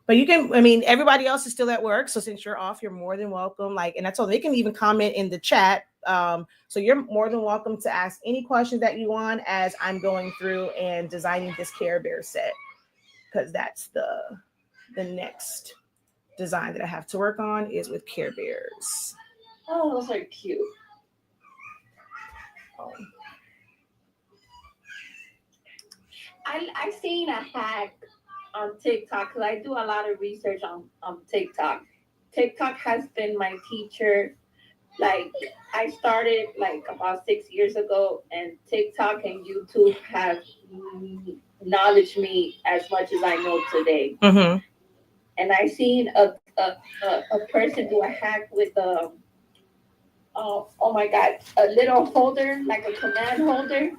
But you can, everybody else is still at work. So since you're off, you're more than welcome. And I told them they can even comment in the chat. So you're more than welcome to ask any questions that you want as I'm going through and designing this Care Bear set, because that's the next design that I have to work on is with Care Bears. Oh, those are cute. I seen a hack on TikTok, because I do a lot of research on TikTok. TikTok has been my teacher. Like, I started about 6 years ago, and TikTok and YouTube have knowledged me as much as I know today. Mm-hmm. And I seen a person do a hack with oh my God, a little holder, like a command holder,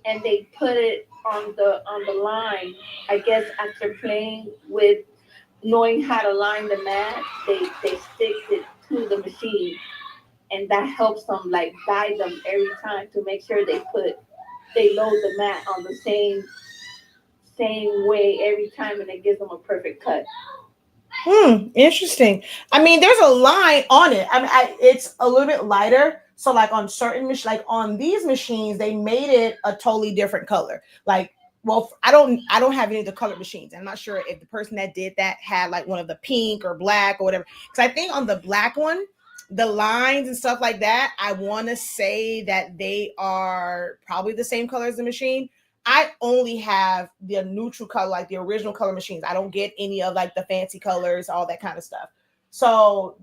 and they put it on the line. I guess after playing with knowing how to line the mat, they stick it to the machine, and that helps them guide them every time to make sure they load the mat on the same way every time, and it gives them a perfect cut. Interesting. There's a line on it. It's a little bit lighter. So on certain on these machines, they made it a totally different color. I don't have any of the colored machines. I'm not sure if the person that did that had one of the pink or black or whatever. Because I think on the black one, the lines and stuff like that, I want to say that they are probably the same color as the machine. I only have the neutral color, the original color machines. I don't get any of the fancy colors, all that kind of stuff. So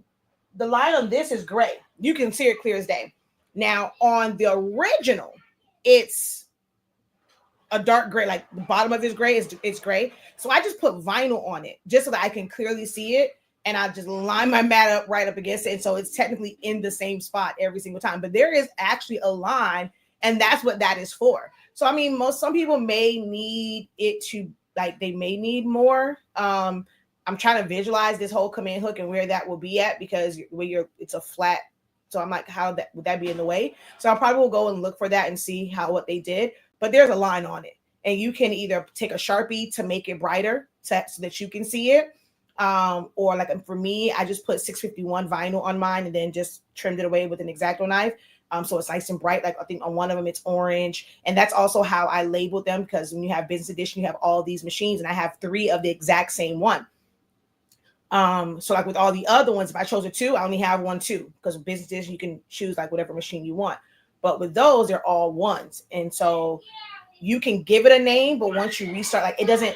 the line on this is gray. You can see it clear as day. Now on the original, it's a dark gray, the bottom of it is gray. It's gray. So I just put vinyl on it just so that I can clearly see it. and I just line my mat up right up against it. And so it's technically in the same spot every single time. But there is actually a line, and that's what that is for. So I mean, some people may need it to, like, they may need more. I'm trying to visualize this whole command hook and where that will be at, because it's a flat. So I'm like, how that would that be in the way? So I probably will go and look for that and see what they did. But there's a line on it, and you can either take a Sharpie to make it brighter so that you can see it. Or like for me, I just put 651 vinyl on mine and then just trimmed it away with an X-Acto knife. So it's nice and bright. Like I think on one of them it's orange, and that's also how I labeled them, because when you have business edition, you have all these machines, and I have 3 of the exact same one. So like with all the other ones, if I chose a 2, I only have 1 2, because with business edition you can choose like whatever machine you want. But with those, they're all 1s, and so you can give it a name, but once you restart, like it doesn't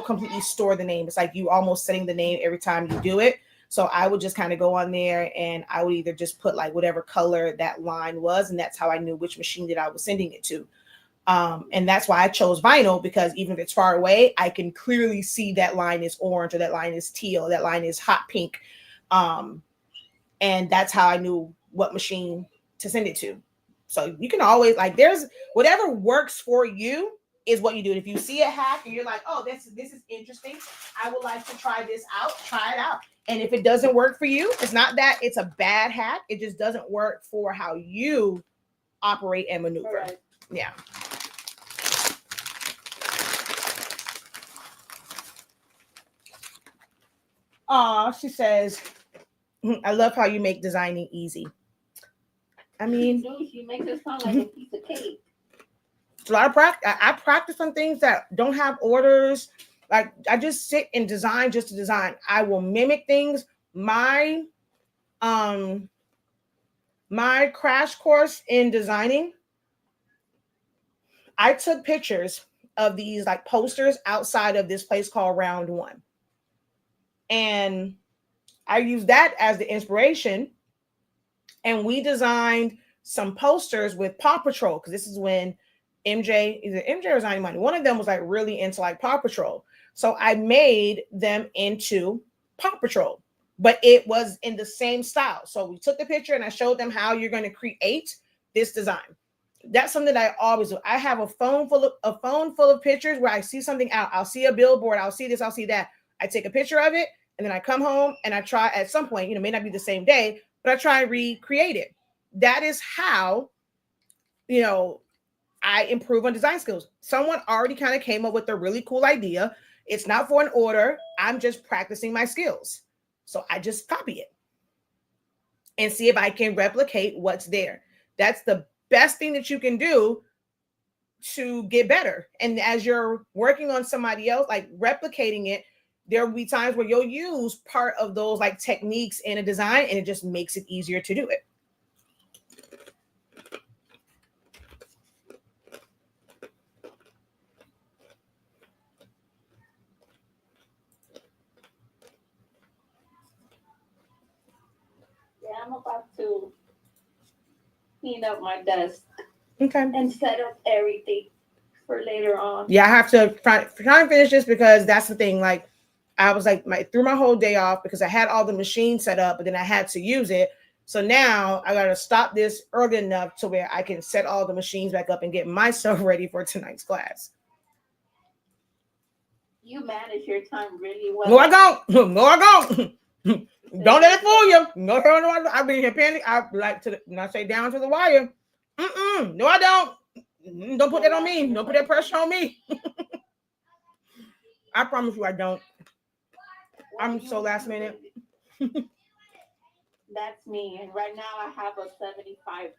completely store the name. It's like you almost setting the name every time you do it. So I would just kind of go on there, and I would either just put like whatever color that line was, and that's how I knew which machine that I was sending it to. And that's why I chose vinyl, because even if it's far away, I can clearly see that line is orange, or that line is teal, that line is hot pink. And that's how I knew what machine to send it to. So you can always, like, there's whatever works for you is what you do. And if you see a hack and you're like, oh, this is interesting, I would like to try this out, try it out. And if it doesn't work for you, it's not that it's a bad hack. It just doesn't work for how you operate and maneuver. Right. Yeah. She says, I love how you make designing easy. I mean, you make it sound like a piece of cake. It's a lot of practice. I practice on things that don't have orders. Like I just sit and design just to design. I will mimic things. My crash course in designing, I took pictures of these like posters outside of this place called Round One. And I used that as the inspiration. And we designed some posters with Paw Patrol, because this is when either MJ or Zani Money, one of them was like really into like Paw Patrol. So I made them into Paw Patrol, but it was in the same style. So we took the picture and I showed them how you're going to create this design. That's something that I always do. I have a phone full of pictures where I see something out. I'll see a billboard. I'll see this. I'll see that. I take a picture of it, and then I come home and I try at some point, may not be the same day, but I try and recreate it. That is how, I improve on design skills. Someone already kind of came up with a really cool idea. It's not for an order. I'm just practicing my skills. So I just copy it and see if I can replicate what's there. That's the best thing that you can do to get better. And as you're working on somebody else, like replicating it, there will be times where you'll use part of those like techniques in a design, and it just makes it easier to do it. I'm about to clean up my desk. Okay. And set up everything for later on. Yeah, I have to try and finish this, because that's the thing. Like, I was like, threw my whole day off because I had all the machines set up, but then I had to use it. So now I got to stop this early enough to where I can set all the machines back up and get myself ready for tonight's class. You manage your time really well. No, I don't. No, I don't. Don't let it fool you. No, I've been here penny. I like to not say down to the wire. No, I don't. Don't put that on me. Don't put that pressure on me. I promise you, I don't. I'm so last minute. That's me. And right now I have a 75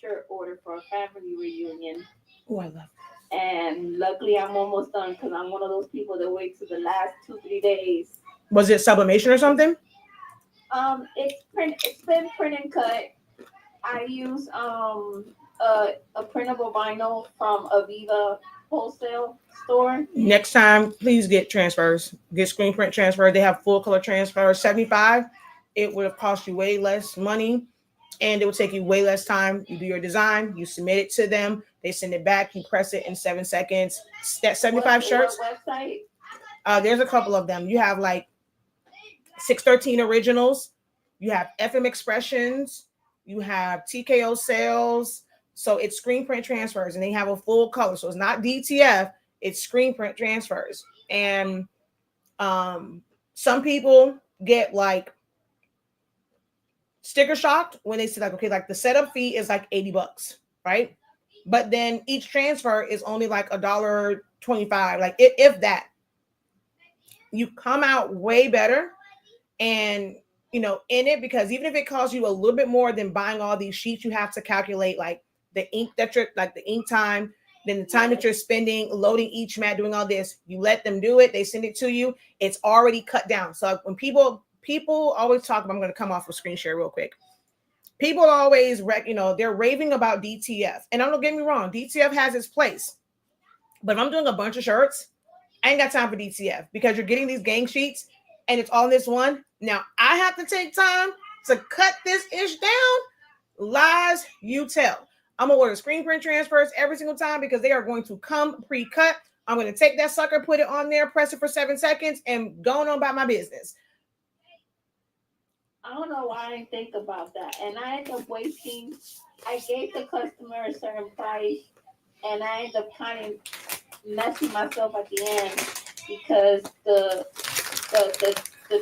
shirt order for a family reunion. Oh, I love it. And luckily I'm almost done, because I'm one of those people that wait to the last 2-3 days. Was it sublimation or something? It's been print and cut. I use a printable vinyl from Aviva wholesale store. Next time, please get transfers. Get screen print transfer. They have full color transfer. 75. It would have cost you way less money, and it would take you way less time. You do your design, you submit it to them, they send it back, you press it in 7 seconds. That 75 shirts. What website? There's a couple of them. You have like 613 Originals, you have FM Expressions, you have TKO Sales. So it's screen print transfers, and they have a full color. So it's not DTF, it's screen print transfers. And some people get like sticker shocked when they see like, okay, like the setup fee is like $80, right? But then each transfer is only like $1.25, like if that. You come out way better, and in it, because even if it costs you a little bit more than buying all these sheets, you have to calculate like the ink that you're like the ink time, then the time that you're spending loading each mat, doing all this. You let them do it, they send it to you, it's already cut down. So when people always talk about, I'm going to come off of screen share real quick. People always they're raving about DTF, and don't get me wrong, DTF has its place, but if I'm doing a bunch of shirts, I ain't got time for DTF, because you're getting these gang sheets and it's all in this one. Now I have to take time to cut this ish down. Lies you tell. I'm gonna order screen print transfers every single time, because they are going to come pre-cut. I'm going to take that sucker, put it on there, press it for 7 seconds, and going on about my business. I don't know why I didn't think about that. And I ended up wasting, I gave the customer a certain price, and I ended up kind of messing myself at the end, because the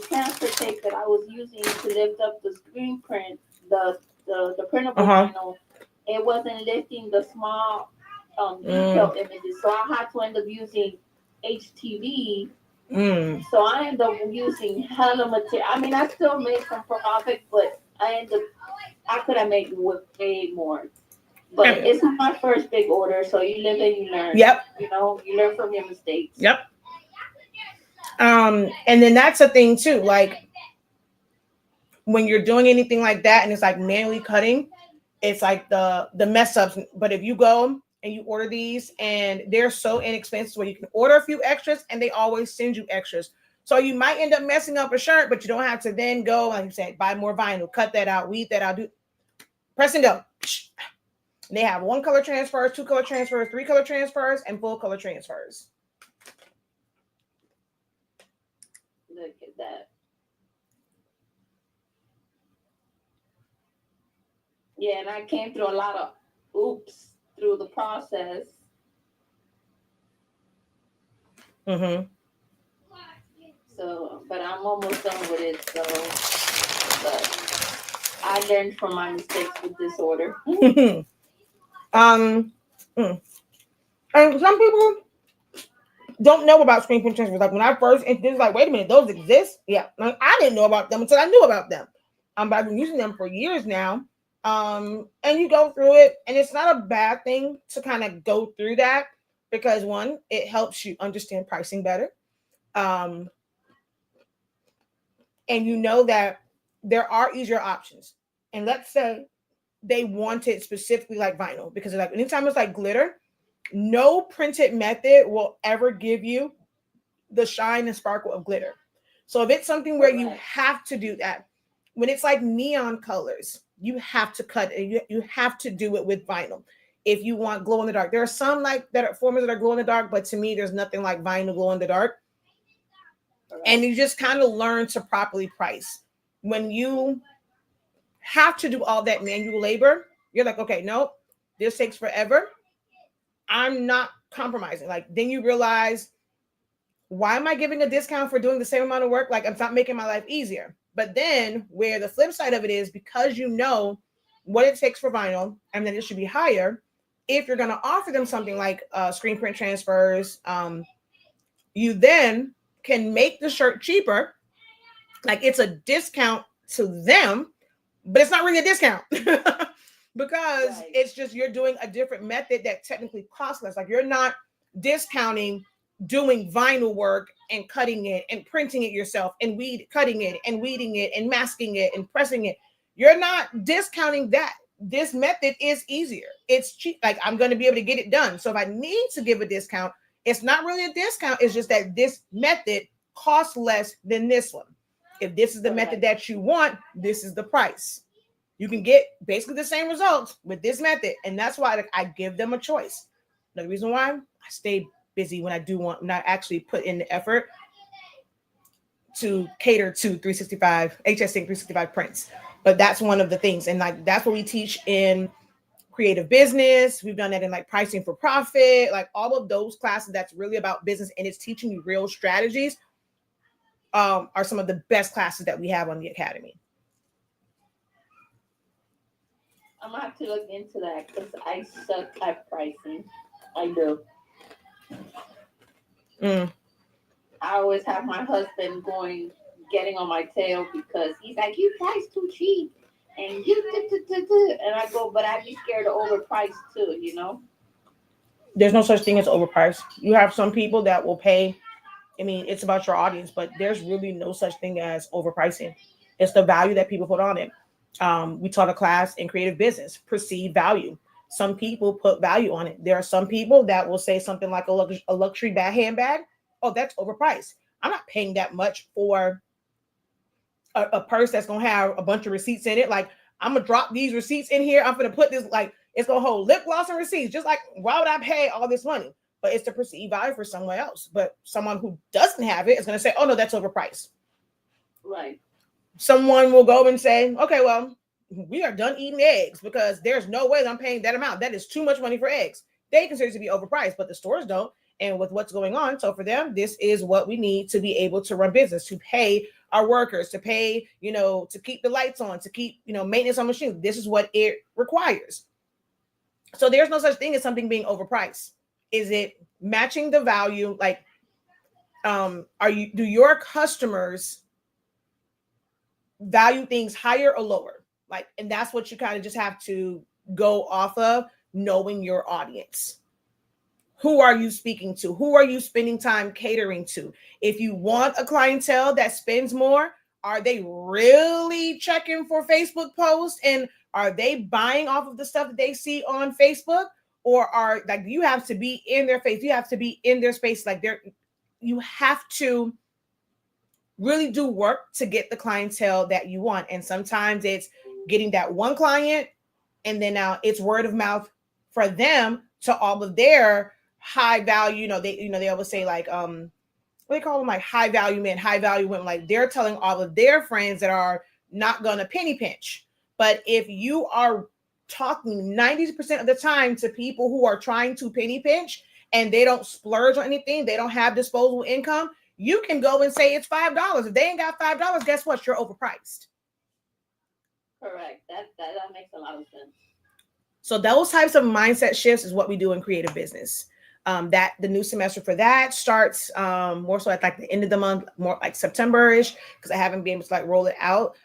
transfer tape that I was using to lift up the screen print, the printable vinyl, it wasn't lifting the small detail images. So I had to end up using HTV. So I ended up using hella material. I mean, I still made some profit, but I could have made way more. But it's my first big order, so you live and you learn. Yep. You learn from your mistakes. Yep. And then that's a thing too. Like when you're doing anything like that, and it's like manually cutting, it's like the mess ups. But if you go and you order these, and they're so inexpensive, where you can order a few extras, and they always send you extras. So you might end up messing up a shirt, but you don't have to then go, like you said, buy more vinyl, cut that out, weed that out, do press and go. They have 1 color transfers, 2 color transfers, 3 color transfers, and full color transfers. Look at that. Yeah, and I came through a lot of oops through the process. So, but I'm almost done with it. So, but I learned from my mistakes with this order. And some people don't know about screen print transfers. Like when I first introduced, like, wait a minute, those exist? Yeah, like, I didn't know about them until I knew about them. But I've been using them for years now. And you go through it, and it's not a bad thing to kind of go through that, because one, it helps you understand pricing better. And you know that there are easier options. And let's say they want it specifically like vinyl, because like anytime it's like glitter, no printed method will ever give you the shine and sparkle of glitter. So if it's something where you have to do that, when it's like neon colors, you have to cut it. You have to do it with vinyl. If you want glow in the dark, there are some like that are formers that are glow in the dark, but to me, there's nothing like vinyl glow in the dark. And you just kind of learn to properly price. When you have to do all that manual labor, you're like, okay, nope, this takes forever. I'm not compromising. Like, then you realize, why am I giving a discount for doing the same amount of work? Like, I'm not making my life easier. But then where the flip side of it is, because you know what it takes for vinyl, and then it should be higher, if you're going to offer them something like screen print transfers, you then can make the shirt cheaper. Like, it's a discount to them, but it's not really a discount. Because it's just, you're doing a different method that technically costs less. Like, you're not discounting doing vinyl work and cutting it and printing it yourself and cutting it and weeding it and masking it and pressing it. You're not discounting that. This method is easier. It's cheap. Like, I'm going to be able to get it done. So if I need to give a discount, it's not really a discount. It's just that this method costs less than this one. If this is the method that you want, this is the price. You can get basically the same results with this method. And that's why I give them a choice. The reason why I stay busy when I actually put in the effort to cater to 365 HSC 365 prints. But that's one of the things, and like that's what we teach in creative business. We've done that in like pricing for profit, like all of those classes that's really about business and it's teaching you real strategies. Are some of the best classes that we have on the academy. I'm gonna have to look into that because I suck at pricing. I do. Mm. I always have my husband getting on my tail because he's like, "You price too cheap," and and I go, "But I'd be scared to overprice too," you know. There's no such thing as overpriced. You have some people that will pay. I mean, it's about your audience, but there's really no such thing as overpricing. It's the value that people put on it. We taught a class in creative business, perceived value. Some people put value on it. There are some people that will say something like a luxury handbag. Oh, that's overpriced. I'm not paying that much for a purse that's going to have a bunch of receipts in it. Like, I'm going to drop these receipts in here. I'm going to put this, like, it's going to hold lip gloss and receipts. Just like, why would I pay all this money? But it's the perceived value for someone else. But someone who doesn't have it is going to say, oh, no, that's overpriced. Right. Someone will go and say, okay, well, we are done eating eggs because there's no way I'm paying that amount. That is too much money for eggs. They consider it to be overpriced, but the stores don't. And with what's going on, so for them, this is what we need to be able to run business, to pay our workers, to pay, to keep the lights on, to keep, maintenance on machines. This is what it requires. So there's no such thing as something being overpriced. Is it matching the value? Like, do your customers value things higher or lower? Like, and that's what you kind of just have to go off of, knowing your audience. Who are you speaking to? Who are you spending time catering to? If you want a clientele that spends more, are they really checking for Facebook posts? And are they buying off of the stuff that they see on Facebook? Or are like, you have to be in their face. You have to be in their space. Like you have to really do work to get the clientele that you want. And sometimes it's getting that one client, and then now it's word of mouth for them to all of their high value, they always say like, what they call them, like high value men, high value women, like they're telling all of their friends that are not going to penny pinch. But if you are talking 90% of the time to people who are trying to penny pinch and they don't splurge on anything, they don't have disposable income, you can go and say it's $5. If they ain't got $5, guess what? You're overpriced. Correct. That makes a lot of sense. So those types of mindset shifts is what we do in creative business. That the new semester for that starts more so at like the end of the month, more like September-ish, because I haven't been able to like roll it out.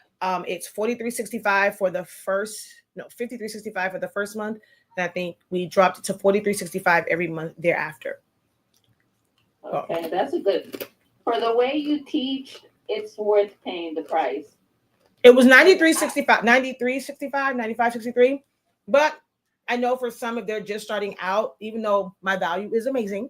It's $43.65 for the $53.65 for the first month. And I think we dropped it to $43.65 every month thereafter. Okay, that's a good. For the way you teach, it's worth paying the price. It was $93.65, $95.63, but I know for some, if they're just starting out, even though my value is amazing,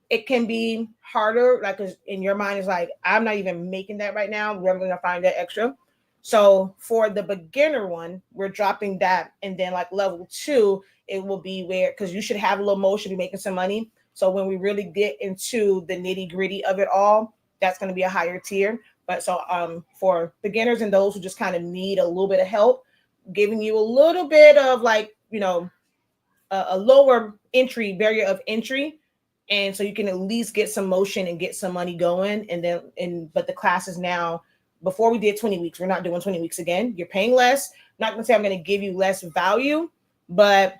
it can be harder. Like, in your mind, it's like, I'm not even making that right now. We're going to find that extra. So for the beginner one, we're dropping that. And then like level 2, it will be where, because you should have a little motion, be making some money. So when we really get into the nitty gritty of it all, that's going to be a higher tier. But so for beginners and those who just kind of need a little bit of help, giving you a little bit of like, a lower entry barrier of entry. And so you can at least get some motion and get some money going. But the classes now, before we did 20 weeks, we're not doing 20 weeks again. You're paying less. I'm not going to say I'm going to give you less value, but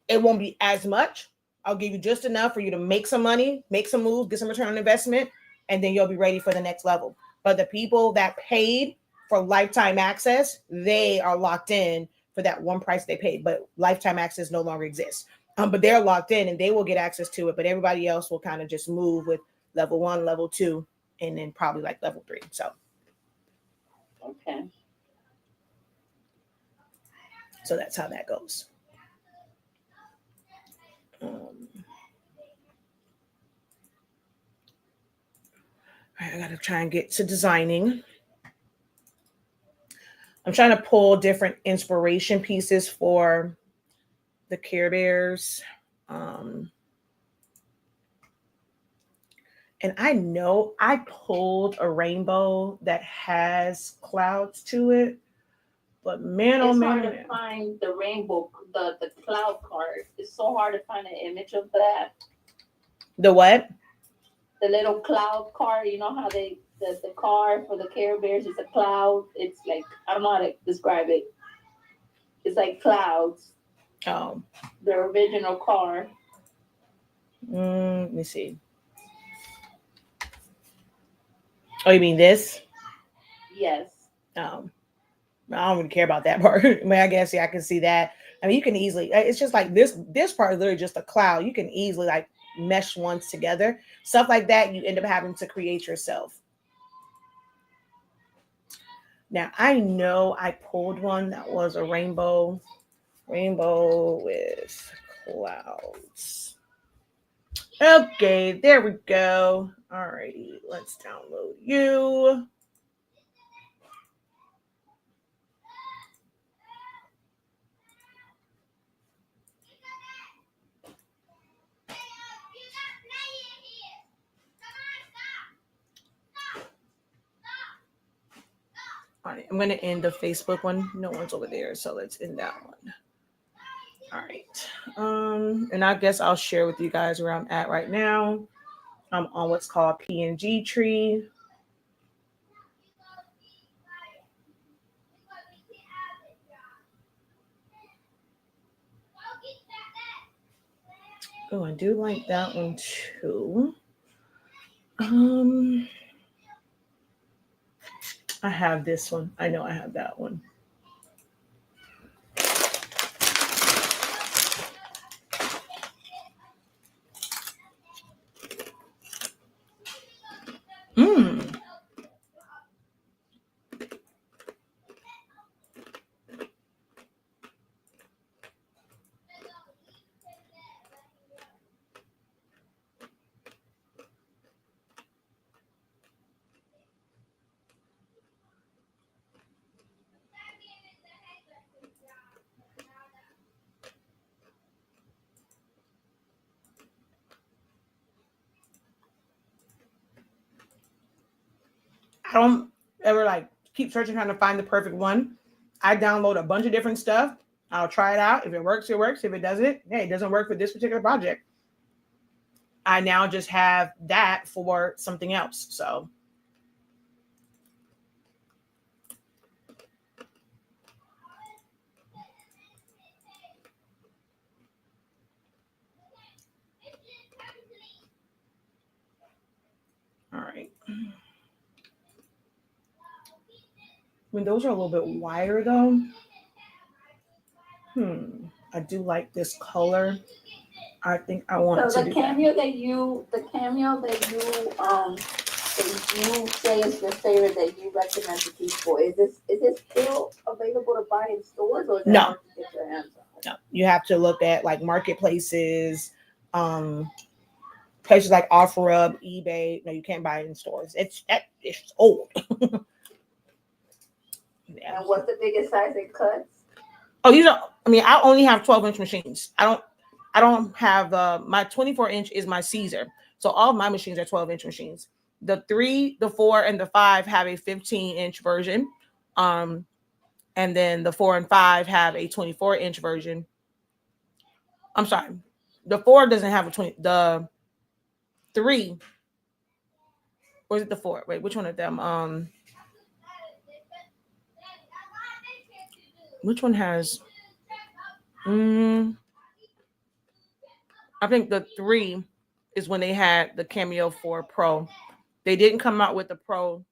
it won't be as much. I'll give you just enough for you to make some money, make some moves, get some return on investment, and then you'll be ready for the next level. But the people that paid for lifetime access, they are locked in for that one price they paid, but lifetime access no longer exists. But they're locked in and they will get access to it, but everybody else will kind of just move with level 1, level 2, and then probably like level 3. So. Okay. So that's how that goes. I got to try and get to designing. I'm trying to pull different inspiration pieces for the Care Bears. And I know I pulled a rainbow that has clouds to it, but man, oh It's man, hard to find the rainbow, the cloud card. It's so hard to find an image of that. the what? The little cloud card. You know how the car for the Care Bears is a cloud. It's like I don't know how to describe it. It's like clouds. Oh, The original car. let me see. Oh, you mean this? Yes. I don't really care about that part. I mean, I guess yeah, I can see that. I mean, you can easily. It's just like this part is literally just a cloud. You can easily like mesh ones together. Stuff like that, you end up having to create yourself. Now I know I pulled one that was a rainbow with clouds. Okay, there we go. Alrighty, let's download you. All right, I'm going to end the Facebook one. No one's over there, so let's end that one. All right. And I guess I'll share with you guys where I'm at right now. I'm on what's called PNG tree. Oh, I do like that one too. I have this one. I know I have that one. I don't ever like keep searching trying to find the perfect one. I download a bunch of different stuff. I'll try it out. If it works, it works. If it doesn't, hey, it doesn't work for this particular project. I now just have that for something else. So all right. I mean, those are a little bit wider though. I do like this color. I think I want So to the do that. cameo that you say is your favorite that you recommend to people, is this still available to buy in stores or is it No. hard to get your hands on? No, you have to look at like marketplaces, places like OfferUp, eBay. No, you can't buy it in stores. It's old. Yeah. And what's the biggest size it cuts? Oh, I mean, I only have 12-inch machines. I don't have my 24-inch is my Caesar. So all of my machines are 12-inch machines. The 3, the 4, and the 5 have a 15-inch version. And then the 4 and 5 have a 24-inch version. I'm sorry. The 4 doesn't have the 3, or is it the 4? Wait, which one of them? Which one has I think the 3 is when they had the Cameo 4 Pro. They didn't come out with the Pro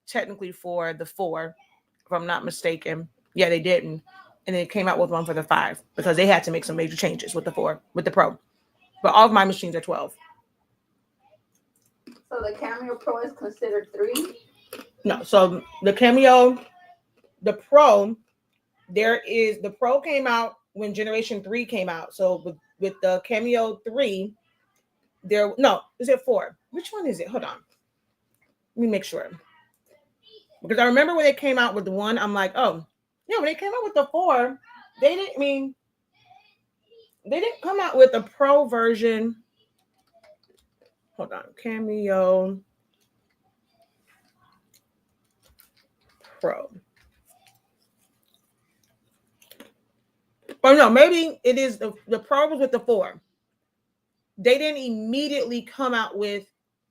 technically for the 4, if I'm not mistaken. Yeah, they didn't. And they came out with one for the 5 because they had to make some major changes with the Pro. But all of my machines are 12. So the Cameo Pro is considered 3? No, so the Cameo, the Pro, the Pro came out when Generation 3 came out. So with the Cameo 3, is it 4? Which one is it? Hold on. Let me make sure. Because I remember when they came out with the 1, I'm like, oh, yeah, when they came out with the 4, they didn't come out with a Pro version. hold on, Cameo Pro. Oh no, maybe it is the Pro was with the 4. They didn't immediately come out with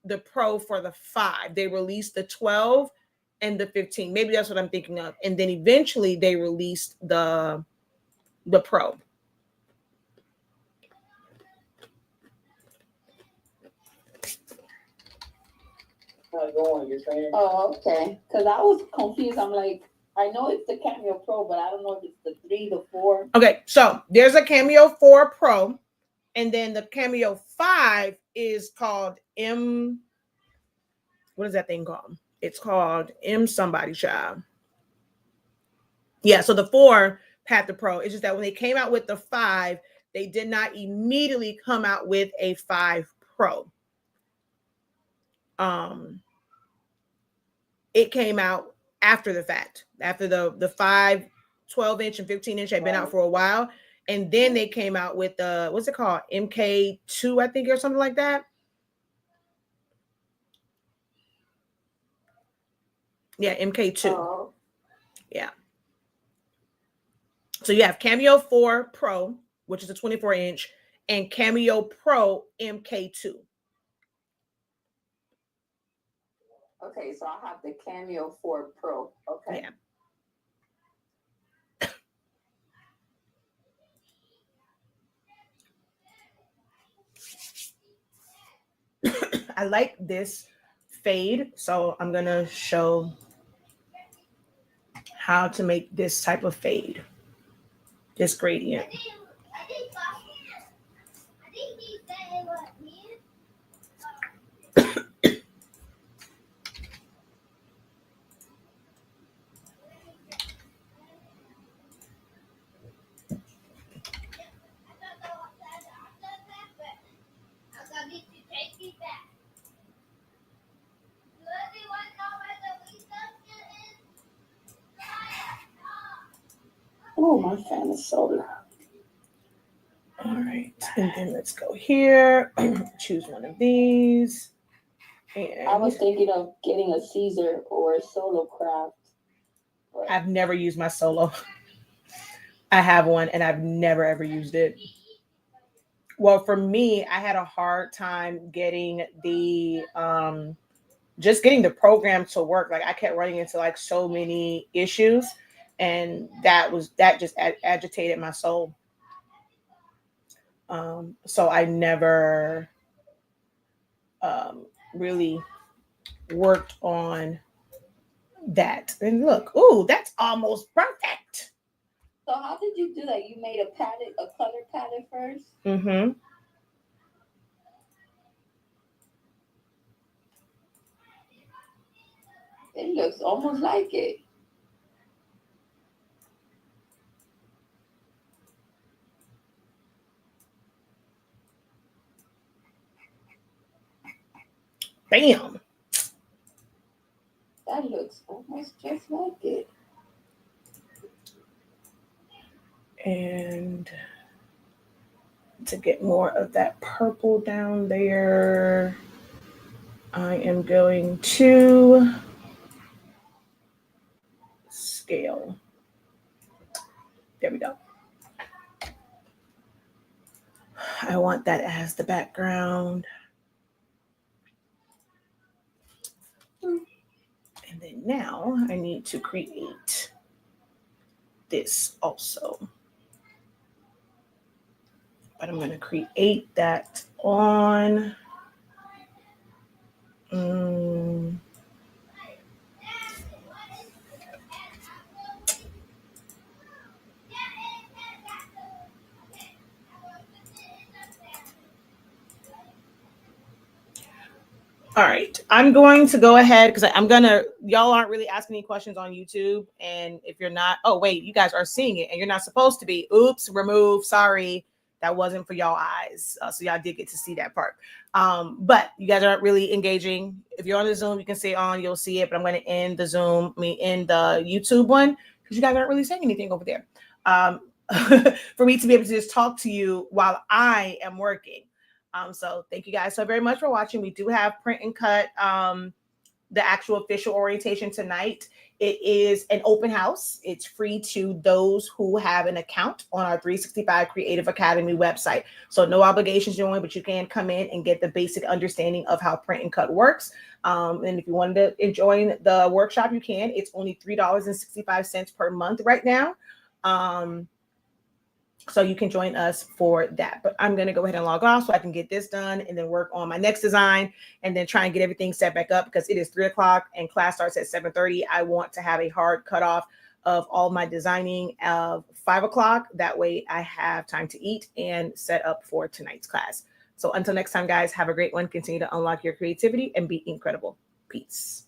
the Pro for the 5. They released the 12 and the 15. Maybe that's what I'm thinking of. And then eventually they released the Pro. Oh, okay. Because I was confused. I'm like, I know it's the Cameo Pro, but I don't know if it's the 3, the 4. Okay, so there's a Cameo 4 Pro, and then the Cameo 5 is called M. What is that thing called? It's called M somebody child. Yeah, so the 4 had the Pro. It's just that when they came out with the 5, they did not immediately come out with a 5 Pro. It came out after the fact, after the 5, 12-inch and 15-inch had been out for a while. And then they came out with the, what's it called? MK2, I think, or something like that. Yeah, MK2. Oh. Yeah. So you have Cameo 4 Pro, which is a 24-inch, and Cameo Pro MK2. Okay, so I have the Cameo 4 Pro. Okay. Yeah. I like this fade, so I'm going to show how to make this type of fade, this gradient. Oh, my fan is so loud. All right, and then let's go here. Choose one of these. And I was thinking of getting a Caesar or a Solo Craft. I've never used my Solo. I have one and I've never ever used it. Well, for me, I had a hard time getting the just getting the program to work. Like I kept running into like so many issues, and that just agitated my soul. So I never really worked on that. And look, ooh, that's almost perfect. So how did you do that? You made a palette, a color palette first? Mm-hmm. It looks almost like it. Bam. That looks almost just like it. And to get more of that purple down there, I am going to scale. There we go. I want that as the background. And then now I need to create this also. But I'm going to create that on all right, I'm going to go ahead because y'all aren't really asking any questions on YouTube. And if you're not, oh, wait, you guys are seeing it and you're not supposed to be. Oops, remove, sorry. That wasn't for y'all eyes. So y'all did get to see that part. But you guys aren't really engaging. If you're on the Zoom, you can stay on, you'll see it. But I'm going to end the Zoom, end the YouTube one because you guys aren't really saying anything over there. For me to be able to just talk to you while I am working. So thank you guys so very much for watching. We do have print and cut, the actual official orientation tonight. It is an open house. It's free to those who have an account on our 365 Creative Academy website. So no obligations join, but you can come in and get the basic understanding of how print and cut works. And if you wanted to join the workshop, you can. It's only $3.65 per month right now. So you can join us for that. But I'm going to go ahead and log off so I can get this done and then work on my next design and then try and get everything set back up because it is 3 o'clock and class starts at 7:30. I want to have a hard cutoff of all my designing of 5 o'clock. That way I have time to eat and set up for tonight's class. So until next time, guys, have a great one. Continue to unlock your creativity and be incredible. Peace.